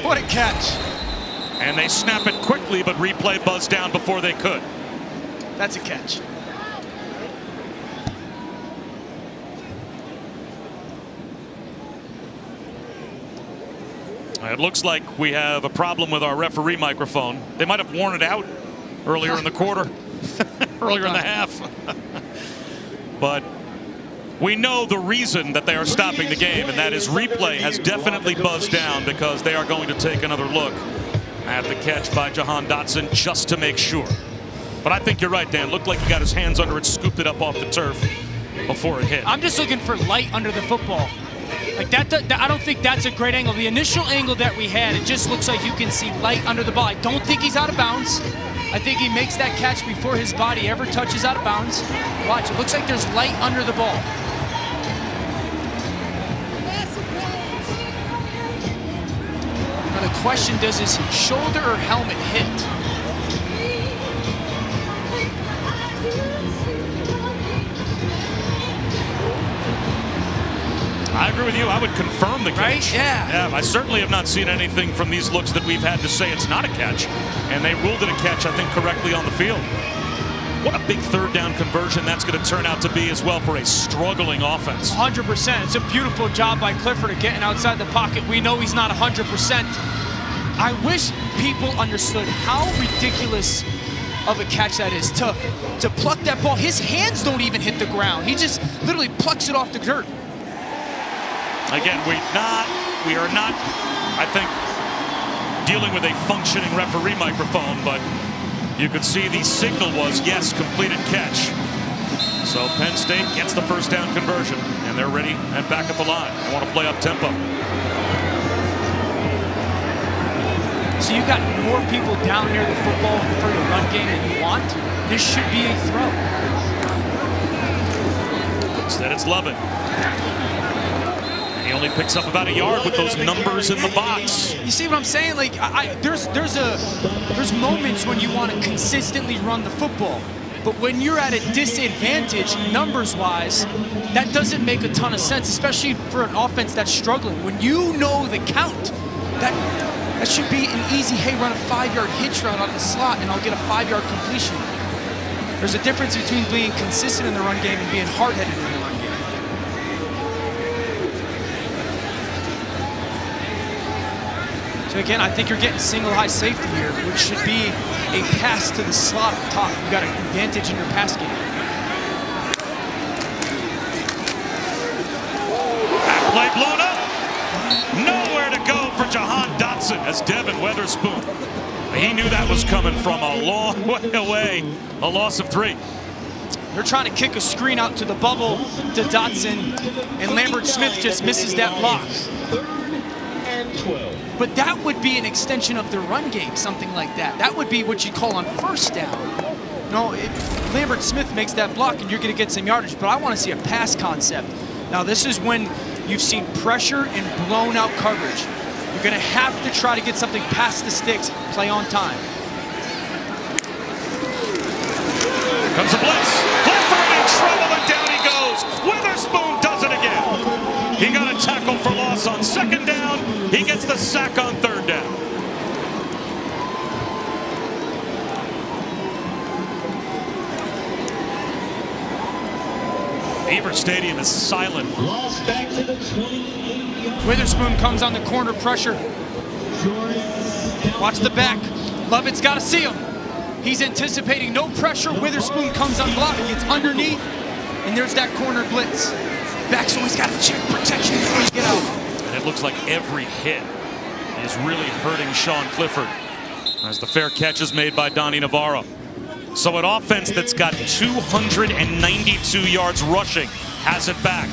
What a catch. And they snap it quickly, but replay buzzed down before they could. That's a catch. It looks like we have a problem with our referee microphone. They might have worn it out earlier in the quarter, earlier in the half. But we know the reason that they are stopping the game, and that is replay has definitely buzzed down because they are going to take another look at the catch by Jahan Dotson just to make sure. But I think you're right, Dan. Looked like he got his hands under it, scooped it up off the turf before it hit. I'm just looking for light under the football. Like that, I don't think that's a great angle. The initial angle that we had, it just looks like you can see light under the ball. I don't think he's out of bounds. I think he makes that catch before his body ever touches out of bounds. Watch, it looks like there's light under the ball. Now the question, does his shoulder or helmet hit? I agree with you. I would confirm the catch. Right? Yeah. I certainly have not seen anything from these looks that we've had to say it's not a catch. And they ruled it a catch, I think, correctly on the field. What a big 3rd down conversion that's going to turn out to be as well for a struggling offense. 100%. It's a beautiful job by Clifford of getting outside the pocket. We know he's not 100%. I wish people understood how ridiculous of a catch that is. To pluck that ball, his hands don't even hit the ground. He just literally plucks it off the dirt. Again, we are not, I think, dealing with a functioning referee microphone, but you could see the signal was, yes, completed catch. So Penn State gets the 1st down conversion, and they're ready and back at the line. They want to play up tempo. So you got more people down near the football for the run game than you want. This should be a throw. Instead, it's Lovett. He only picks up about a yard with those numbers in the box. You see what I'm saying? Like, there's moments when you want to consistently run the football, but when you're at a disadvantage numbers-wise, that doesn't make a ton of sense, especially for an offense that's struggling. When you know the count, that should be an easy, hey, run a 5-yard hitch route on the slot and I'll get a 5-yard completion. There's a difference between being consistent in the run game and being hard-headed in the run game. So again, I think you're getting single high safety here, which should be a pass to the slot up top. You got an advantage in your pass game. That play blown up. Nowhere to go for Jahan Dotson as Devin Weatherspoon. He knew that was coming from a long way away. A loss of 3. They're trying to kick a screen out to the bubble to Dotson, and Lambert Smith just misses that block. But that would be an extension of the run game, something like that. That would be what you call on 1st down. No, Lambert Smith makes that block and you're going to get some yardage, but I want to see a pass concept. Now this is when you've seen pressure and blown out coverage. You're going to have to try to get something past the sticks, play on time. Here comes a blitz. Clifford in trouble, and down he goes. Witherspoon does it again. He got a tackle for loss on second down. He gets the sack on third down. Beaver Stadium is silent. Witherspoon comes on the corner pressure. Watch the back. Lovett's got to see him. He's anticipating no pressure. Witherspoon comes unblocked. He gets underneath, and there's that corner blitz. Back's always got to check protection before you get out. And it looks like every hit is really hurting Sean Clifford as the fair catch is made by Donnie Navarro. So an offense that's got 292 yards rushing has it back.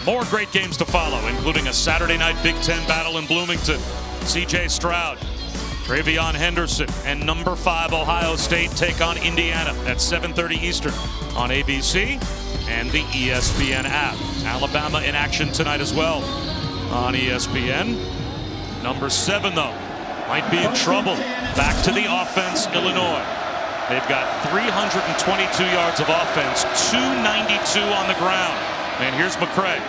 More great games to follow, including a Saturday night Big Ten battle in Bloomington. C.J. Stroud, Travion Henderson, and number 5 Ohio State take on Indiana at 7:30 Eastern on ABC and the ESPN app. Alabama in action tonight as well on ESPN. Number 7, though, might be in trouble. Back to the offense, Illinois. They've got 322 yards of offense, 292 on the ground. And here's McCray.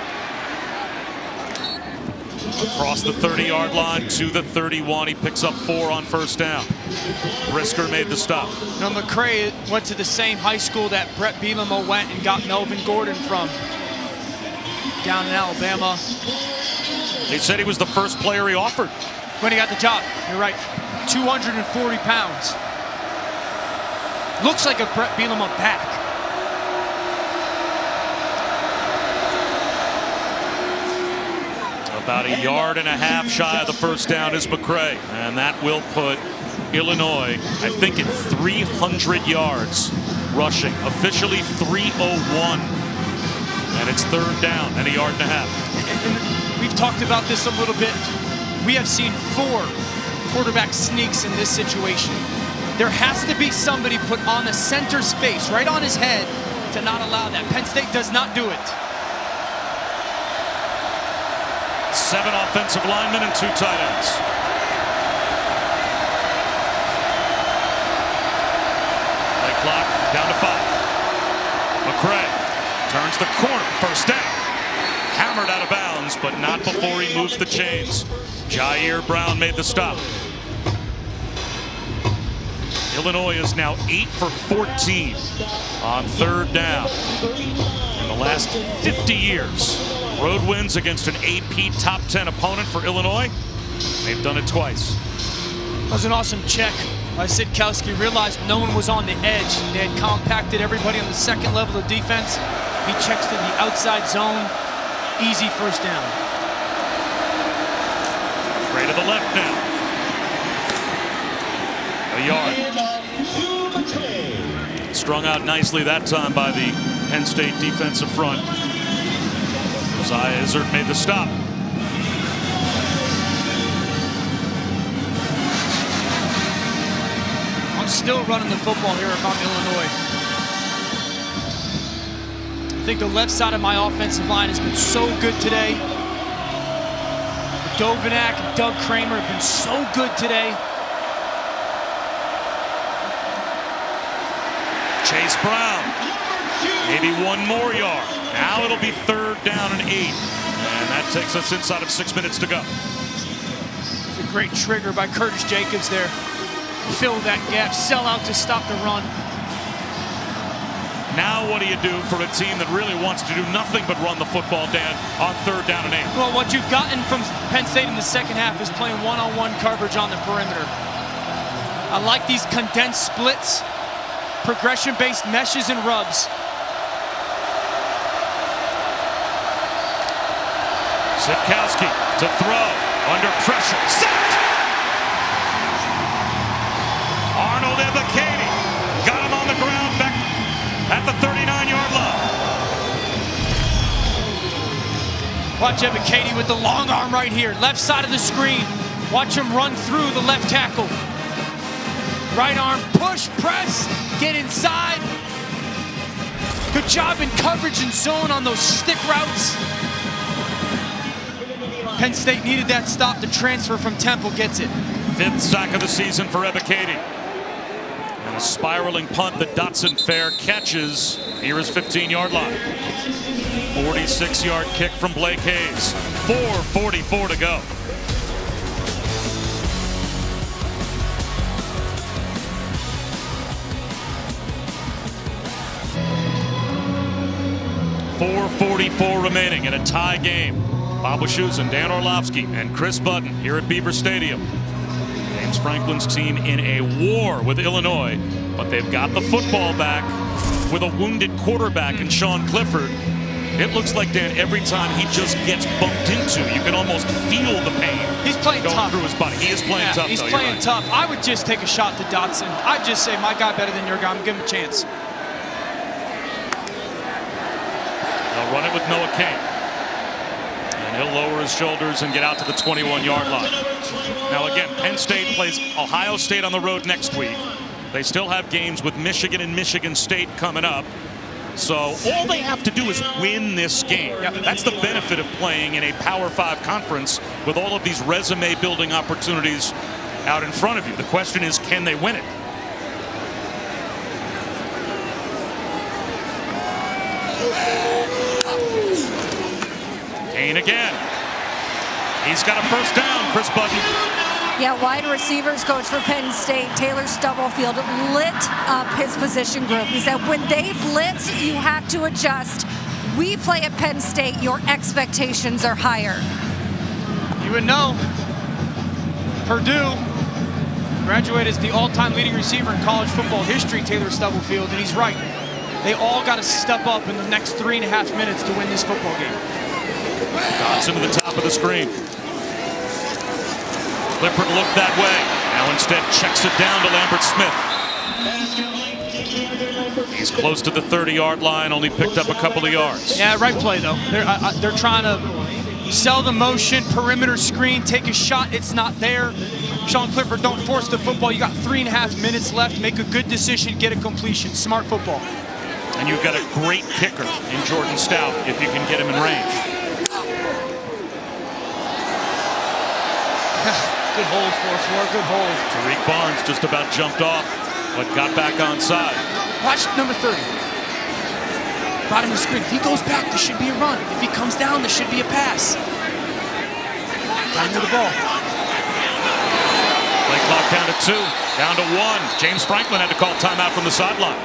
Across the 30-yard line to the 31. He picks up 4 on first down. Brisker made the stop. Now McCray went to the same high school that Brett Bielema went and got Melvin Gordon from down in Alabama. They said he was the first player he offered when he got the job. You're right. 240 pounds. Looks like a Brett Bielema back. About 1.5 yards shy of the first down is McCray. And that will put Illinois, I think, at 300 yards rushing. Officially 301. And it's third down and 1.5 yards. And we've talked about this a little bit. We have seen 4 quarterback sneaks in this situation. There has to be somebody put on the center's face, right on his head, to not allow that. Penn State does not do it. 7 offensive linemen and 2 tight ends. Play clock down to 5. McCray turns the corner, first down. Hammered out of bounds, but not before he moves the chains. Jair Brown made the stop. Illinois is now 8 for 14 on third down. In the last 50 years, road wins against an AP top 10 opponent for Illinois. They've done it twice. That was an awesome check by Sitkowski. Realized no one was on the edge. They had compacted everybody on the second level of defense. He checks to the outside zone. Easy first down. Straight to the left now. 1 yard. Strung out nicely that time by the Penn State defensive front. Josiah Izzard made the stop. I'm still running the football here if I'm Illinois. I think the left side of my offensive line has been so good today. Dovanak and Doug Kramer have been so good today. Chase Brown, maybe 1 more yard. Now it'll be third down and 8. And that takes us inside of 6 minutes to go. It's a great trigger by Curtis Jacobs there. Fill that gap, sell out to stop the run. Now what do you do for a team that really wants to do nothing but run the football, Dan, on third down and 8? Well, what you've gotten from Penn State in the second half is playing one-on-one coverage on the perimeter. I like these condensed splits, progression-based meshes and rubs. Sitkowski to throw, under pressure, sacked! Arnold Ebiketie got him on the ground back at the 39-yard line. Watch Ebiketie with the long arm right here, left side of the screen. Watch him run through the left tackle. Right arm, push, press, get inside. Good job in coverage and zone on those stick routes. Penn State needed that stop. The transfer from Temple gets it. 5th sack of the season for Ebiketie. And a spiraling punt that Dotson Fair catches near his 15-yard line. 46-yard kick from Blake Hayes. 4:44 to go. .444 remaining in a tie game. Bob Wischusen, Dan Orlovsky, and Chris Budden here at Beaver Stadium. James Franklin's team in a war with Illinois, but they've got the football back with a wounded quarterback in Sean Clifford. It looks like, Dan, every time he just gets bumped into, you can almost feel the pain. He's playing going tough through his body. He is playing tough. He's though, playing right. tough. I would just take a shot to Dotson. I'd just say, my guy better than your guy. I'm giving him a chance. They'll run it with Noah Kane. And he'll lower his shoulders and get out to the 21-yard line. Now again, Penn State plays Ohio State on the road next week. They still have games with Michigan and Michigan State coming up. So all they have to do is win this game. That's the benefit of playing in a Power 5 conference with all of these resume-building opportunities out in front of you. The question is, can they win it? Kane again. He's got a first down, Chris Budden. Yeah, wide receivers coach for Penn State, Taylor Stubblefield, lit up his position group. He said, when they blitz, you have to adjust. We play at Penn State, your expectations are higher. You would know. Purdue graduated as the all-time leading receiver in college football history, Taylor Stubblefield, and he's right. They all got to step up in the next 3.5 minutes to win this football game. Dotson to the top of the screen. Clifford looked that way. Now instead checks it down to Lambert Smith. He's close to the 30-yard line, only picked up a couple of yards. Yeah, right play, though. They're trying to sell the motion, perimeter screen, take a shot. It's not there. Sean Clifford, don't force the football. You got 3.5 minutes left. Make a good decision, get a completion. Smart football. And you've got a great kicker in Jordan Stout if you can get him in range. Good hold, 4-4, good hold. Tariq Barnes just about jumped off, but got back onside. Watch number 30. Bottom of the screen. If he goes back, there should be a run. If he comes down, there should be a pass. Time to the ball. Play clock down to 2, down to 1. James Franklin had to call timeout from the sideline.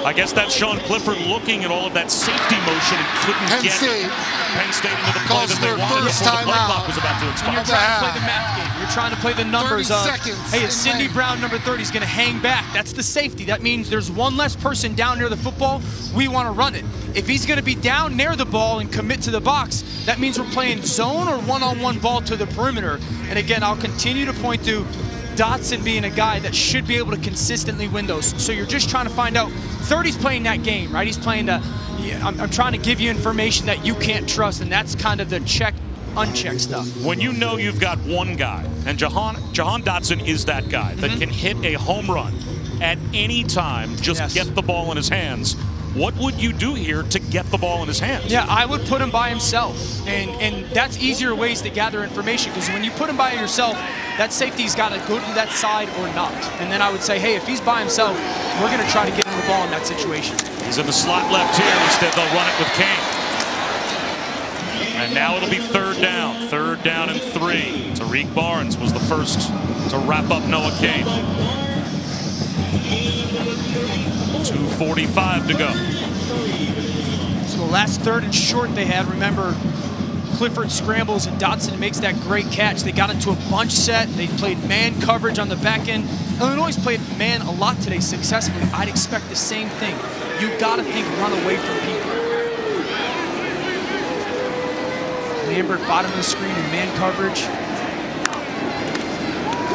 I guess that's Sean Clifford looking at all of that safety motion and couldn't get Penn State into the play that they wanted before the play clock was about to expire. You're trying to play the math game. You're trying to play the numbers of, hey, is Sidney Brown, number 30, is going to hang back. That's the safety. That means there's one less person down near the football. We want to run it. If he's going to be down near the ball and commit to the box, that means we're playing zone or one-on-one ball to the perimeter. And again, I'll continue to point to Dotson being a guy that should be able to consistently win those. So you're just trying to find out. 30's playing that game, right? He's playing the, I'm trying to give you information that you can't trust, and that's kind of the check, unchecked stuff. When you know you've got one guy, and Jahan Dotson is that guy that can hit a home run at any time, just get the ball in his hands. What would you do here to get the ball in his hands? Yeah, I would put him by himself. And that's easier ways to gather information, because when you put him by yourself, that safety's got to go to that side or not. And then I would say, hey, if he's by himself, we're going to try to get him the ball in that situation. He's in the slot left here. Instead, they'll run it with Kane. And now it'll be 3rd down. 3rd down and 3. Tariq Barnes was the first to wrap up Noah Kane. 2:45 to go. So the last 3rd and short they had, remember, Clifford scrambles and Dotson makes that great catch. They got into a bunch set. They played man coverage on the back end. Illinois played man a lot today successfully. I'd expect the same thing. You got to think run away from people. Lambert, bottom of the screen in man coverage.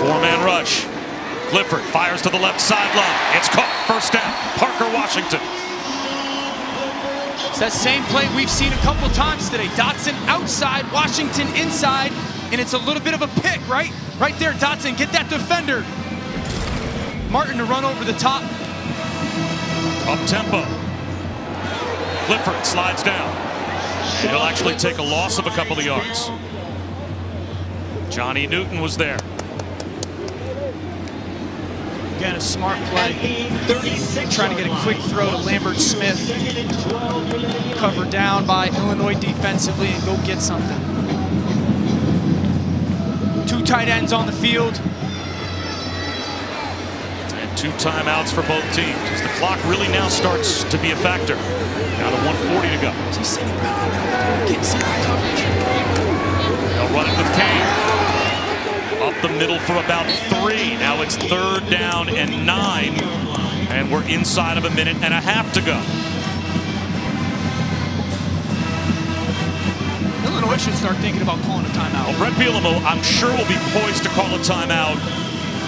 4-man rush. Clifford fires to the left sideline. It's caught. First down. Parker Washington. It's that same play we've seen a couple times today. Dotson outside, Washington inside, and it's a little bit of a pick, right? Right there, Dotson, get that defender. Martin to run over the top. Up tempo. Clifford slides down. And he'll actually take a loss of a couple of yards. Johnny Newton was there. Again, a smart play. Trying to get a quick throw to Lambert Smith. Covered down by Illinois defensively and go get something. 2 tight ends on the field. And 2 timeouts for both teams as the clock really now starts to be a factor. Down to 1:40 to go. He's sitting around the middle field, getting some coverage. They'll run it with Kane. Up the middle for about 3. Now it's 3rd down and 9. And we're inside of a minute and a half to go. Illinois should start thinking about calling a timeout. Well, Brett Bielema, I'm sure, will be poised to call a timeout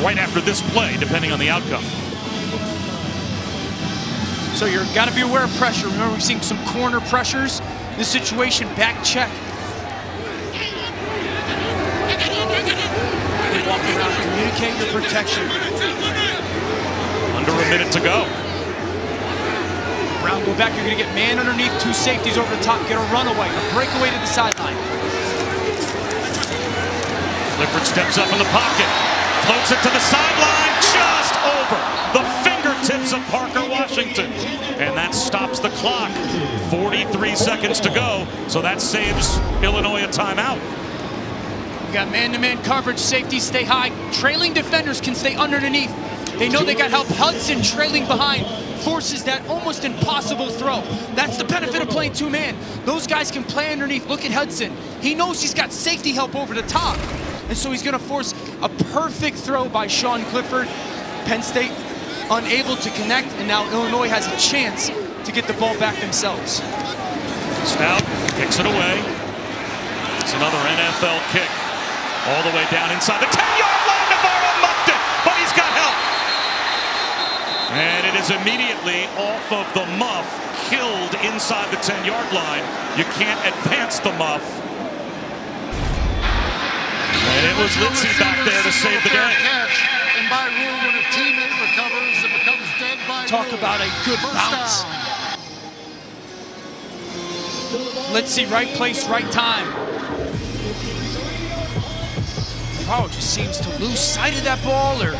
right after this play, depending on the outcome. So you've got to be aware of pressure. Remember, we've seen some corner pressures. This situation, back check. Walk around, communicate your protection. Under a minute to go. Brown, go back. You're going to get man underneath, 2 safeties over the top. Get a runaway, a breakaway to the sideline. Clifford steps up in the pocket, floats it to the sideline, just over the fingertips of Parker Washington. And that stops the clock. 43 seconds to go, so that saves Illinois a timeout. You got man-to-man coverage, safeties stay high. Trailing defenders can stay underneath. They know they got help. Hudson trailing behind forces that almost impossible throw. That's the benefit of playing 2-man. Those guys can play underneath. Look at Hudson. He knows he's got safety help over the top. And so he's going to force a perfect throw by Sean Clifford. Penn State unable to connect, and now Illinois has a chance to get the ball back themselves. Stout kicks it away. It's another NFL kick. All the way down inside the 10-yard line. Navarro muffed it, but he's got help. And it is immediately off of the muff, killed inside the 10-yard line. You can't advance the muff. And it was Litzy back there to save the day. And by rule, when a teammate recovers, it becomes dead by rule. Talk about a good bounce. Litzy, right place, right time. Oh, just seems to lose sight of that ball or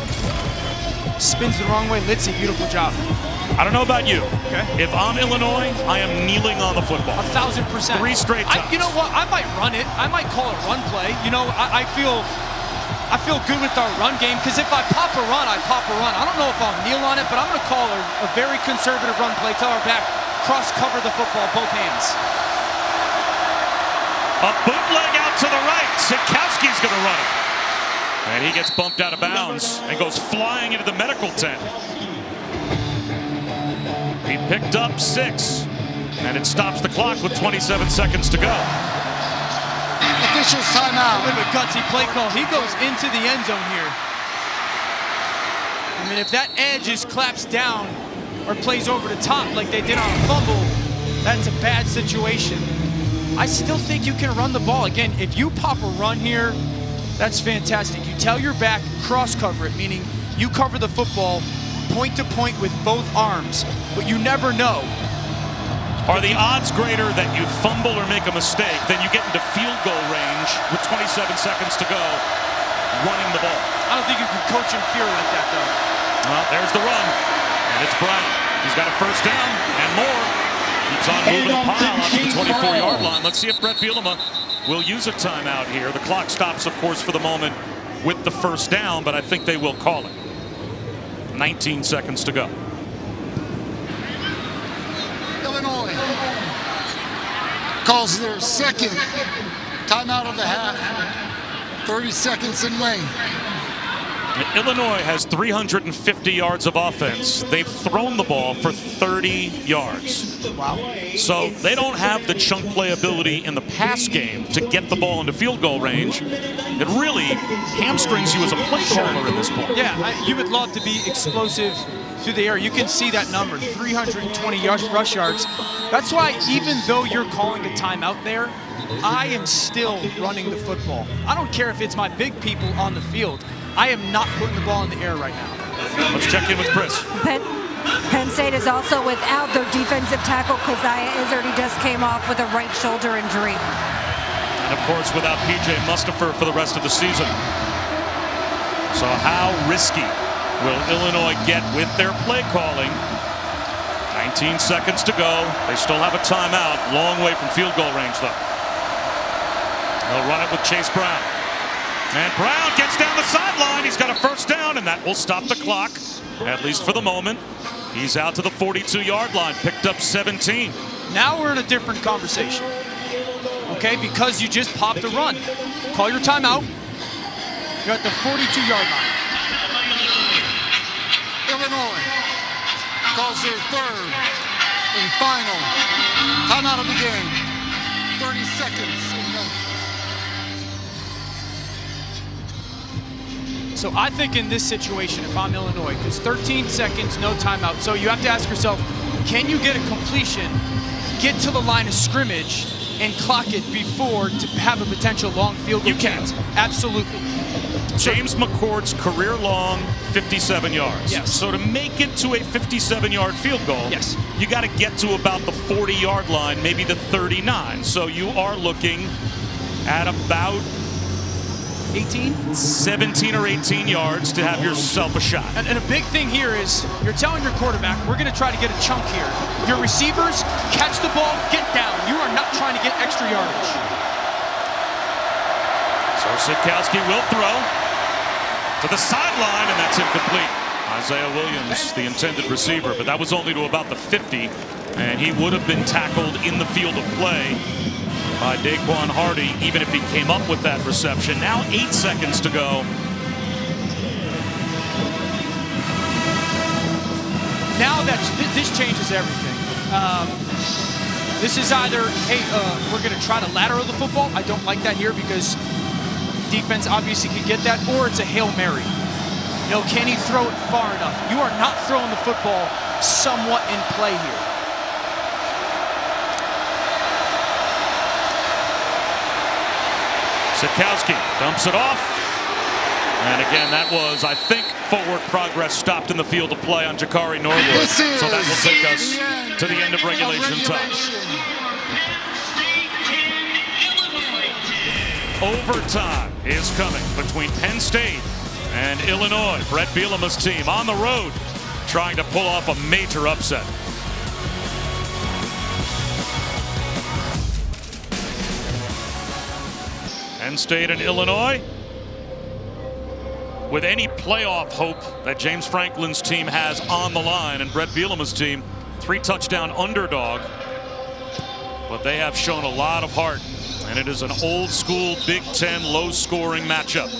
spins the wrong way. Litzy, beautiful job. I don't know about you. Okay. If I'm Illinois, I am kneeling on the football. 1,000%. 3 straight times. You know what? I might run it. I might call a run play. You know, I feel good with our run game because if I pop a run, I pop a run. I don't know if I'll kneel on it, but I'm going to call a very conservative run play. Tell our back, cross cover the football, both hands. A bootleg out to the right. Sikowski's going to run it. And he gets bumped out of bounds and goes flying into the medical tent. He picked up 6, and it stops the clock with 27 seconds to go. Officials timeout. A bit of a gutsy play call. He goes into the end zone here. I mean, if that edge is collapsed down or plays over the top like they did on a fumble, that's a bad situation. I still think you can run the ball. Again, if you pop a run here, that's fantastic. You tell your back, cross cover it, meaning you cover the football point to point with both arms, but you never know. Are the odds greater that you fumble or make a mistake than you get into field goal range with 27 seconds to go running the ball? I don't think you can coach in fear like that, though. Well, there's the run, and it's Brown. He's got a first down and more. Keeps on moving the pile out to the 24-yard line. Let's see if Brett Bielema will use a timeout here. The clock stops, of course, for the moment with the first down, but I think they will call it. 19 seconds to go. Illinois calls their second timeout of the half. 30 seconds in lane. Illinois has 350 yards of offense. They've thrown the ball for 30 yards. Wow. So they don't have the chunk play ability in the pass game to get the ball into field goal range. It really hamstrings you as a play caller at this point. Yeah, you would love to be explosive through the air. You can see that number, 320 rush yards. That's why even though you're calling a timeout there, I am still running the football. I don't care if it's my big people on the field. I am not putting the ball in the air right now. Let's check in with Chris. Penn State is also without their defensive tackle, Keziah Izzard. He just came off with a right shoulder injury. And of course, without P.J. Mustipher for the rest of the season. So how risky will Illinois get with their play calling? 19 seconds to go. They still have a timeout. Long way from field goal range, though. They'll run it with Chase Brown. And Brown gets down the sideline. He's got a first down, and that will stop the clock, at least for the moment. He's out to the 42-yard line, picked up 17. Now we're in a different conversation, okay? Because you just popped a run. Call your timeout. You're at the 42-yard line. Illinois calls their third and final timeout of the game. 30 seconds. So I think in this situation, if I'm Illinois, because 13 seconds, no timeout. So you have to ask yourself, can you get a completion, get to the line of scrimmage, and clock it before to have a potential long field goal chance? Absolutely. James McCourt's career long 57 yards. Yes. So to make it to a 57-yard field goal, yes, you got to get to about the 40-yard line, maybe the 39. So you are looking at about 17 or 18 yards to have yourself a shot. And a big thing here is you're telling your quarterback, we're going to try to get a chunk here. Your receivers, catch the ball, get down. You are not trying to get extra yardage. So Sitkowski will throw to the sideline, and that's incomplete. Isaiah Williams, the intended receiver, but that was only to about the 50, and he would have been tackled in the field of play by Daquan Hardy, even if he came up with that reception. Now 8 seconds to go. Now this changes everything. This is either, hey, we're going to try to lateral the football. I don't like that here because defense obviously can get that, or it's a Hail Mary. You know, can he throw it far enough? You are not throwing the football somewhat in play here. Sitkowski dumps it off. And again, that was, I think, footwork progress stopped in the field of play on Jakari Norwood. So that will take us to the end of regulation time. Overtime is coming between Penn State and Illinois. Brett Bielema's team on the road trying to pull off a major upset. Penn State and Illinois, with any playoff hope that James Franklin's team has on the line, and Brett Bielema's team, 3-touchdown underdog, but they have shown a lot of heart, and it is an old school Big Ten low scoring matchup.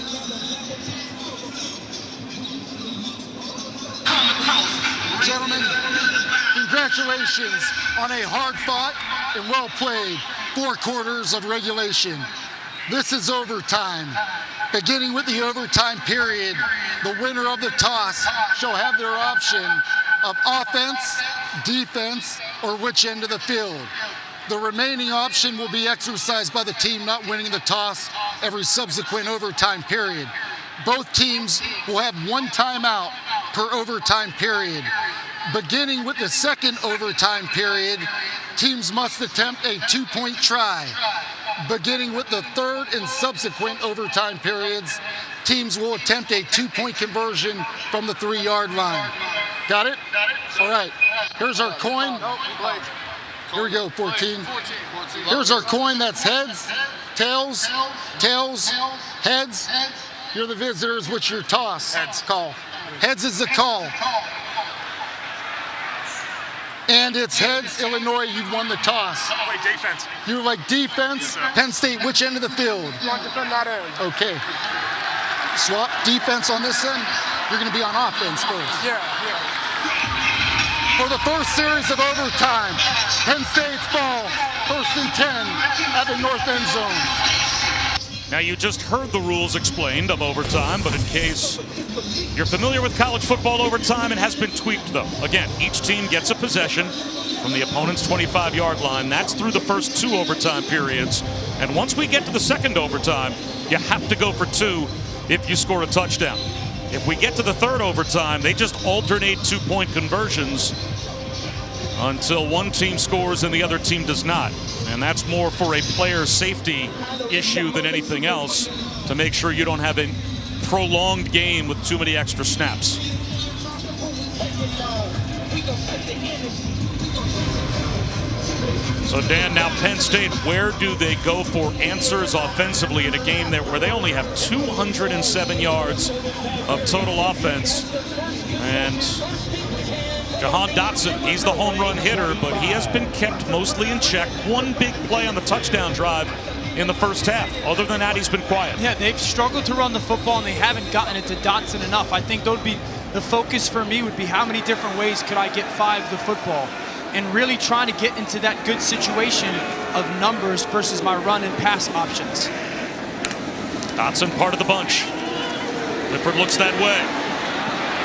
Gentlemen, congratulations on a hard fought and well played 4 quarters of regulation. This is overtime. Beginning with the overtime period, the winner of the toss shall have their option of offense, defense, or which end of the field. The remaining option will be exercised by the team not winning the toss every subsequent overtime period. Both teams will have 1 timeout per overtime period. Beginning with the second overtime period, teams must attempt a 2-point try. Beginning with the third and subsequent overtime periods, teams will attempt a 2-point conversion from the 3-yard line. Got it? All right. Here's our coin. Here we go, 14. Here's our coin. That's heads, tails, tails, heads. You're the visitors. What's your toss? Heads. Call. Heads is the call. And it's heads. Illinois, you won the toss. I like defense. You like defense? Yes, Penn State, which end of the field? You want to defend that end. Okay. Swap defense on this end. You're going to be on offense first. Yeah. For the first series of overtime, Penn State's ball, 1st and 10 at the north end zone. Now, you just heard the rules explained of overtime, but in case you're familiar with college football overtime, it has been tweaked, though. Again, each team gets a possession from the opponent's 25-yard line. That's through the first 2 overtime periods. And once we get to the second overtime, you have to go for 2 if you score a touchdown. If we get to the third overtime, they just alternate 2-point conversions until one team scores and the other team does not. And that's more for a player safety issue than anything else, to make sure you don't have a prolonged game with too many extra snaps. So Dan, now Penn State, where do they go for answers offensively in a game where they only have 207 yards of total offense? And Jahan Dotson, he's the home run hitter, but he has been kept mostly in check. One big play on the touchdown drive in the first half. Other than that, he's been quiet. Yeah, they've struggled to run the football, and they haven't gotten it to Dotson enough. I think that would be the focus for me, would be how many different ways could I get 5 the football, and really trying to get into that good situation of numbers versus my run and pass options. Dotson part of the bunch. Clifford looks that way.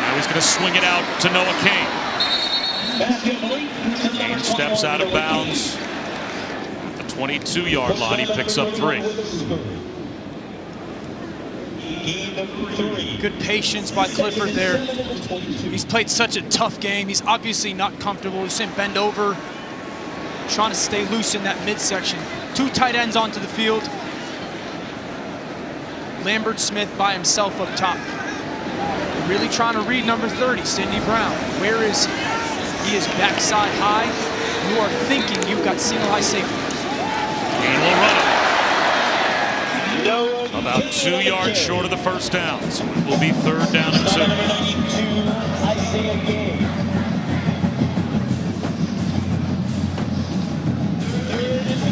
Now he's going to swing it out to Noah Cain. Cain steps out of bounds. At the 22-yard line, he picks up 3. Good patience by Clifford there. He's played such a tough game. He's obviously not comfortable. He's saying bend over, trying to stay loose in that midsection. 2 tight ends onto the field. Lambert Smith by himself up top. Really trying to read number 30, Sidney Brown. Where is he? He is backside high. You are thinking you've got single high safety. Cain will run it. About 2 yards short of the first down. So it will be 3rd down and 2.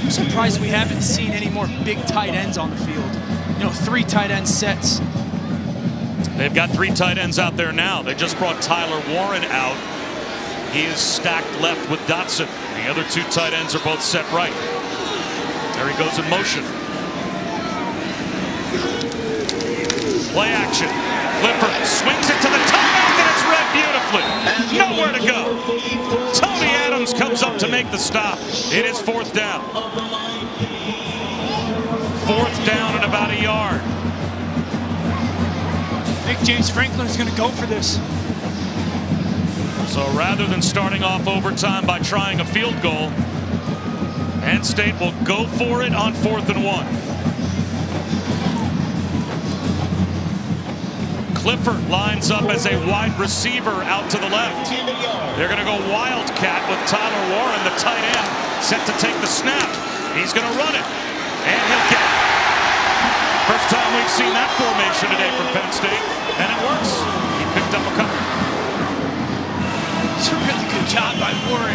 I'm surprised we haven't seen any more big tight ends on the field. You know, 3 tight end sets. They've got 3 tight ends out there now. They just brought Tyler Warren out. He is stacked left with Dotson. The other 2 tight ends are both set right. There he goes in motion. Play action. Clifford swings it to the tight end, and it's read beautifully. Nowhere to go. Tony Adams comes up to make the stop. It is 4th down. 4th down and about a yard. I think James Franklin is going to go for this. So rather than starting off overtime by trying a field goal, Penn State will go for it on 4th and 1. Clifford lines up as a wide receiver out to the left. They're going to go wildcat with Tyler Warren, the tight end, set to take the snap. He's going to run it, and he'll get it. First time we've seen that formation today from Penn State, and it works. He picked up a couple. It's a really good job by Warren.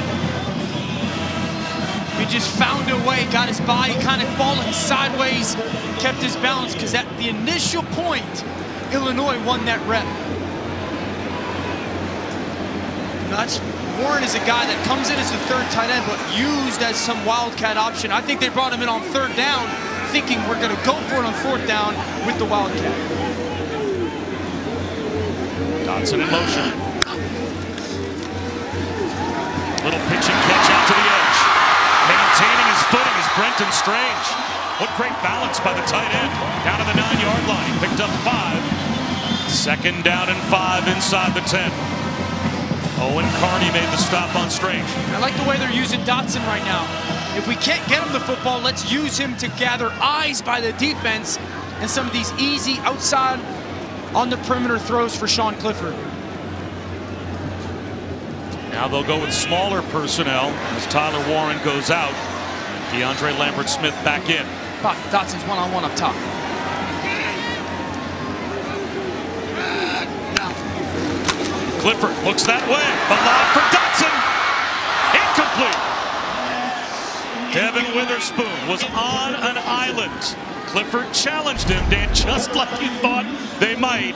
He just found a way, got his body kind of falling sideways, kept his balance, because at the initial point, Illinois won that rep. Warren is a guy that comes in as the 3rd tight end, but used as some wildcat option. I think they brought him in on 3rd down, thinking we're going to go for it on 4th down with the wildcat. Dotson in motion. Little pitch and catch out to the edge. Maintaining his footing is Brenton Strange. What great balance by the tight end. Down to the 9-yard line. He picked up 5. 2nd down and 5 inside the 10. Owen Carney made the stop on Strange. I like the way they're using Dotson right now. If we can't get him the football, let's use him to gather eyes by the defense and some of these easy outside on the perimeter throws for Sean Clifford. Now they'll go with smaller personnel as Tyler Warren goes out. DeAndre Lambert Smith back in. Dotson's one-on-one up top. Clifford looks that way. The lob for Dotson. Incomplete. Devin Witherspoon was on an island. Clifford challenged him, Dan, just like you thought they might.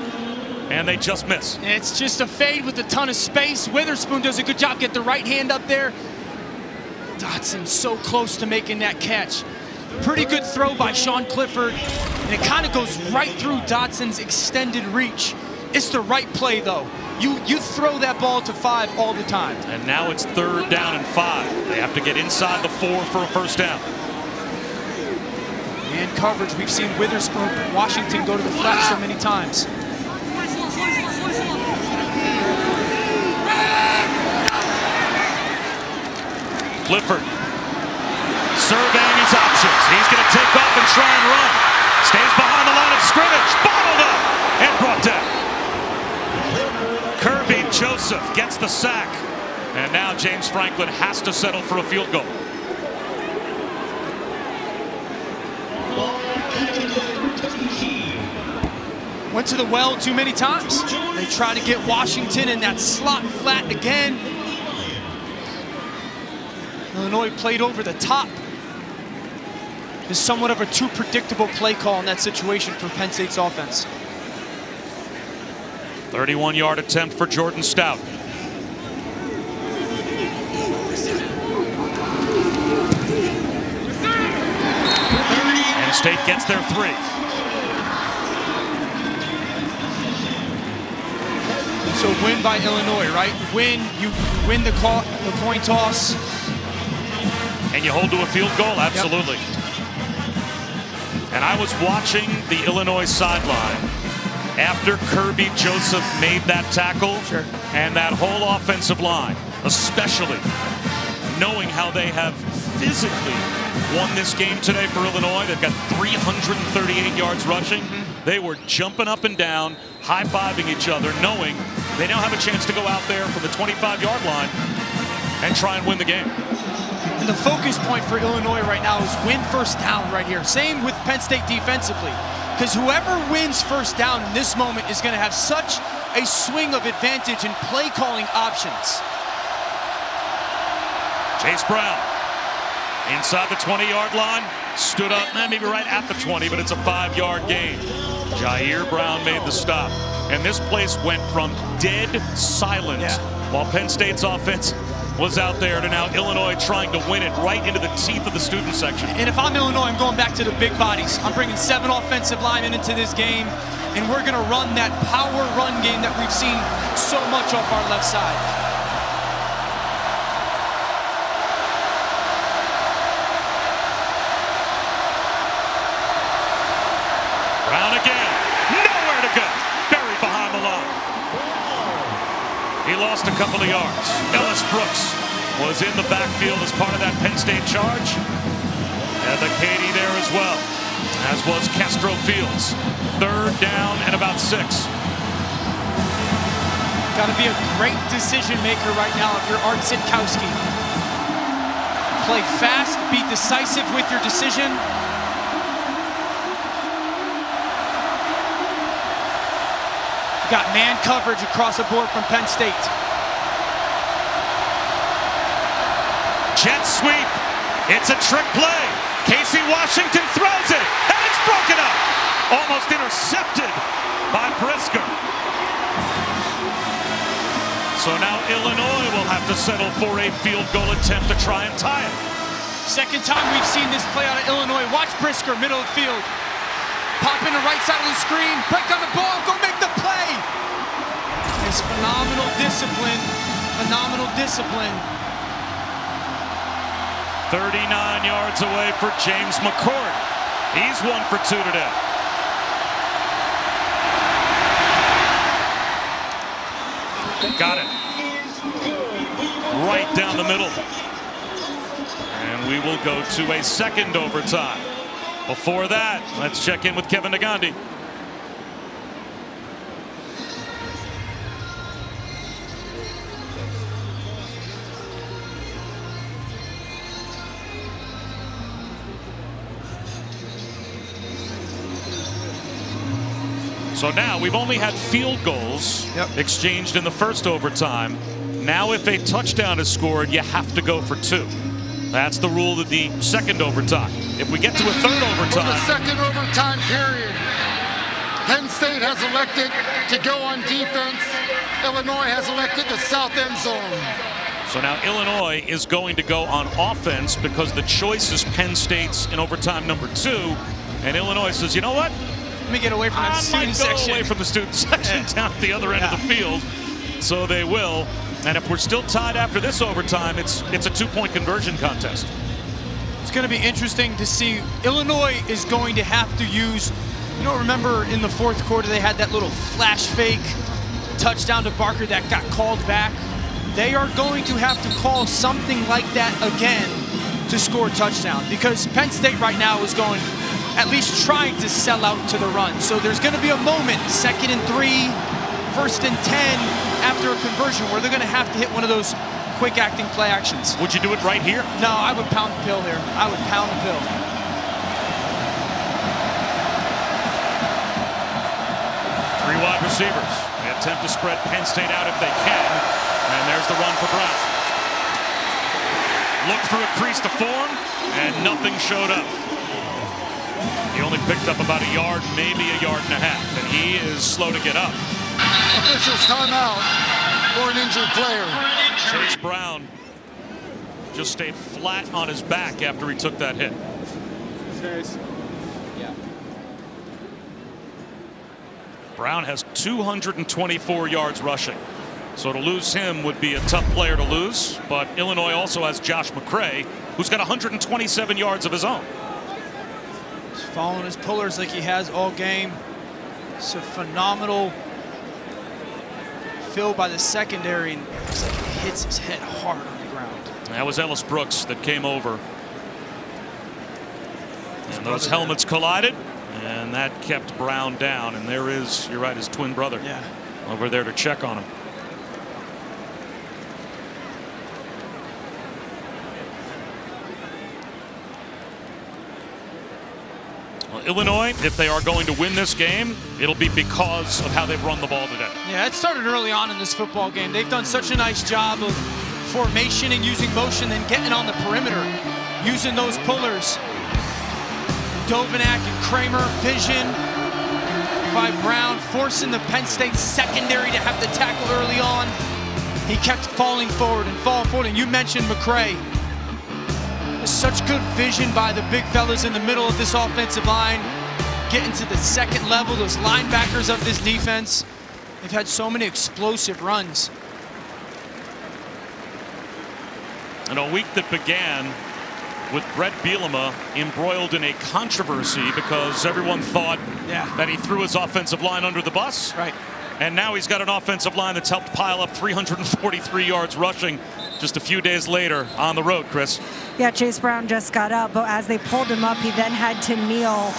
And they just miss. It's just a fade with a ton of space. Witherspoon does a good job. Get the right hand up there. Dotson so close to making that catch. Pretty good throw by Sean Clifford. And it kind of goes right through Dotson's extended reach. It's the right play, though. You throw that ball to 5 all the time. And now it's 3rd down and 5. They have to get inside the 4 for a first down. And coverage, we've seen Witherspoon, Washington go to the flat so many times. Clifford surveying his options. He's going to take off and try and run. Stays behind the line of scrimmage. Bottled up and brought down. Kirby Joseph gets the sack. And now James Franklin has to settle for a field goal. Went to the well too many times. They try to get Washington in that slot flat again. Illinois played over the top. It's somewhat of a too predictable play call in that situation for Penn State's offense. 31-yard attempt for Jordan Stout. Penn State gets their 3. So win by Illinois, right? You win the coin toss. And you hold to a field goal? Absolutely. Yep. And I was watching the Illinois sideline after Kirby Joseph made that tackle. Sure. And that whole offensive line, especially knowing how they have physically won this game today for Illinois. They've got 338 yards rushing. They were jumping up and down, high-fiving each other, knowing they now have a chance to go out there from the 25-yard line and try and win the game. And the focus point for Illinois right now is win first down right here. Same with Penn State defensively. Because whoever wins first down in this moment is going to have such a swing of advantage in play calling options. Chase Brown inside the 20-yard line, stood up, maybe right at the 20, but it's a 5-yard gain. Jair Brown made the stop. And this place went from dead silent while Penn State's offense was out there to now Illinois trying to win it right into the teeth of the student section. And if I'm Illinois, I'm going back to the big bodies. I'm bringing 7 offensive linemen into this game, and we're going to run that power run game that we've seen so much off our left side. Brown again, nowhere to go, buried behind the line. He lost a couple of yards. Ellis Brooks was in the backfield as part of that Penn State charge. And the Katie there as well, as was Castro Fields. 3rd down and about 6. Got to be a great decision maker right now if you're Art Sitkowski. Play fast, be decisive with your decision. Got man coverage across the board from Penn State. Jet sweep. It's a trick play. Casey Washington throws it, and it's broken up. Almost intercepted by Brisker. So now Illinois will have to settle for a field goal attempt to try and tie it. Second time we've seen this play out of Illinois. Watch Brisker, middle of the field. Pop in the right side of the screen, break on the ball, go make the play. It's phenomenal discipline, phenomenal discipline. 39 yards away for James McCourt. He's 1 for 2 today. Got it. Right down the middle. And we will go to a second overtime. Before that, let's check in with Kevin Nagandi. So now we've only had field goals exchanged in the first overtime. Now if a touchdown is scored, you have to go for 2. That's the rule of the second overtime. If we get to a third overtime. For the second overtime period, Penn State has elected to go on defense. Illinois has elected the south end zone. So now Illinois is going to go on offense because the choice is Penn State's in overtime number 2. And Illinois says, you know what? Let me get away from that student section. Away from the student section down at the other end of the field. So they will. And if we're still tied after this overtime, it's a 2-point conversion contest. It's going to be interesting to see. Illinois is going to have to use, remember in the 4th quarter they had that little flash fake touchdown to Barker that got called back. they are going to have to call something like that again to score a touchdown, because Penn State right now is going, at least trying to sell out to the run. So there's going to be a moment, 2nd and 3, 1st and 10, after a conversion, where they're going to have to hit one of those quick acting play actions. Would you do it right here? No, I would pound the pill here. I would pound the pill. Three wide receivers. They attempt to spread Penn State out if they can. And there's the run for Brown. Looked for a crease to form, and nothing showed up. He only picked up about a yard, maybe a yard and a half, and he is slow to get up. Officials timeout for an injured player. Chase Brown just stayed flat on his back after he took that hit. Brown has 224 yards rushing. So to lose him would be a tough player to lose. But Illinois also has Josh McCray, who's got 127 yards of his own. He's following his pullers like he has all game. It's a phenomenal fill by the secondary, and it's like he hits his head hard on the ground. That was Ellis Brooks that came over. And those helmets collided, and that kept Brown down. And there is, you're right, his twin brother over there to check on him. Well, Illinois, if they are going to win this game, it'll be because of how they've run the ball today. Yeah, it started early on in this football game. They've done such a nice job of formation and using motion, then getting on the perimeter, using those pullers. Dovanak and Kramer, vision by Brown, forcing the Penn State secondary to have to tackle early on. He kept falling forward and falling forward. And you mentioned McCray. There's such good vision by the big fellas in the middle of this offensive line, getting to the second level, those linebackers of this defense. They've had so many explosive runs. And a week that began with Brett Bielema embroiled in a controversy because everyone thought that he threw his offensive line under the bus. Right. And now he's got an offensive line that's helped pile up 343 yards rushing just a few days later on the road, Chris. Yeah, Chase Brown just got up, but as they pulled him up, he then had to kneel.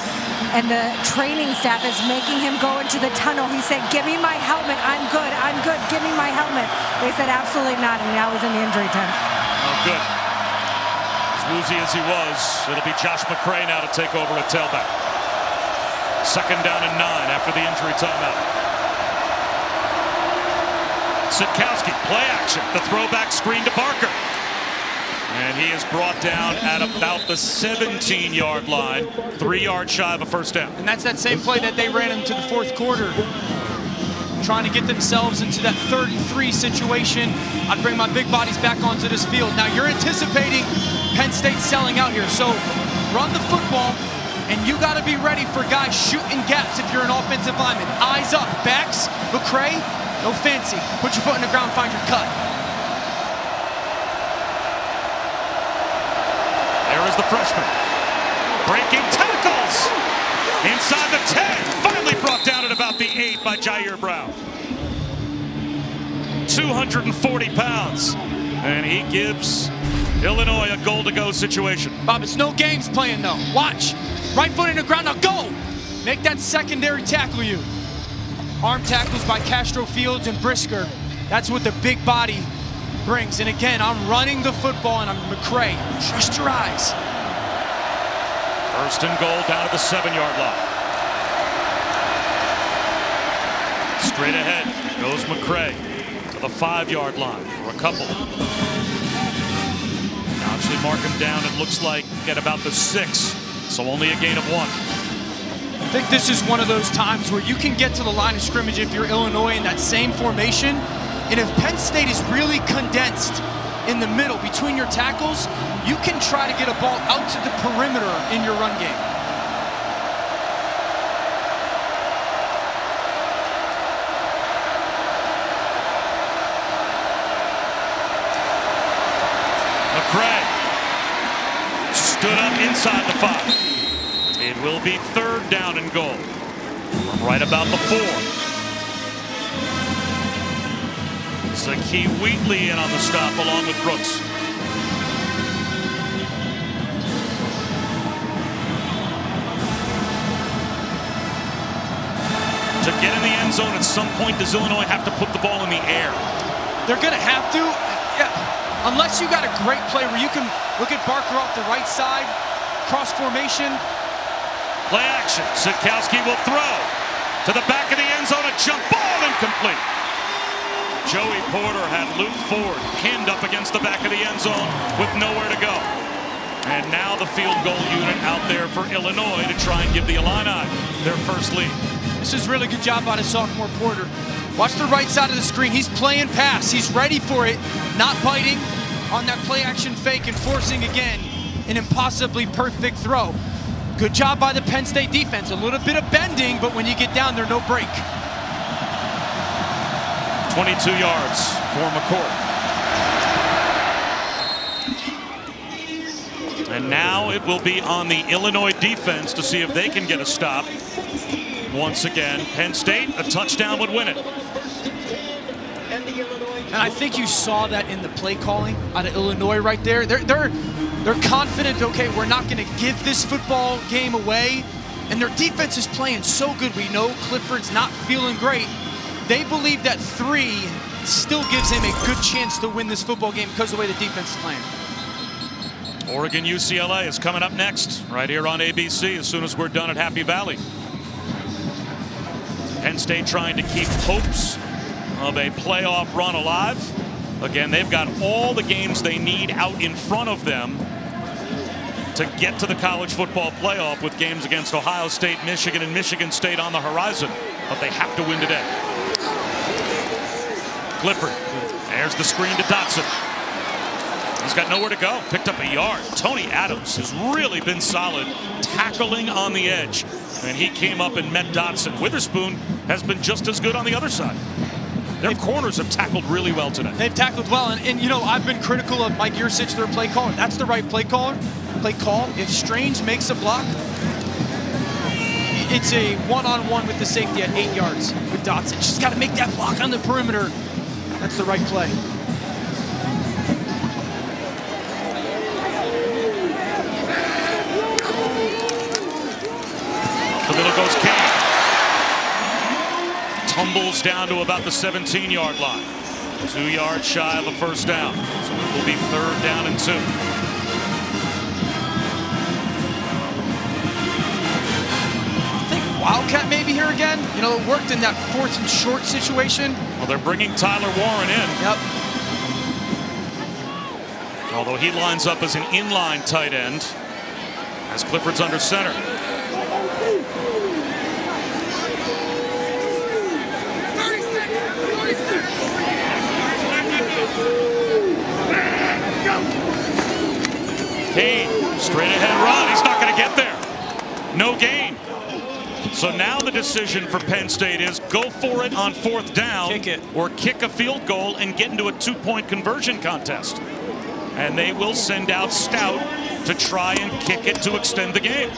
And the training staff is making him go into the tunnel. He said, "Give me my helmet. I'm good. I'm good. Give me my helmet." They said, "Absolutely not." And now he's in the injury tent. Oh, good. As woozy as he was, it'll be Josh McCray now to take over at tailback. 2nd down and 9 after the injury timeout. Sitkowski, play action, the throwback screen to Barker. And he is brought down at about the 17-yard line, 3 yards shy of a first down. And that's that same play that they ran into the fourth quarter, trying to get themselves into that 3rd and 3 situation. I'd bring my big bodies back onto this field. Now you're anticipating Penn State selling out here, so run the football, and you got to be ready for guys shooting gaps if you're an offensive lineman. Eyes up, backs, McCray, no fancy. Put your foot in the ground, find your cut. There is the freshman. Breaking tackles. Inside the 10. Finally brought down at about the 8 by Jair Brown. 240 pounds. And he gives Illinois a goal-to-go situation. Bob, it's no games playing, though. Watch. Right foot in the ground. Now go. Make that secondary tackle you. Arm tackles by Castro Fields and Brisker. That's what the big body brings. And again, I'm running the football, and I'm McCray. Trust your eyes. 1st and goal down to the 7-yard line. Straight ahead goes McCray to the 5-yard line for a couple. Now actually mark him down, it looks like, at about the 6. So only a gain of 1. I think this is one of those times where you can get to the line of scrimmage if you're Illinois in that same formation. And if Penn State is really condensed in the middle between your tackles, you can try to get a ball out to the perimeter in your run game. McCray stood up inside the 5. It will be 3rd down and goal from right about the 4. Zakee Wheatley in on the stop along with Brooks. To get in the end zone at some point, does Illinois have to put the ball in the air? They're going to have to. Yeah. Unless you got a great play where you can look at Barker off the right side, cross formation. Play action. Sikowski will throw to the back of the end zone. A jump ball incomplete. Joey Porter had Luke Ford pinned up against the back of the end zone with nowhere to go. And now the field goal unit out there for Illinois to try and give the Illini their first lead. This is really good job by the sophomore Porter. Watch the right side of the screen. He's playing pass. He's ready for it, not biting on that play action fake and forcing again an impossibly perfect throw. Good job by the Penn State defense. A little bit of bending, but when you get down there, no break. 22 yards for McCourt. And now it will be on the Illinois defense to see if they can get a stop. Once again, Penn State, a touchdown would win it. And I think you saw that in the play calling out of Illinois right there. They're confident, okay, we're not going to give this football game away. And their defense is playing so good. We know Clifford's not feeling great. They believe that 3 still gives him a good chance to win this football game because of the way the defense is playing. Oregon UCLA is coming up next right here on ABC as soon as we're done at Happy Valley. Penn State trying to keep hopes of a playoff run alive. Again, they've got all the games they need out in front of them to get to the college football playoff, with games against Ohio State, Michigan, and Michigan State on the horizon. But they have to win today. Clifford, there's the screen to Dotson. He's got nowhere to go. Picked up a yard. Tony Adams has really been solid tackling on the edge. And he came up and met Dotson. Witherspoon has been just as good on the other side. Their corners have tackled really well today. They've tackled well. And you know, I've been critical of Mike Yursich, their play caller. That's the right play call. If Strange makes a block, it's a one-on-one with the safety at 8 yards with Dotson. She's got to make that block on the perimeter. That's the right play. The middle goes Kane. Tumbles down to about the 17-yard line. 2 yards shy of a first down. So it will be 3rd down and 2. I think Wildcat maybe here again. You know, it worked in that 4th and short situation. Well, they're bringing Tyler Warren in. Yep. Although he lines up as an inline tight end as Clifford's under center. Kane, straight ahead run. He's not going to get there. No gain. So now the decision for Penn State is go for it on 4th down. Kick it. Or kick a field goal and get into a 2-point conversion contest. And they will send out Stout to try and kick it to extend the game.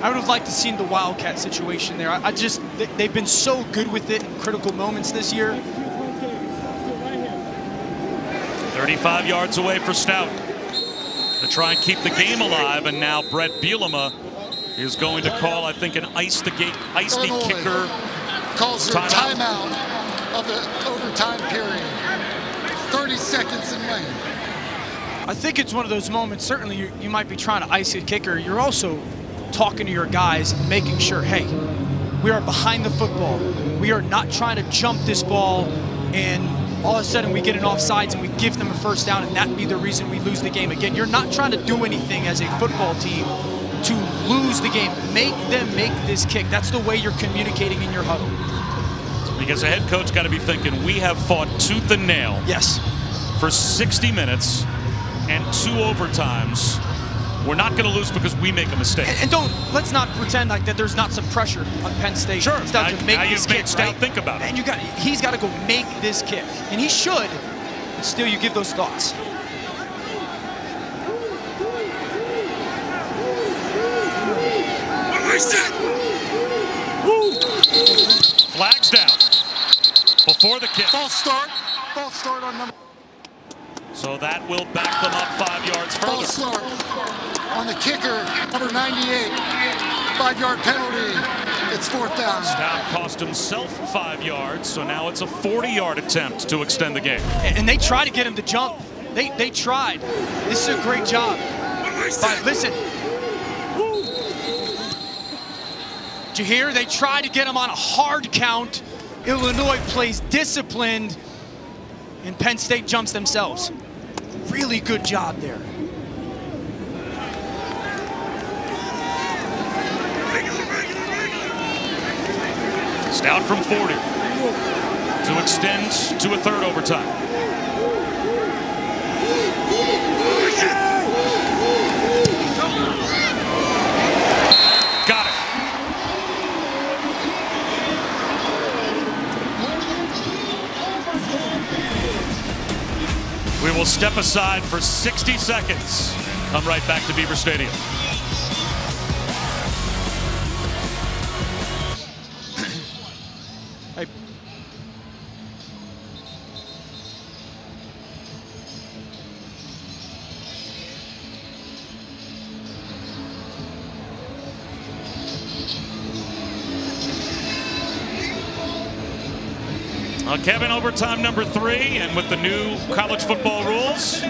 I would have liked to see the Wildcat situation there. They've been so good with it in critical moments this year. 35 yards away for Stout to try and keep the game alive, and now Brett Bielema is going to call, I think, an ice the kicker. Calls for timeout of the overtime period. 30 seconds in lane. I think it's one of those moments, certainly you might be trying to ice a kicker. You're also talking to your guys and making sure, hey, we are behind the football. We are not trying to jump this ball and all of a sudden we get an offsides and we give them a first down and that be the reason we lose the game. Again, you're not trying to do anything as a football team to lose the game. Make them make this kick. That's the way you're communicating in your huddle. Because the head coach got to be thinking, we have fought tooth and nail. Yes. For 60 minutes and 2 overtimes. We're not going to lose because we make a mistake. And let's not pretend like that there's not some pressure on Penn State. Sure. Stout to make this kick, Stout right? think about it. And he's got to go make this kick. And he should, but still you give those thoughts. Flags down before the kick. False start on number. So that will back them up 5 yards further. False start on the kicker, number 98. 5-yard penalty. It's 4th down. Stout cost himself 5 yards, so now it's a 40-yard attempt to extend the game. And they tried to get him to jump. They tried. This is a great job. But listen. Did you hear? They tried to get him on a hard count. Illinois plays disciplined, and Penn State jumps themselves. Really good job there. Stout from 40 to extend to a 3rd overtime. Got it. We will step aside for 60 seconds. Come right back to Beaver Stadium. Kevin, overtime number 3, and with the new college football rules,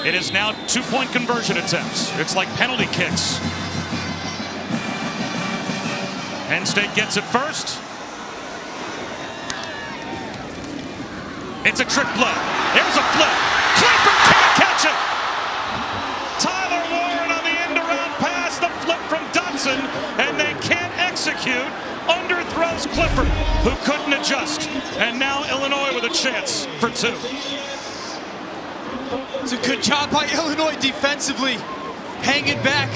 it is now 2-point conversion attempts. It's like penalty kicks. Penn State gets it first. It's a trick play. There's a flip. Clifford can't catch it. Tyler Warren on the end-around pass, the flip from Dotson, and they can't execute. Underthrows Clifford, who couldn't adjust. And now Illinois with a chance for 2. It's a good job by Illinois defensively, hanging back.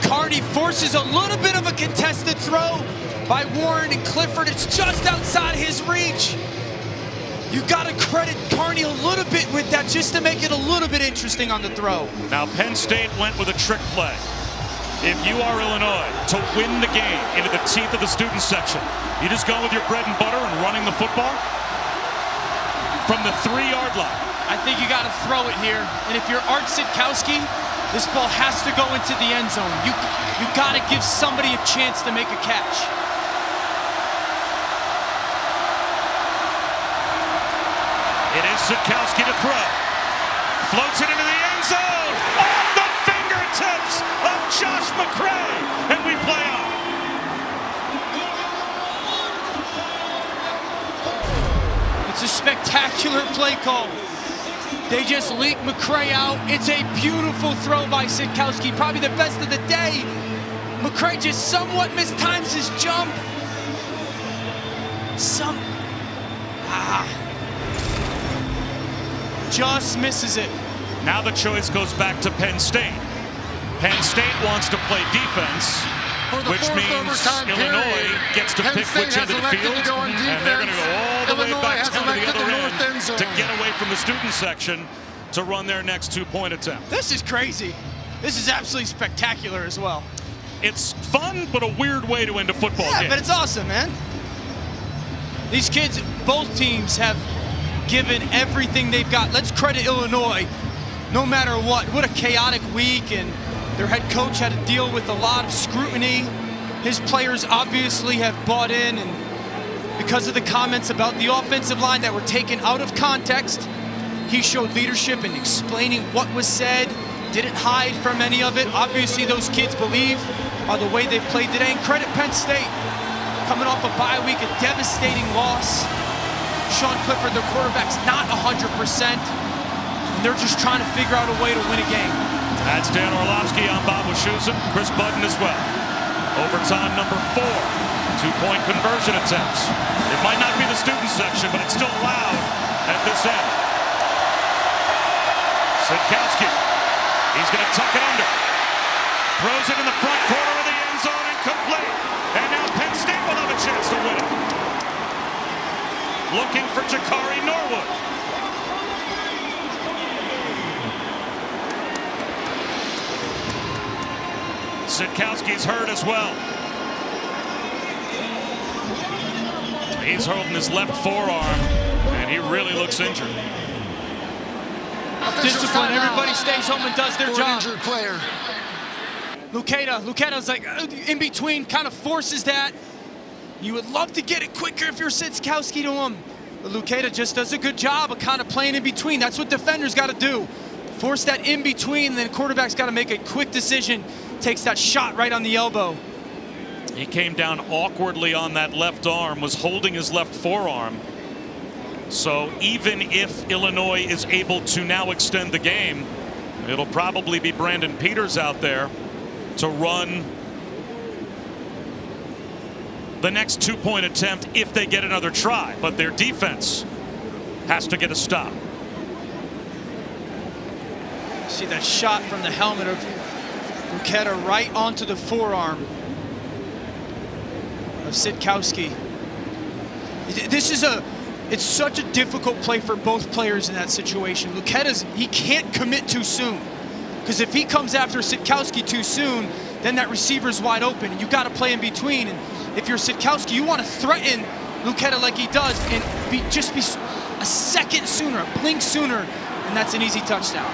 Carney forces a little bit of a contested throw by Warren, and Clifford, it's just outside his reach. You got to credit Carney a little bit with that just to make it a little bit interesting on the throw. Now Penn State went with a trick play. If you are Illinois, to win the game into the teeth of the student section, you just go with your bread and butter and running the football from the 3-yard line. I think you got to throw it here. And if you're Art Sitkowski, this ball has to go into the end zone. You got to give somebody a chance to make a catch. It is Sitkowski to throw. Floats it into the end zone. Off the fingertips of Josh McCray. And we play on. It's a spectacular play call. They just leak McCray out. It's a beautiful throw by Sitkowski, probably the best of the day. McCray just somewhat mistimes his jump. Just misses it. Now the choice goes back to Penn State. Penn State wants to play defense, which means Illinois gets to pick which end of the field, and they're going to go all the way back down to the other end to get away from the student section to run their next 2-point attempt. This is crazy. This is absolutely spectacular as well. It's fun, but a weird way to end a football game. Yeah, but it's awesome, man. These kids, both teams have given everything they've got. Let's credit Illinois, no matter what. What a chaotic week, and their head coach had to deal with a lot of scrutiny. His players obviously have bought in, and because of the comments about the offensive line that were taken out of context, he showed leadership in explaining what was said, didn't hide from any of it. Obviously, those kids believe by the way they've played today. And credit Penn State, coming off a bye week, a devastating loss. Sean Clifford, their quarterback's not 100%, and they're just trying to figure out a way to win a game. That's Dan Orlovsky. I'm Bob Wischusen. Chris Budden as well. Overtime number 4. 2-point conversion attempts. It might not be the student section, but it's still loud at this end. Sitkowski. He's going to tuck it under. Throws it in the front corner of the end zone, incomplete. And now Penn State will have a chance to win it. Looking for Jakari Norwood. Sitkowski's hurt as well. He's holding his left forearm, and he really looks injured. Discipline. Everybody stays home and does their job. Injured player. Luqueta's like in between, kind of forces that. You would love to get it quicker if you're Sitkowski to him. But Luqueta just does a good job of kind of playing in between. That's what defenders got to do. Force that in between, and then quarterback's got to make a quick decision. Takes that shot right on the elbow. He came down awkwardly on that left arm, was holding his left forearm. So even if Illinois is able to now extend the game, it'll probably be Brandon Peters out there to run the next 2-point attempt if they get another try. But their defense has to get a stop. See that shot from the helmet of Luqueta right onto the forearm of Sitkowski. It's such a difficult play for both players in that situation. He can't commit too soon, because if he comes after Sitkowski too soon, then that receiver's wide open. You got to play in between. And if you're Sitkowski, you want to threaten Luqueta like he does and just be a second sooner, a blink sooner, and that's an easy touchdown.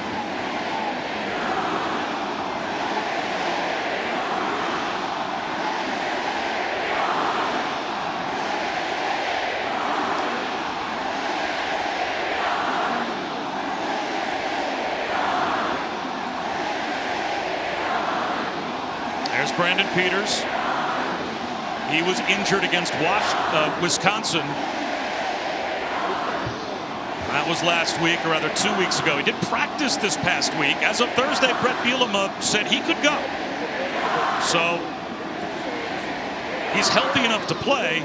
There's Brandon Peters. He was injured against Wisconsin. That was last week, or rather 2 weeks ago. He did practice this past week. As of Thursday, Brett Bielema said he could go. So he's healthy enough to play.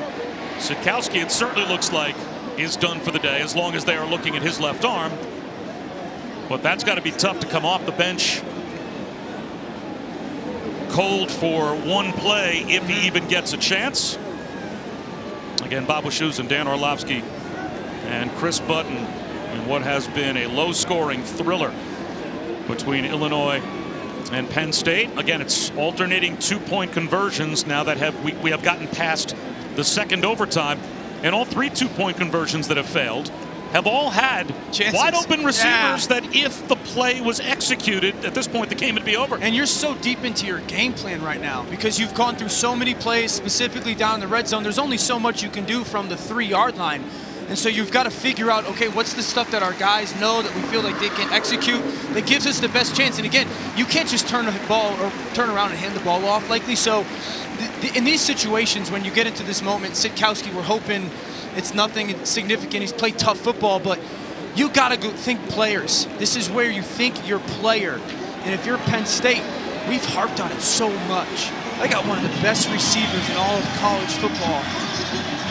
Sitkowski, it certainly looks like, is done for the day, as long as they are looking at his left arm. But that's got to be tough to come off the bench cold for one play, if he even gets a chance. Again, Bob Wischusen and Dan Orlovsky and Chris Button in what has been a low-scoring thriller between Illinois and Penn State. Again, it's alternating 2-point conversions now that we have gotten past the second overtime, and all 3 2-point conversions that have failed have all had chances. Wide open receivers that if the play was executed, at this point the game would be over. And you're so deep into your game plan right now because you've gone through so many plays, specifically down in the red zone. There's only so much you can do from the 3-yard line. And so you've got to figure out, okay, what's the stuff that our guys know that we feel like they can execute that gives us the best chance. And again, you can't just turn the ball or turn around and hand the ball off likely. So in these situations, when you get into this moment, Sitkowski, we're hoping it's nothing significant. He's played tough football, but you got to go think players. This is where you think your player. And if you're Penn State, we've harped on it so much. They got one of the best receivers in all of college football.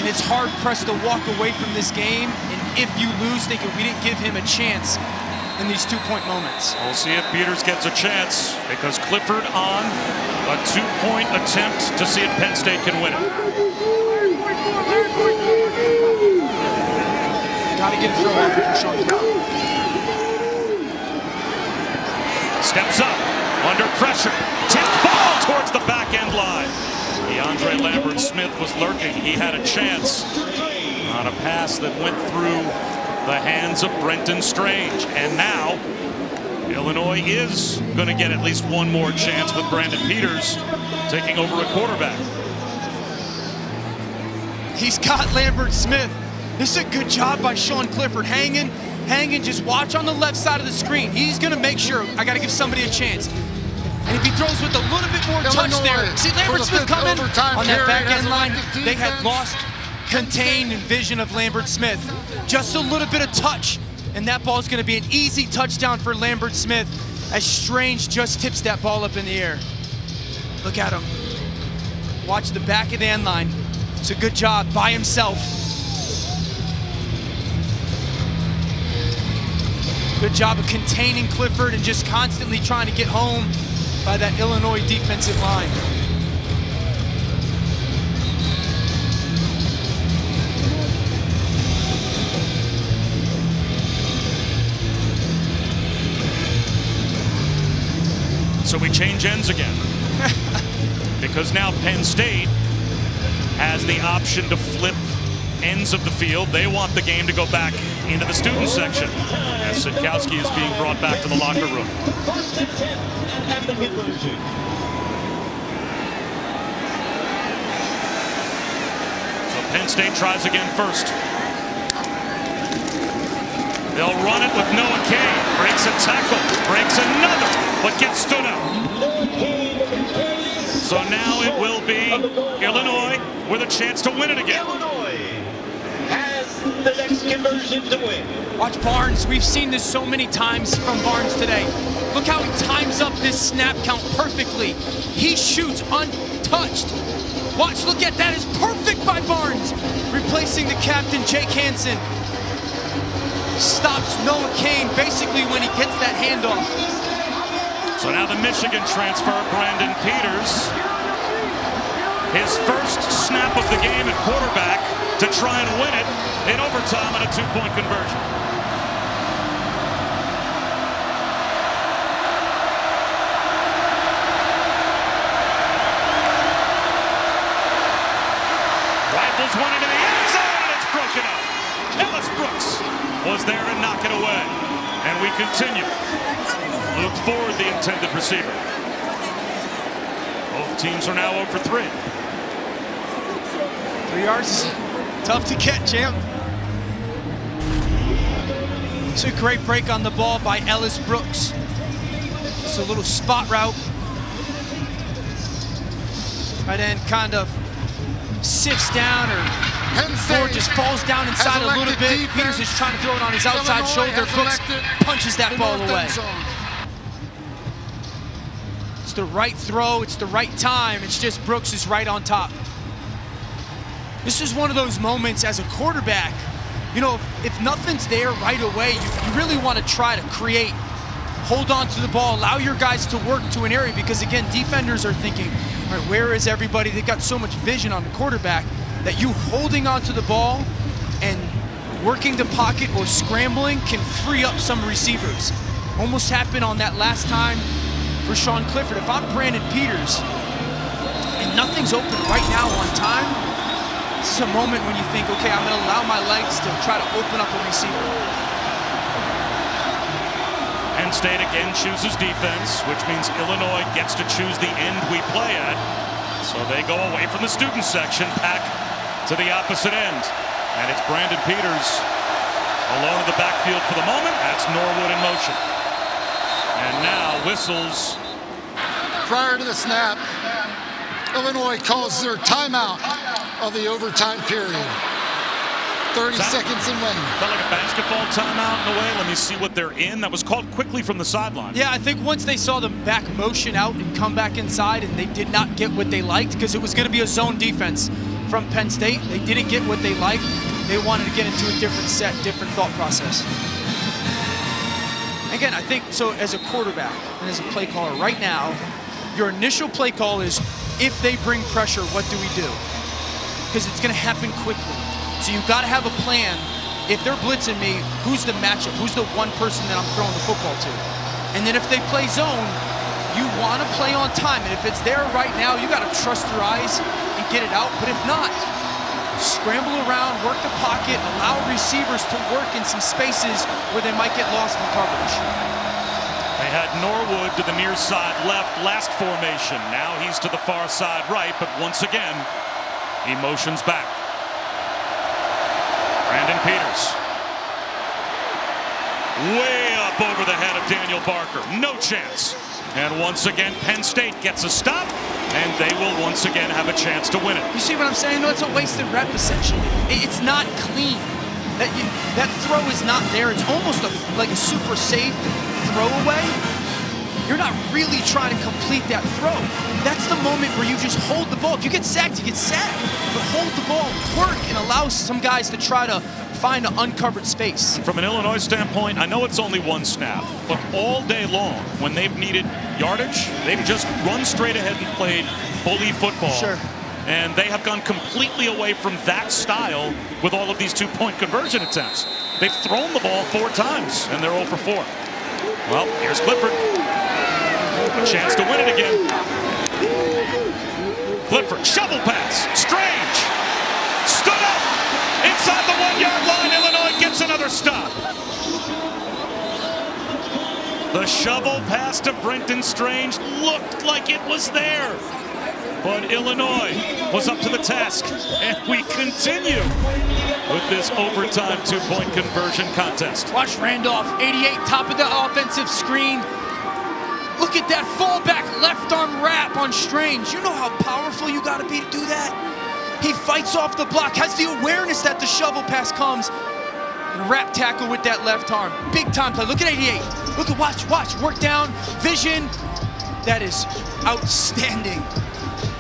And it's hard pressed to walk away from this game. And if you lose, thinking we didn't give him a chance in these 2-point moments. We'll see if Peters gets a chance, because Clifford on a 2-point attempt to see if Penn State can win it. Got to get a throw off for Sean Clifford. Steps up, under pressure, tipped ball towards the back end line. DeAndre Lambert-Smith was lurking. He had a chance on a pass that went through the hands of Brenton Strange. And now Illinois is going to get at least one more chance with Brandon Peters taking over a quarterback. He's got Lambert-Smith. This is a good job by Sean Clifford. Hanging, just watch on the left side of the screen. He's going to make sure, I got to give somebody a chance. And if he throws with a little bit more touch there, see Lambert-Smith come in on that back end line. They had lost contained vision of Lambert-Smith. Just a little bit of touch, and that ball is going to be an easy touchdown for Lambert-Smith as Strange just tips that ball up in the air. Look at him. Watch the back of the end line. It's a good job by himself. Good job of containing Clifford and just constantly trying to get home by that Illinois defensive line. So we change ends again. Because now Penn State has the option to flip ends of the field. They want the game to go back into the student section as Sitkowski is being brought back to the locker room. First and 10 at the conversion. So Penn State tries again first. They'll run it with Noah Kane. Breaks a tackle, breaks another, but gets stood up. So now it will be Illinois with a chance to win it again. Illinois has the next conversion to win. Watch Barnes. We've seen this so many times from Barnes today. Look how he times up this snap count perfectly. He shoots untouched. Watch, look at that. It's perfect by Barnes. Replacing the captain, Jake Hansen. Stops Noah Kane basically when he gets that handoff. So now the Michigan transfer, Brandon Peters. His first snap of the game at quarterback to try and win it in overtime on a 2-point conversion. Rifles one into the end zone, and it's broken up. Ellis Brooks was there to knock it away. And we continue. Look forward the intended receiver. Both teams are now 0 for 3. 3 yards. Tough to get, champ. It's a great break on the ball by Ellis Brooks. It's a little spot route. Tight end kind of sifts down or just falls down inside a little bit. Peters is trying to throw it on his outside shoulder. Brooks punches that ball away. It's the right throw, it's the right time. It's just Brooks is right on top. This is one of those moments as a quarterback, you know, if nothing's there right away, you really want to try to create, hold on to the ball, allow your guys to work to an area, because again, defenders are thinking, all right, where is everybody? They've got so much vision on the quarterback that you holding on to the ball and working the pocket or scrambling can free up some receivers. Almost happened on that last time for Sean Clifford. If I'm Brandon Peters and nothing's open right now on time, this is a moment when you think, okay, I'm gonna allow my legs to try to open up a receiver. Penn State again chooses defense, which means Illinois gets to choose the end we play at. So they go away from the student section, back to the opposite end. And it's Brandon Peters alone in the backfield for the moment. That's Norwood in motion. And now whistles. Prior to the snap, Illinois calls their timeout of the overtime period. 30 seconds and win. Felt like a basketball timeout in a way. Let me see what they're in. That was called quickly from the sideline. Yeah, I think once they saw them back motion out and come back inside, and they did not get what they liked, because it was going to be a zone defense from Penn State. They didn't get what they liked. They wanted to get into a different set, different thought process. Again, I think, so as a quarterback and as a play caller right now, your initial play call is, if they bring pressure, what do we do? Because it's going to happen quickly. So you've got to have a plan. If they're blitzing me, who's the matchup? Who's the one person that I'm throwing the football to? And then if they play zone, you want to play on time. And if it's there right now, you got to trust your eyes and get it out. But if not, scramble around, work the pocket, allow receivers to work in some spaces where they might get lost in coverage. They had Norwood to the near side left last formation. Now he's to the far side right, but once again, he motions back. Brandon Peters. Way up over the head of Daniel Barker. No chance. And once again, Penn State gets a stop, and they will once again have a chance to win it. You see what I'm saying? No, it's a wasted rep, essentially. It's not clean. That throw is not there. It's almost like a super safe throwaway. You're not really trying to complete that throw. That's the moment where you just hold the ball. If you get sacked, you get sacked. But hold the ball, work, and allow some guys to try to find an uncovered space. From an Illinois standpoint, I know it's only one snap, but all day long, when they've needed yardage, they've just run straight ahead and played bully football. Sure. And they have gone completely away from that style with all of these two-point conversion attempts. They've thrown the ball 4 times, and they're 0 for 4. Well, here's Clifford. A chance to win it again. Clifford, shovel pass, Strange, stood up, Inside the 1-yard line, Illinois gets another stop. The shovel pass to Brenton Strange looked like it was there. But Illinois was up to the task. And we continue with this overtime 2-point conversion contest. Watch Randolph, 88, top of the offensive screen. Look at that fallback left arm wrap on Strange. You know how powerful you got to be to do that? He fights off the block, has the awareness that the shovel pass comes. And wrap tackle with that left arm. Big time play. Look at 88. Look at, watch. Work down, vision. That is outstanding.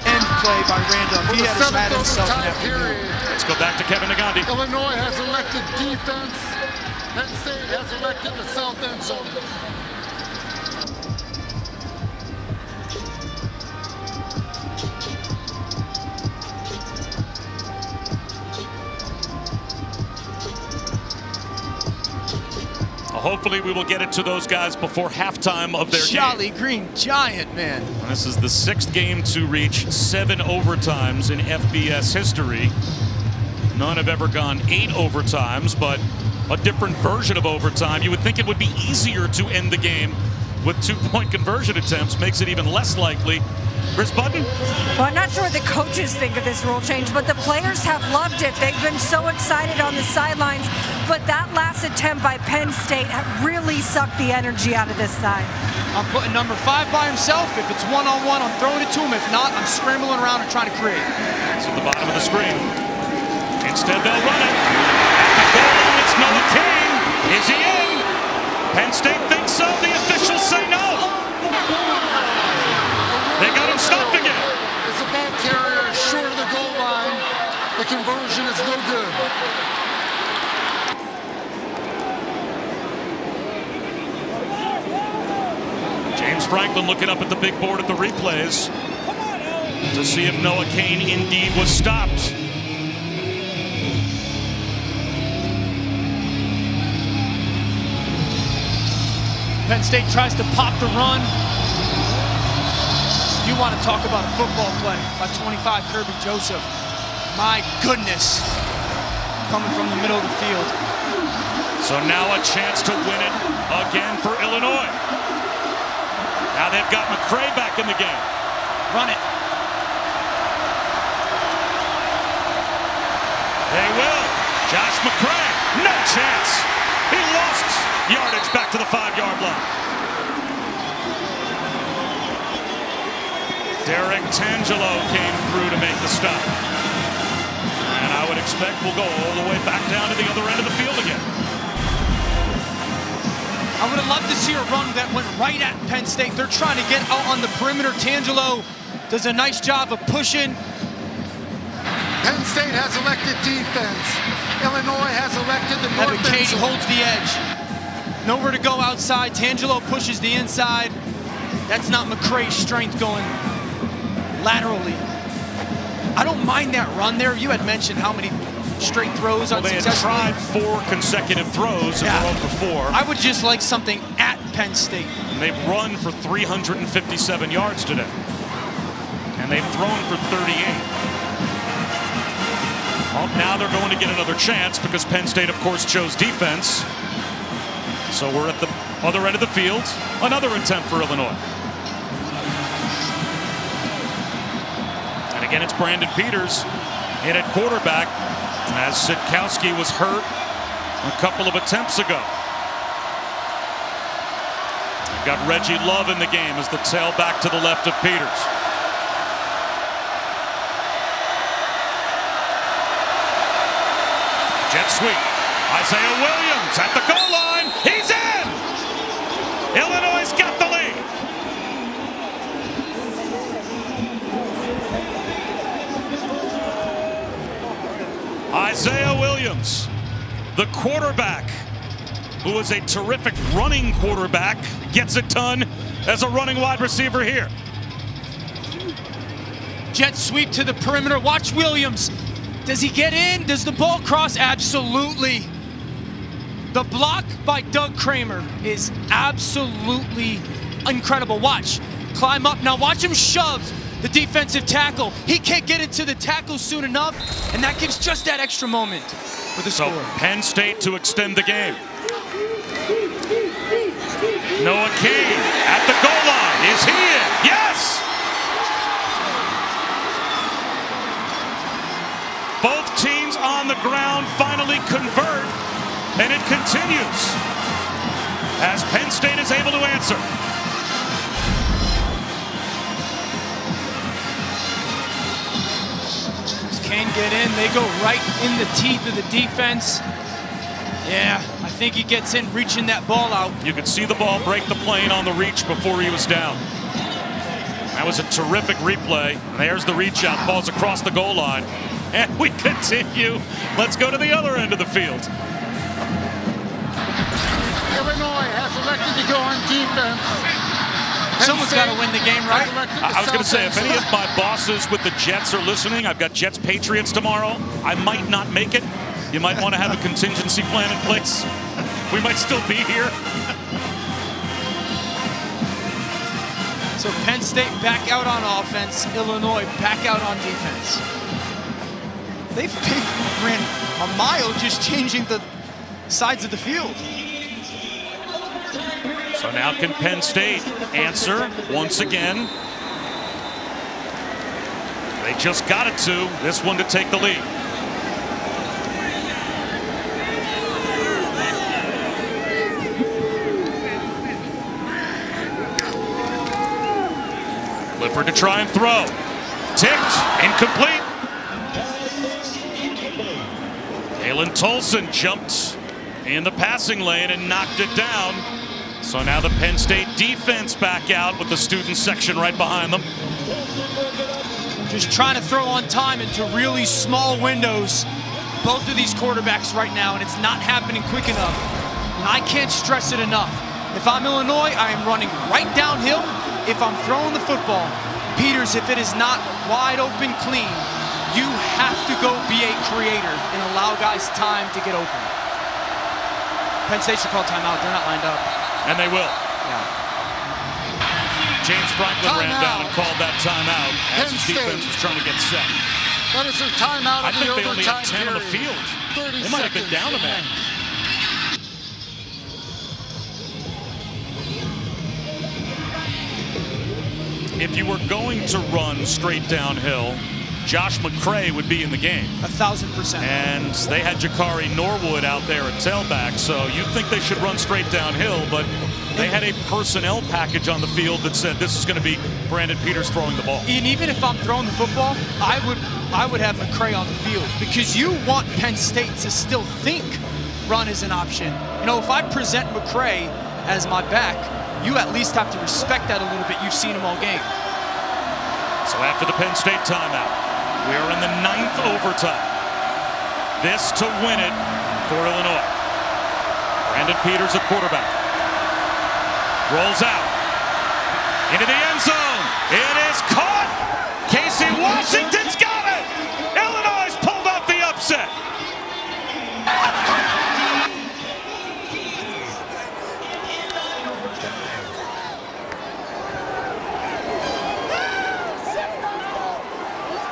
End play by Randolph. He had himself in that period. Let's go back to Kevin Nagandi. Illinois has elected defense. Penn State has elected the south end zone. Hopefully we will get it to those guys before halftime of their Jolly game. Green Giant, man. This is the 6th game to reach 7 overtimes in FBS history. None have ever gone 8 overtimes, but a different version of overtime. You would think it would be easier to end the game with 2-point conversion attempts. Makes it even less likely. Chris Button? Well, I'm not sure what the coaches think of this rule change, but the players have loved it. They've been so excited on the sidelines, but that last attempt by Penn State really sucked the energy out of this side. I'm putting number 5 by himself. If it's one-on-one, I'm throwing it to him. If not, I'm scrambling around and trying to create. It's at the bottom of the screen. Instead, they'll run it. At the goal line, it's Noah Kane. Is he in? Penn State thinks so. The officials say no. They got him stopped again. It's a ball carrier short of the goal line. The conversion is no good. James Franklin looking up at the big board at the replays to see if Noah Kane indeed was stopped. Penn State tries to pop the run. You want to talk about a football play by 25 Kirby Joseph. My goodness. Coming from the middle of the field. So now a chance to win it again for Illinois. Now they've got McCray back in the game. Run it. They will. Josh McCray, no chance. He lost yardage back to the 5-yard line. Derek Tangelo came through to make the stop. And I would expect we'll go all the way back down to the other end of the field again. I would have loved to see a run that went right at Penn State. They're trying to get out on the perimeter. Tangelo does a nice job of pushing. Penn State has elected defense. Illinois has elected the north Evan Katie end zone. holds the edge. Nowhere to go outside. Tangelo pushes the inside. That's not McCray's strength going laterally. I don't mind that run there. You had mentioned how many straight throws They had tried 4 consecutive throws and they're 0 for 4. I would just like something at Penn State. And they've run for 357 yards today. And they've thrown for 38. Well, now they're going to get another chance because Penn State, of course, chose defense. So we're at the other end of the field. Another attempt for Illinois. And again, it's Brandon Peters in at quarterback as Sitkowski was hurt a couple of attempts ago. You've got Reggie Love in the game as the tailback to the left of Peters. Jet sweep. Isaiah Williams at the goal line. He's in! Illinois got the lead. Isaiah Williams, the quarterback, who is a terrific running quarterback, gets it done as a running wide receiver here. Jet sweep to the perimeter. Watch Williams. Does he get in? Does the ball cross? Absolutely. The block by Doug Kramer is absolutely incredible. Watch. Climb up. Now watch him shove the defensive tackle. He can't get into the tackle soon enough, and that gives just that extra moment for the score. Penn State to extend the game. Noah Kane at the goal line. Is he in? Yes! Both teams on the ground finally convert, and it continues as Penn State is able to answer. Kane get in, they go right in the teeth of the defense. Yeah, I think he gets in, reaching that ball out. You could see the ball break the plane on the reach before he was down. That was a terrific replay. There's the reach out, ball's across the goal line. And we continue. Let's go to the other end of the field. Illinois has elected to go on defense. Someone's got to win the game, right? I was going to say, if any of my bosses with the Jets are listening, I've got Jets-Patriots tomorrow. I might not make it. You might want to have a contingency plan in place. We might still be here. So Penn State back out on offense, Illinois back out on defense. They ran a mile just changing the sides of the field. So now can Penn State answer once again? They just got it to this one to take the lead. Clifford to try and throw. Tipped, incomplete. Kalen Tolson jumped in the passing lane and knocked it down. So now the Penn State defense back out with the student section right behind them. Just trying to throw on time into really small windows. Both of these quarterbacks right now, and it's not happening quick enough. And I can't stress it enough. If I'm Illinois, I am running right downhill. If I'm throwing the football, Peters, if it is not wide open clean, you have to go be a creator and allow guys time to get open. Penn State should call timeout. They're not lined up. And they will. Yeah. James Franklin ran down and called that timeout as his defense was trying to get set. That is a timeout. I think they only had 10 on the field. They might have been down a man. If you were going to run straight downhill, Josh McCray would be in the game. 1,000%. And they had Jakari Norwood out there at tailback, so you'd think they should run straight downhill, but they had a personnel package on the field that said this is going to be Brandon Peters throwing the ball. And even if I'm throwing the football, I would have McCray on the field because you want Penn State to still think run is an option. You know, if I present McCray as my back, you at least have to respect that a little bit. You've seen him all game. So after the Penn State timeout, we are in the 9th overtime. This to win it for Illinois. Brandon Peters, a quarterback. Rolls out. Into the end zone. It is caught. Casey Washington's got it. Illinois pulled off the upset.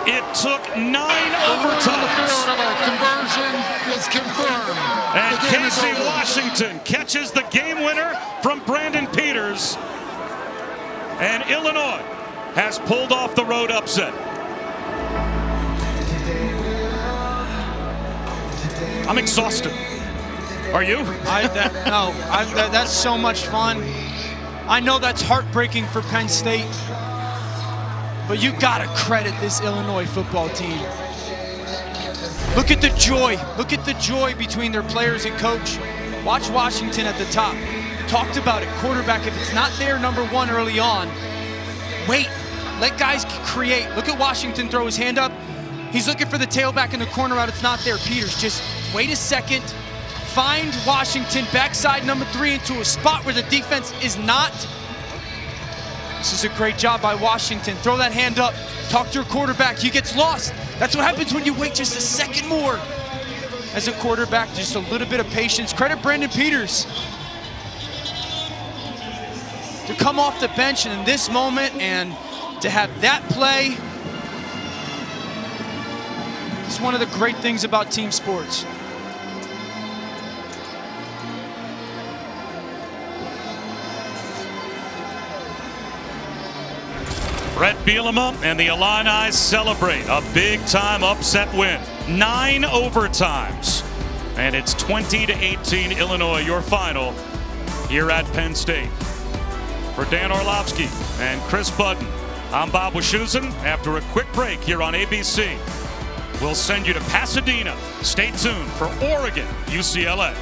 It took 9 overtimes. Conversion is confirmed. And Casey Washington catches the game winner from Brandon Peters. And Illinois has pulled off the road upset. I'm exhausted. Are you? That's so much fun. I know that's heartbreaking for Penn State. But you gotta credit this Illinois football team. Look at the joy. Look at the joy between their players and coach. Watch Washington at the top. Talked about it. Quarterback, if it's not there, number one early on, wait. Let guys create. Look at Washington throw his hand up. He's looking for the tailback in the corner route. It's not there. Peters, just wait a second. Find Washington backside number 3 into a spot where the defense is not. This is a great job by Washington. Throw that hand up. Talk to your quarterback. He gets lost. That's what happens when you wait just a second more. As a quarterback, just a little bit of patience. Credit Brandon Peters to come off the bench in this moment and to have that play. It's one of the great things about team sports. Brett Bielema and the Illini celebrate a big-time upset win. 9 overtimes. And it's 20-18 Illinois, your final here at Penn State. For Dan Orlovsky and Chris Budden, I'm Bob Wischusen. After a quick break here on ABC, we'll send you to Pasadena. Stay tuned for Oregon, UCLA.